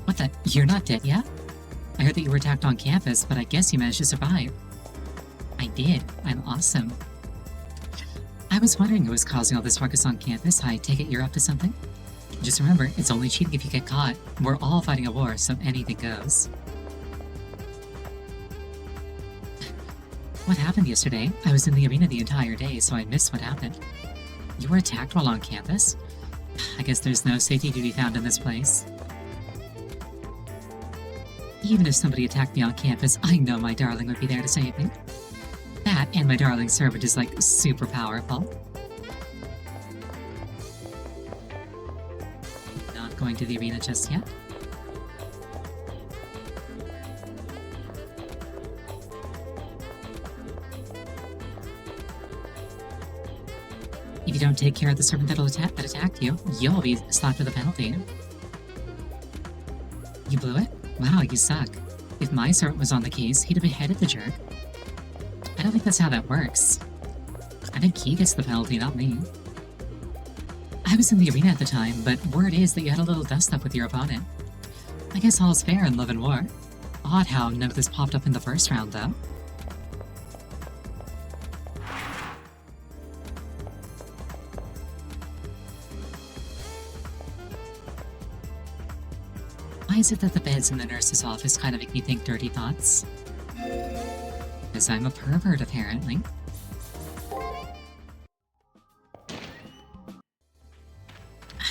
What the? You're not dead yet? I heard that you were attacked on campus, but I guess you managed to survive. I did. I'm awesome. I was wondering who was causing all this ruckus on campus. I take it you're up to something? Just remember, it's only cheating if you get caught. We're all fighting a war, so anything goes. What happened yesterday? I was in the arena the entire day, so I missed what happened. You were attacked while on campus? I guess there's no safety to be found in this place. Even if somebody attacked me on campus, I know my darling would be there to save me. That and my darling servant is like super powerful. Not going to the arena just yet. If you don't take care of the servant that attacked you, you'll be slapped with a penalty. You blew it? Wow, you suck. If my servant was on the case, he'd have beheaded the jerk. I don't think that's how that works. I think he gets the penalty, not me. I was in the arena at the time, but word is that you had a little dust-up with your opponent. I guess all's fair in love and war. Odd how none of this popped up in the first round, though. Why is it that the beds in the nurse's office kind of make me think dirty thoughts? Because I'm a pervert, apparently.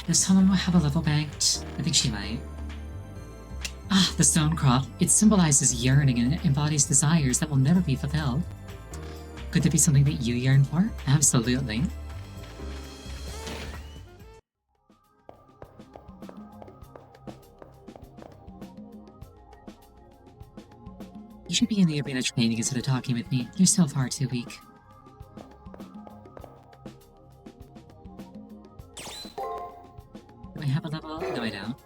Does someone have a level banked? I think she might. Ah, the stone crop. It symbolizes yearning and embodies desires that will never be fulfilled. Could there be something that you yearn for? Absolutely. You should be in the arena training instead of talking with me. You're still far too weak. Do I have a level? No, I don't.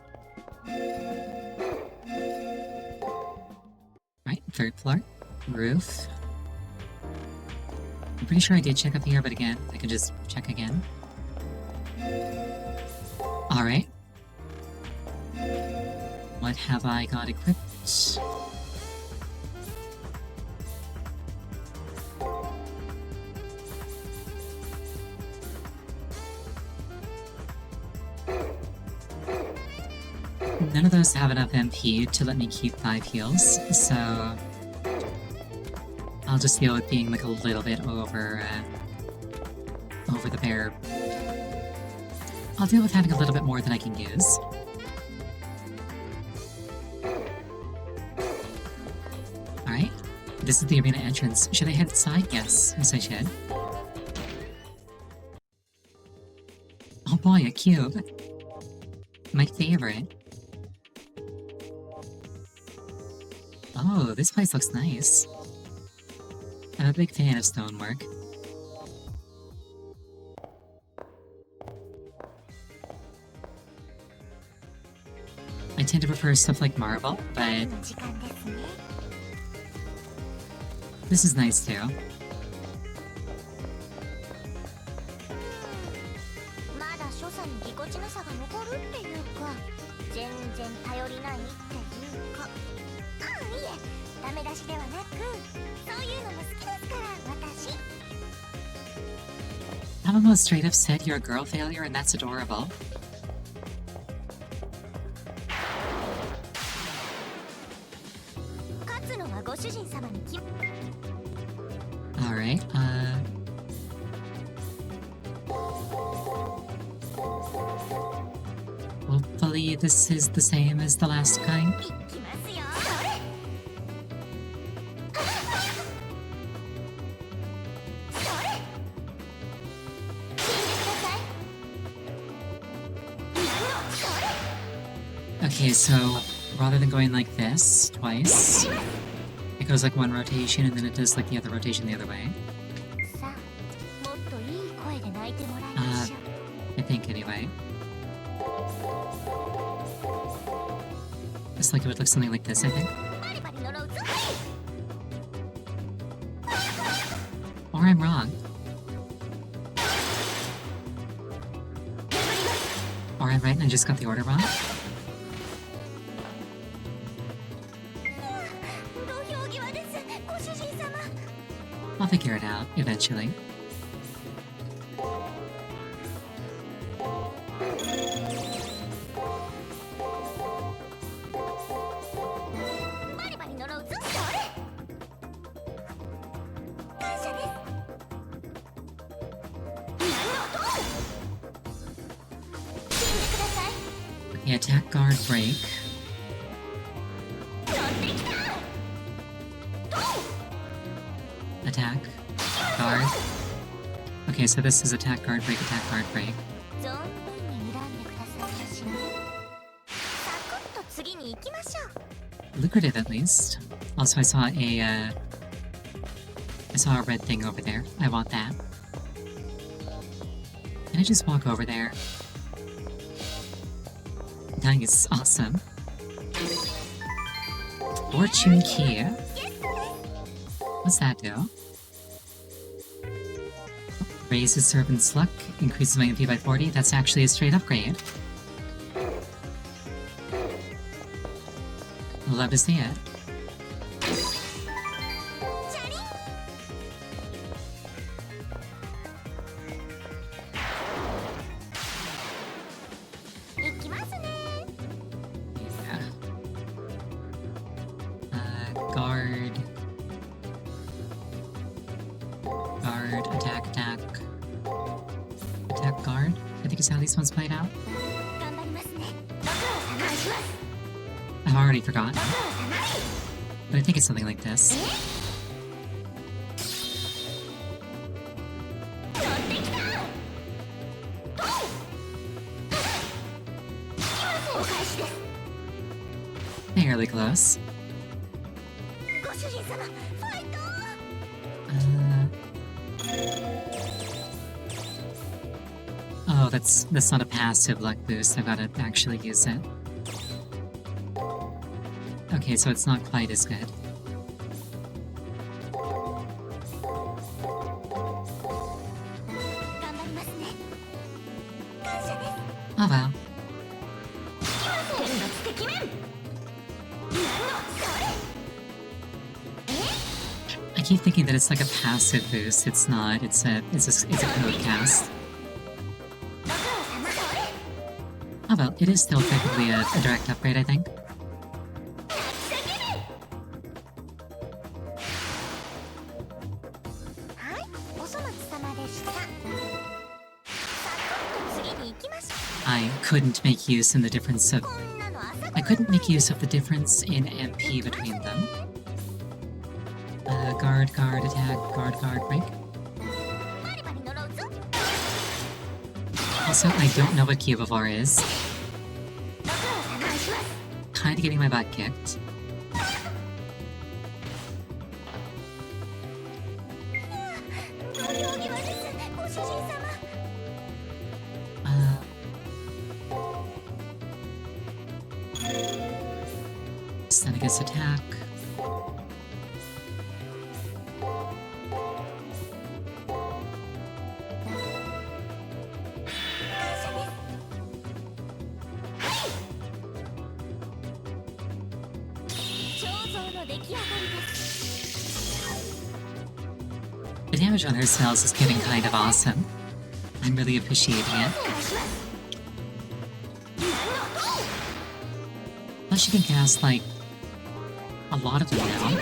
Right, third floor. Roof. I'm pretty sure I did check up here, but again, I can just check again. Alright. What have I got equipped? None of those have enough MP to let me keep 5 heals, so I'll just deal with being like a little bit over the bear. I'll deal with having a little bit more than I can use. Alright, this is the arena entrance. Should I head inside? Yes, I should. Oh boy, a cube. My favorite. Oh, this place looks nice. I'm a big fan of stonework. I tend to prefer stuff like marble, but this is nice too. I'm almost straight up said you're a girl failure, and that's adorable. Alright, hopefully this is the same as the last kind. Okay, so rather than going like this twice, it goes like one rotation and then it does like the other rotation the other way. I think anyway. Looks like it would look something like this, I think. バリバリ呪うぞ。 Or I'm wrong. Or I'm right and I just got the order wrong. 土俵際です、ご主人様。 I'll figure it out, eventually. バリバリ呪うぞ。それ。感謝です。何の音？死んでください。 Okay, attack, guard, break. 取ってきた。 Attack, guard. Okay, so this is attack, guard, break, attack, guard, break. 存分に睨んでください、女子。サクッと次に行きましょう。 Lucrative, at least. Also, I saw a red thing over there. I want that. Can I just walk over there? Nice, awesome. Fortune key. What's that do? Raises servant's luck, increases my MP by 40. That's actually a straight upgrade. Love to see it. チャリン。行きますね。 Yeah. Guard. Guard, attack, attack. Attack, guard. I think is how these ones played out. 頑張りますね。ご苦労様します。 I've already forgotten, ご苦労様。 but I think it's something like this. 取ってきた。お返しです。 Fairly close. ご主人様、ファイト。 Oh, that's not a passive luck boost. I've got to actually use it. Okay, so it's not quite as good. 頑張りますね。感謝です。 Oh well. 天罰的面。何のそれ。 I keep thinking that it's like a passive boost. It's not. It's a code cast. ご苦労様。それ。 Oh well, it is still technically a direct upgrade, I think. はい、お粗末様でした。さっと次に行きましょ I couldn't make use in the difference of. う。こんなの朝 I couldn't make use of the difference in MP between them. Guard, guard, attack, guard, guard, break. バリバリ呪うぞ。 Also, I don't know what Cubivore is. ご苦労様します。 Kinda getting my butt kicked. 土俵際です、ご主人様。 Stun against attack. 感謝です。 彫像の出来上がりです。 The damage on her spells is getting kind of awesome. I'm really appreciating it. お願いします。何の音？ Plus, she can cast, like, a lot of them now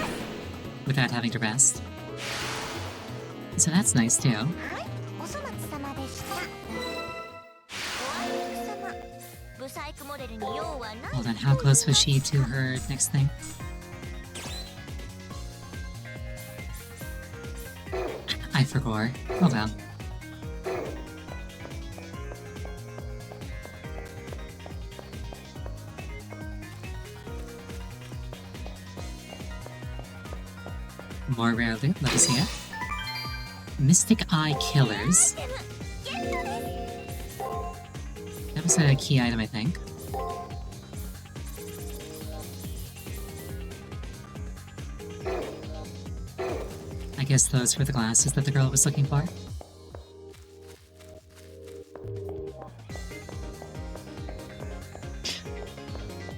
without having to rest. So that's nice too. はい、お粗末様でした。おあいにくさま。ブサイクモデルに用はない。 Hold on, how close was she to her next thing? I forgot. Oh well. More rare loot, let us see it. Mystic Eye Killers. ゲットです。 That It's a key item, I think. I guess those were the glasses that the girl was looking for.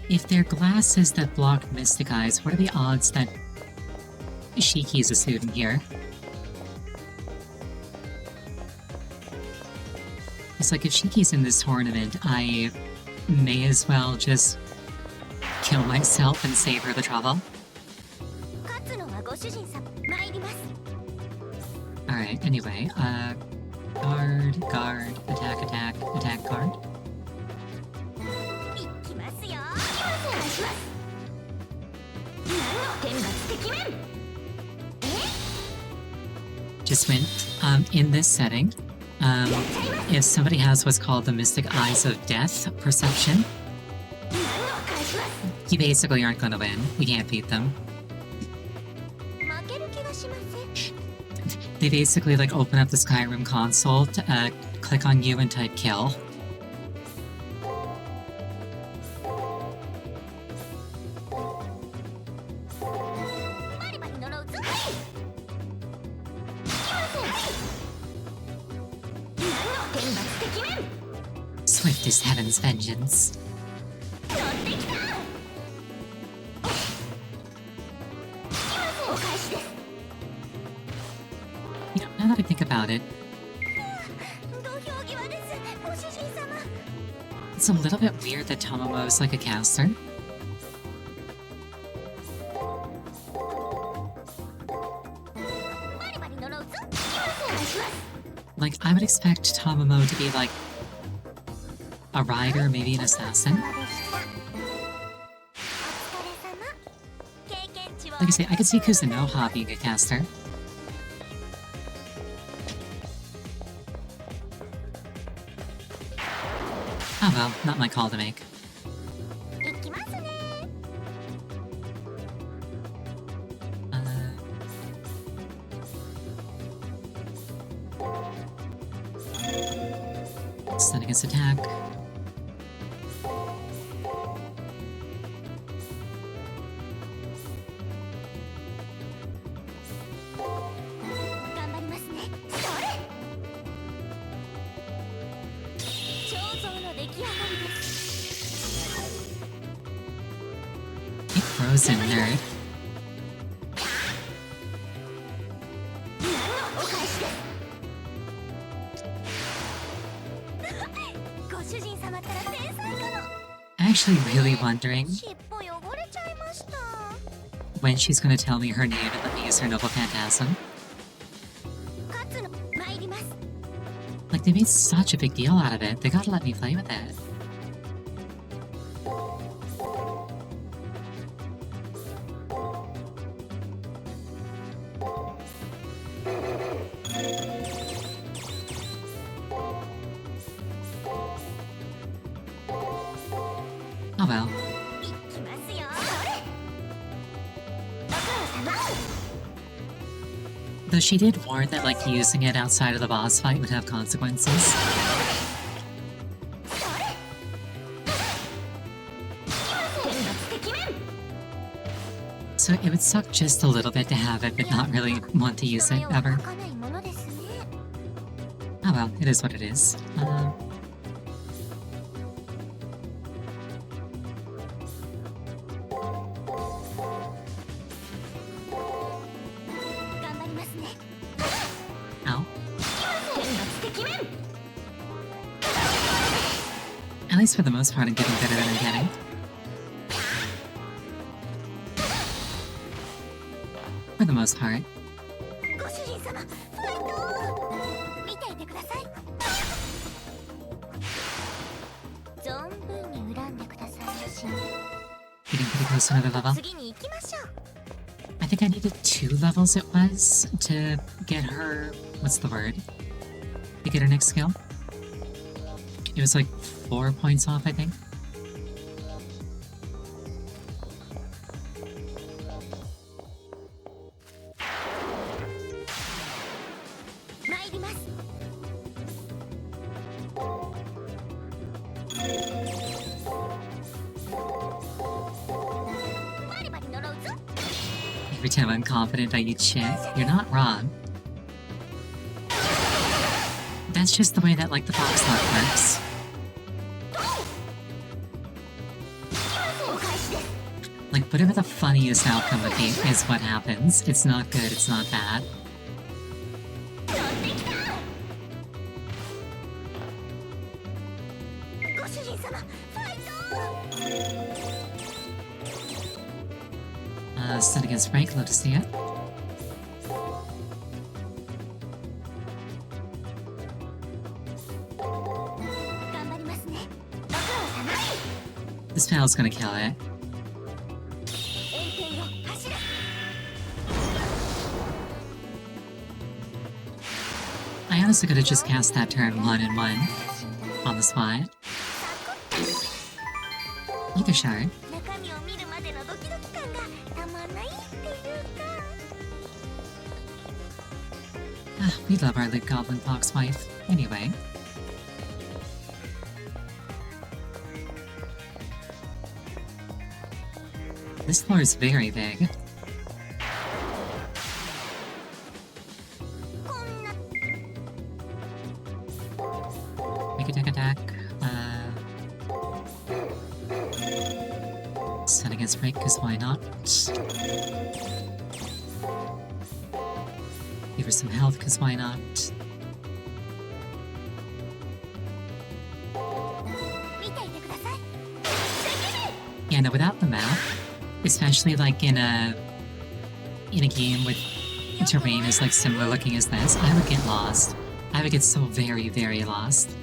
If they're glasses that block mystic eyes, what are the odds that Shiki's a student here? It's like, if Shiki's in this tournament, I may as well just kill myself and save her the trouble. Alright, anyway, guard, guard, attack, attack, attack, guard. Just went, in this setting, if somebody has what's called the Mystic Eyes of Death perception, you basically aren't gonna win. You can't beat them. They basically, like, open up the Skyrim console to, click on you and type kill. Swift is heaven's vengeance. You know, now that I think about it, it's a little bit weird that Tomomo's like a caster. Like, I would expect Tomomo to be like a rider, maybe an assassin. Like I say, I could see Kuzunoha being a caster. Oh well, not my call to make. Stun against attack. Get frozen, nerd. I'm actually really wondering when she's gonna tell me her name and let me use her Noble Phantasm. Like, they made such a big deal out of it, they gotta let me play with it. Oh well. Though she did warn that, like, using it outside of the boss fight would have consequences. So it would suck just a little bit to have it, but not really want to use it, ever. Oh well, it is what it is. Ow. At least for the most part, I'm getting better than I'm getting. For the most part. Getting pretty close to another level. I think I needed 2 levels it was to get her... what's the word? To get her next skill. It was like 4 points off, I think. Every time I'm confident I eat shit. You're not wrong. That's just the way that, like, the box lot works. Like, whatever the funniest outcome would be is what happens. It's not good, it's not bad. Set against Frank, love to see it. This pal's gonna kill it. I honestly could have just cast that turn 1 and 1 on the spot. Either shard. We love our Lit Goblin Fox wife. Anyway. This floor is very big. Make attack. Set against break, because why not? Give her some health, because why not? Yeah, no, without the map, especially like in a game with terrain as like similar looking as this, I would get lost. I would get so very, very lost.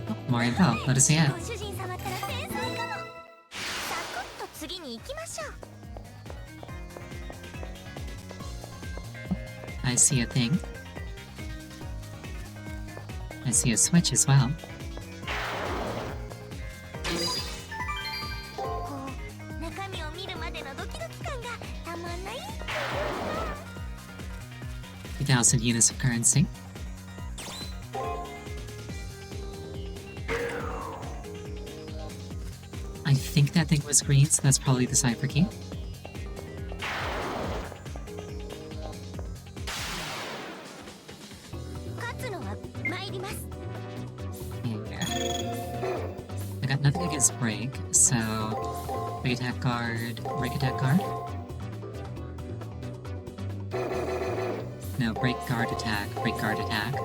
Oh, more info. Let us see it. I see a thing. I see a switch as well. $2,000 units of currency. I think that thing was green, so that's probably the cipher key. I got nothing against break, so break attack guard, break attack guard. No, break guard attack, break guard attack.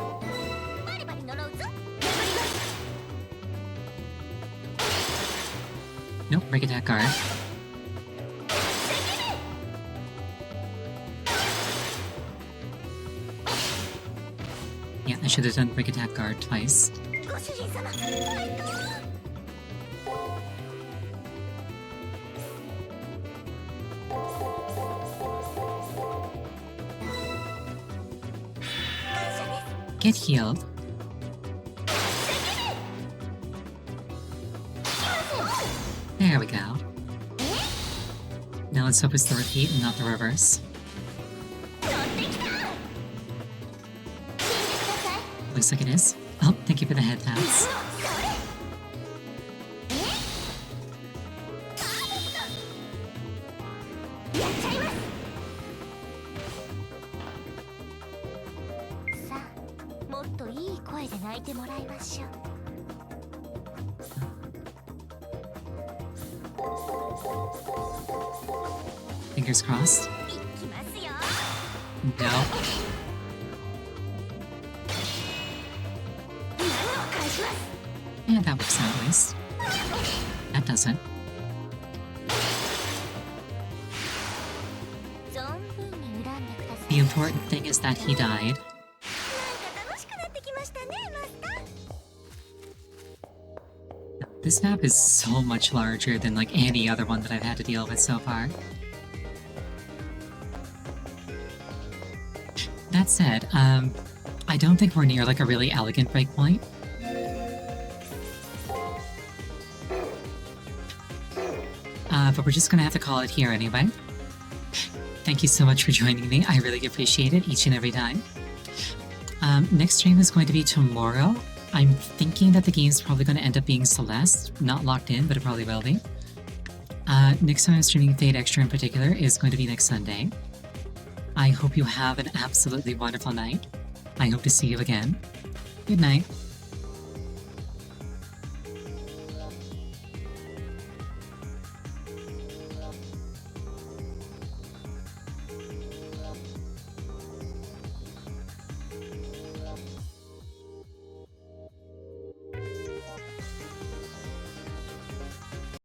Nope, break attack guard. Yeah, I should have done break attack guard twice. Get healed. There we go. Now let's hope it's the repeat and not the reverse. Looks like it is. Oh, thank you for the head taps. Fingers crossed. No. Yeah, that works out at least. That doesn't. The important thing is that he died. This map is so much larger than like any other one that I've had to deal with so far. That said, I don't think we're near like a really elegant breakpoint. But we're just gonna have to call it here anyway. Thank you so much for joining me. I really appreciate it each and every time. Next stream is going to be tomorrow. I'm thinking that the game's probably going to end up being Celeste. Not locked in, but it probably will be. Next time I'm streaming FateExtra in particular is going to be next Sunday. I hope you have an absolutely wonderful night. I hope to see you again. Good night.